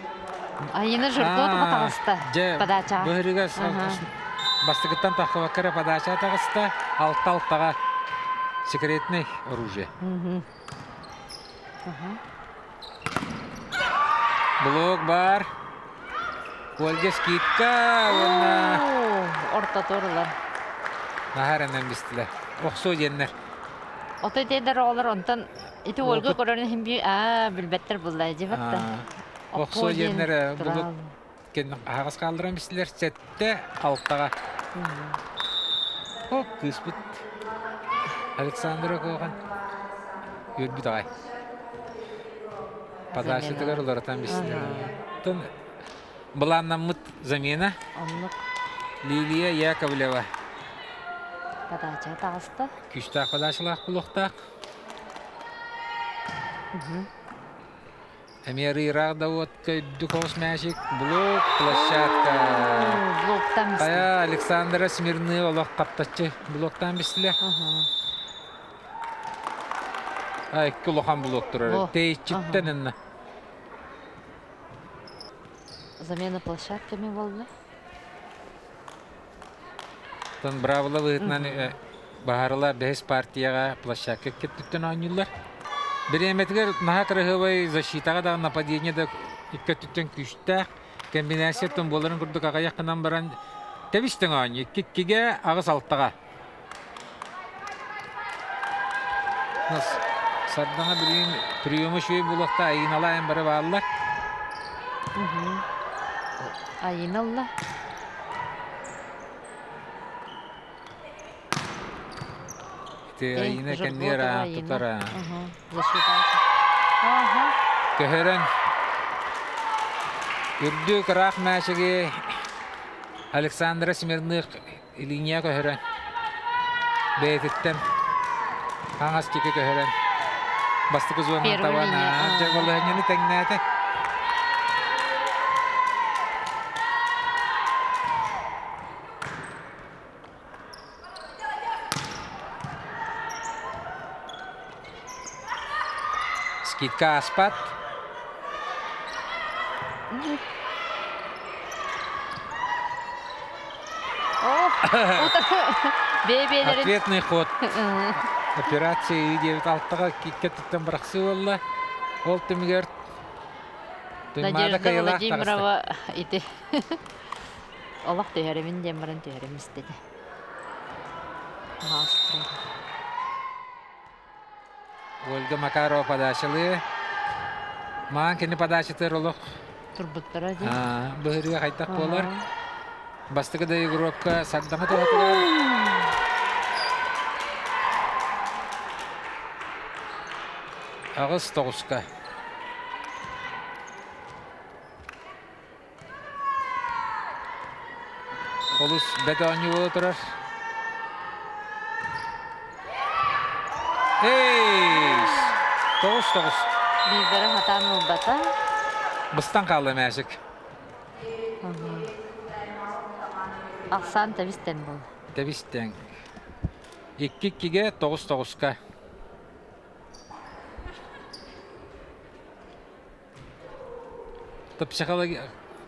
Айыны жыртуат матағыста. Подача. Бұхыриға бастығыттан тақываккара подача тағыста. Алта-алтаға секретный оружие. Блок бар. Ольга скидка. Орта торылар. Нахаранан бістілі. Оқсу денлер. Отой дейдер олар онтан ити Ольга көрерін химби білбеттер бұлдай жебатта. Оқсу денлер бұлық ағыз қалдыран бістілер. Сәтті алтаға. О, кыз бұт. Александра қоған. Өрбіт ағай. Подача тігір оларытан бістілер. Бұланнан мұт замена. Лилия Яковлева. Подача тағыста. Күштақ подачалақ бұлықтақ. Әмері ирағда отқа үдді мәшік. Блок, площадка. Блоктан бістілер. Қая Александра Смирны олақ қаптатчы блоктан бістілер. Әйкі ұлақан блок тұрар. Тейчіттен әнна. Замена площадками болды. Тон бравыла выгытнан бағарыла бәс партияға площадка кеттіттен ойнылар. Бір еметігер наға қырығывай защитаға да нападение да кеттіттен күштақ. Комбинация тон боларын күрдік аға яқынан баран тәбістен ойны. Кеккеге ағыз алттаға. Сардаңа бірін приемы шөй бұлықта айыналайын бары бағалар. Айыналла. Айына кәндер тұтара. Көхерін үрдік рақ мәшіге Александра Смирных линия көхерін. Beytitten. Hangas kiki köhören. Bastı kız onun Первая tavana. линия, Cevallahını tengnete. Скидка Аспат. О, бебелерин. Ответный ход. Операция 9-6-га кикке туттан бырақсы болла. Ол түмігер. Туймада Надежда кайылақ тағысты. Владимирова ити. Олақ төһәрімін демірін төһәріміз деді. Ольга Макарова подачылы. Маан кені подачытыр олық. Турбуттара ди. Бұхырыға қайтақ болар. Бастығы да игровка сагдаңа тоғатыға. Ағыз тоғысқа. Олыс бәді отырар. Эйс! Тоғыз. Бибері хатан ұлбата. Бұстан қалды мәшік. Ақсан тәбістен бұл. Тәбістен. 2-2-ге 9-9-қа. Психология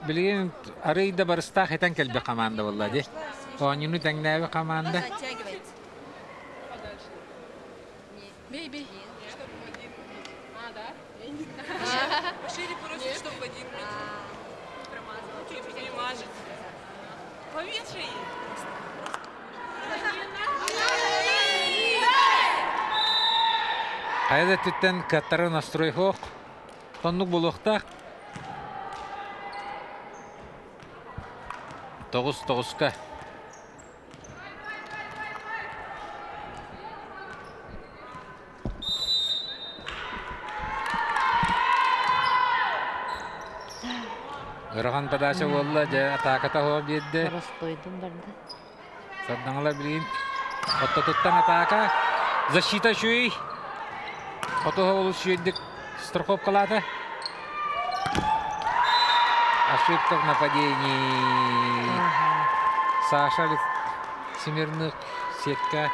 билген арыйда барыста хетен келбе команда болла ди. Онюну теңнәбе команда. Бей, бей. Пошире просто, чтобы один промазал. Чуть-чуть не мажет. Повыше ей. Кайда түттен каттары настрой хок. Тоннук булукта. 9-9-ка. Гырган подача болла, же атаката хоп жетди. Дұрыс тойдым барды. Саддаңалар билген. Отто туттан атака. Защита шуй. Отто болуш шуйдик страховкалады. Ошибка в нападении. Саша Семерных сетка.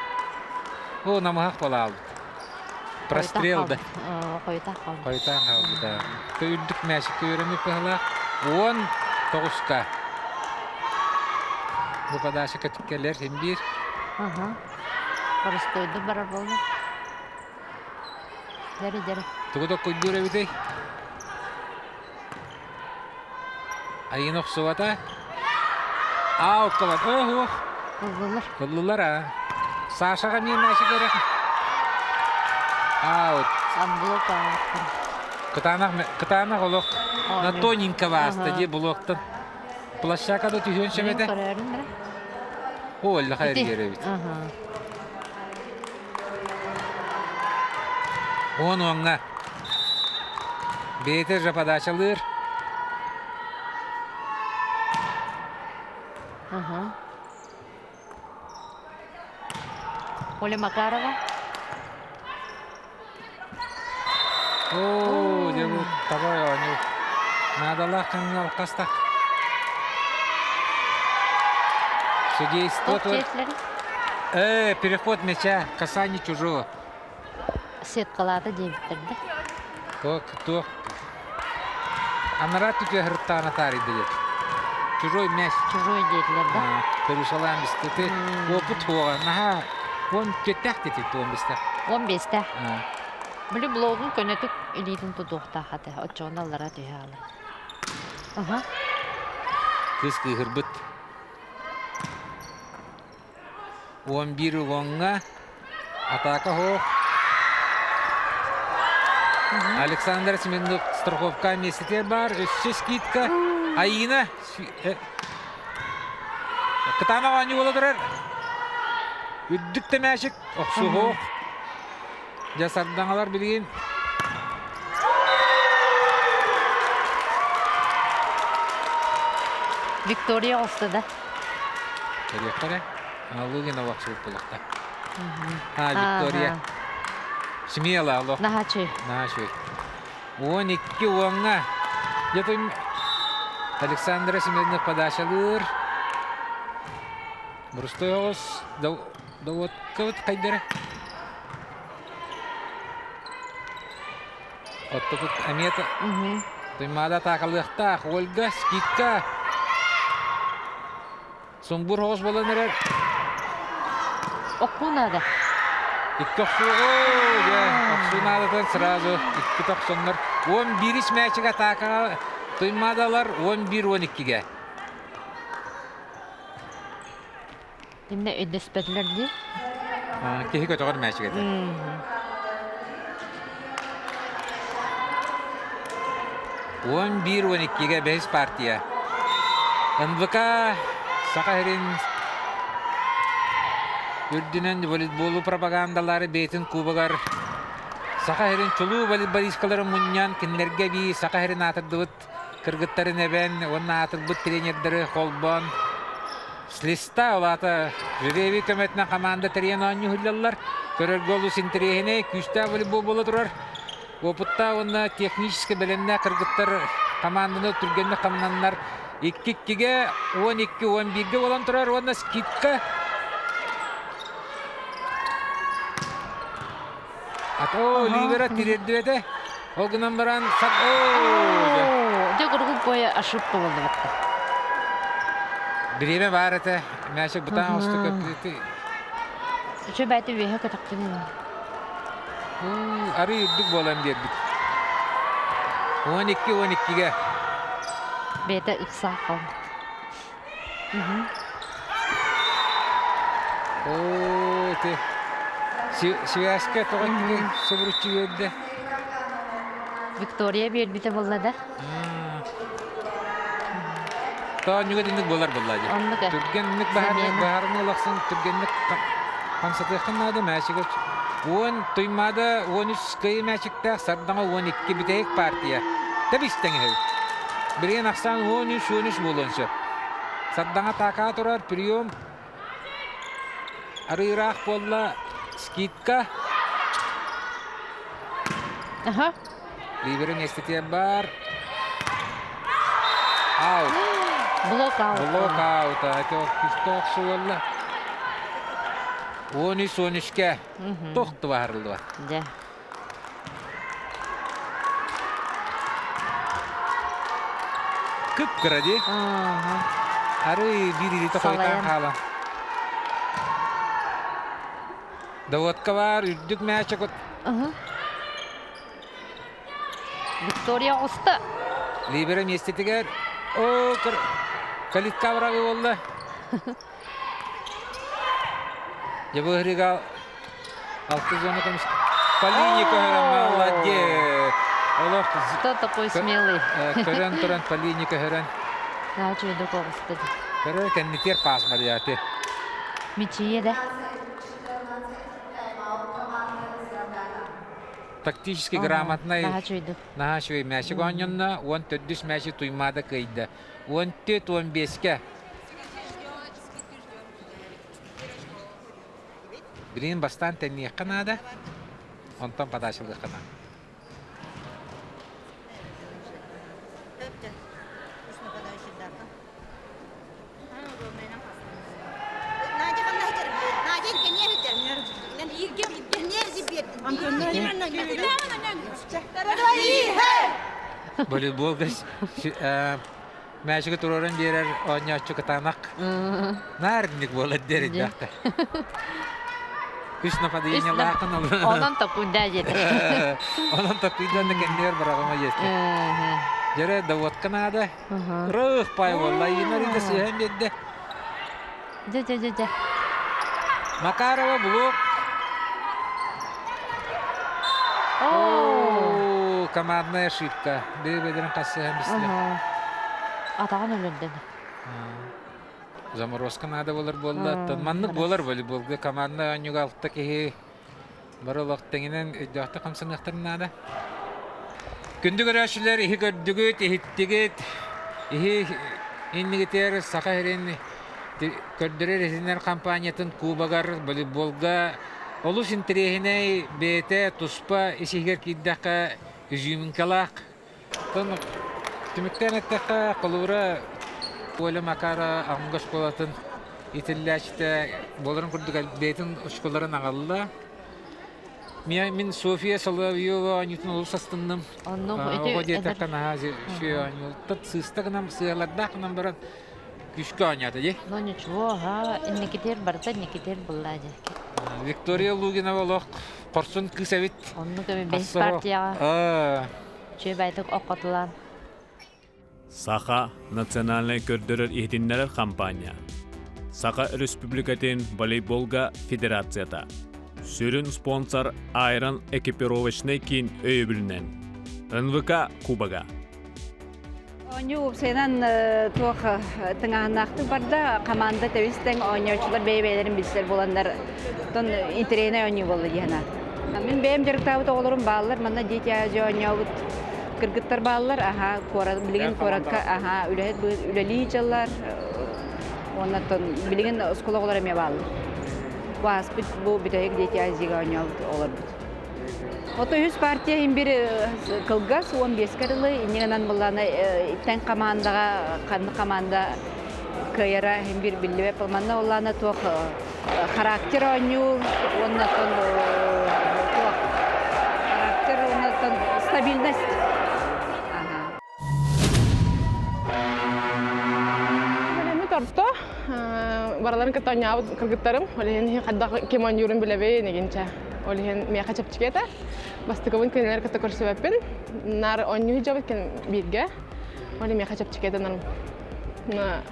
О, намах полал. Прострел да. Қойта қалды. Қойта қалды да. Көйдік мәшік көрімі пығыла. 10-9-қа. Бұл подача көтіккелер 1. Дұрыс тойды бара болды. Дәрі. Тұғыда көйдір өбітей. Айын оқсуата. Аут қалад. Ох. Ұзылыр. Құлылар, Сашаға мен мәші көрек. Аут. Амблок аут. Кытанақ олық. На тоненько басты де блоктан. Площака да түйен шеметі. Көрерін бірі. Олы қайыр кері бит. Оңға. Бейтер жападашылыр. Оля Макарова. О, дебут табай оңы. Надалақ қаңғал қастақ. Судейство. Переход мяча, касание чужого. Сеткалады дебіттерді. Кто? Анара тут я грыттана тари дает. Чужой мяч. Чужой дейтілер, да? Перешалам бистети. Опыт хоға. Наха. Он кетяхте тет он бистех. 15-те. Білі блогын көнетік елейтін тұдуқта қаты. Отчоғыналара түйәлі. Кыз кыгырбыт. 11 оңға. Атака хоқ. Александр Семенов страховка месте бар. Үссе скидка. Айына. Кытана ваню болыдырар. Үддікті мәшік. Оқсы хоқ. Жасардаңалар білген. Виктория олсы да. Көрек қара. Алугена вақсы болықта. Виктория. Смело, алло. Нахачы. Наши. 12 оңға. Ятым Александра Семеновна подачалыр. Брустой оғыз. Давотқа вот қайдары. Отты тут Амета. Тоймада тақылықта. Ольга, скидка. Сумбур оғыз болан әрер. Оқуна да. İki Oksunadadan sırası iki toksonlar 11 мәчіге тақыға тұймадалар 11-12-ге. Енді өйдеспәділер де? Кехі көтіғыр мәчіге. 11-12-ге 5 партия. НВК Сақайрин Үрдінен волейболу пропагандалары бейтін кубағар. Сақайрин чулу волейболисткалары мұньян кенлерге бей Сақайрин атырдыбыт кыргыттарын әбән, оның атырбыт тренердері қолбан. Слиста олата жүреви көметіне команда трен оңы хүллалар. Көрер голу синтерегіне күшті волейбол болы тұрар. Опытта оны техническі біліміне кыргыттар команданы түргенні қамнанлар. 2-2-ге 12-11-ге olan тұрар. Оны скидка. Ато либера тирерді бәді. Олғынан баран сат. Де құрғыл бойы ашып болды бәтті. Біреме бар әті. Мәшік бұтан осты көпті. Үші бәйті бейі көтіқтің. Ары үрдік болам дердік. 12-12-ге. Бәйті ұқсақ қалды. Өте. Связка тоғын собручы өрді. Виктория бербіті болады. Тоғын нүгі діндік болар болады. Түргенлік бағарын олақсын, түргенлік қамсатықын ады мәшігі. 10 тұймады, 13 күйі мәшіктәк, сардаңа 12 бітейік партия. Тәбістен әу. Бірген ақсан 13 болыншы. Сардаңа тақа тұрар, прием. Арырақ болла. Скидка. Либерин эстетия бар. Аут. Блок-аут. Блок-аут. Это күсток суолла. 13-13-ке. Тоқты бағырылды. Да. Күп кіради. Ары бір-ірі тоқойдан қала. Давотка бар, үрдік мәчі көт. Виктория ұсты. Либерім естетігер. Калитка барағы олды. Жабы ғырыға алты зоны көміс. Полини көрін, молодец. Кто такой смелый? Көрін, Полини көрін. Нағачу еді қоғысты. Көрін, кәннетер пас бар яты. Мечи еді. Тактически грамотный. Нағачу мәші қонынна, 14 мәші тұймады көйді. 14-15-ке. Бірін бастан тәнне қанады, онтан падашылғы қанады. Волейбол мәшігі тұрорын берер ойнатшы қытанақ. Нәрінік болады дәрі жақты. Үш нападение лақын алды. Онан тақуында жеді. Онан тақуында кәндер барағыма жесті. Жәрі давотқын ады. Рық пай болла, енар еді сүйен бедді. Жа. Макарова блок. Командная ошибка. Бейбедерін қасы әмбісті. Атаған өлінден. Заморозка надо болар болла. Танманлық болар волейболға. Команда өңігі алықта кеге барылық тәңінен өйдіғақты қамсанықтарын надо. Күнді көрәшілер ихі көрдігіт, ихіттігіт, ихі иннігітер сақа әрен көрдөрөр эсинер компаниятын кубагар волейболга олус интерехиней бете туспа исигер киддака үзүмүнкалак. Тон тимиктен аттака колура Оля Макара аңгаш болатын итилләчтә боларын күрдүк бетин школларын агалла. Мен София Соловьева анютын олус астынным. Ого дете кана ше анют тат сыстыгынам сыяладдакынан баран күшкө анята же. Ну ничего, никитер барта, никитер буллади. Виктория Лугина волок корсун кысавит. Онну көмө бес партияга. Чөбайтык окотулан. Саха национальный көрдөрөр ихтиннерер компания. Саха республикатын волейболга федерацията. Сүрін спонсор Айран экипировочный кин өйбілінен. НВК Кубага. Оню сенен туох тыңаһыннаахты барда команда төбистен ойночулар бейбелерин билсер боландар тон интерене оню болду дияна. Мен бейм жарыктабыт оголорум баалар мана детяжы ойнобут кыргыттар баалар кора билген коракка үлели жаллар оннан билген скологолор эме баалар. Васпит бу битек детяжыга ойнобут олорбут. Отоюз партия бир кылгас 15 кырылы инегенен булланы иттен команда кыйра бир билбеп манна олланы тох характер ойну оннан характер оннан стабильность. Мен торто бараларын кытаняв кыргыттарым олен хадда кемон юрун билебе негенче. Олен меха чапчикета бастыковын кенелер катакорсебеппин нар онню жабыт кен бирге олен меха чапчикета нар на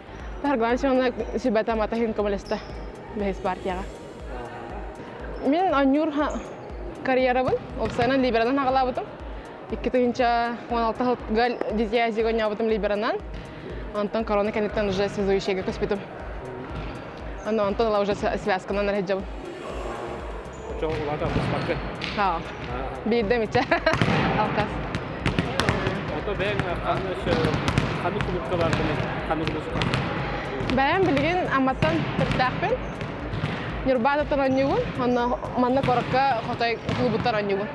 тарганчона сибата матахин комалеста бес партияга мен оннюр карьерабын олсана либеранан агалабытым 2016 гал дитя зигонябытым либеранан антон корона кенеттен уже связующийга коспитым антон ала уже связка на нарheджабы Ha. Bir de miçe. Alkas. Ben bilgin amatan tırtaqpın. Nurbada taranıyorum. Manna korakka xotay klubu taranıyorum.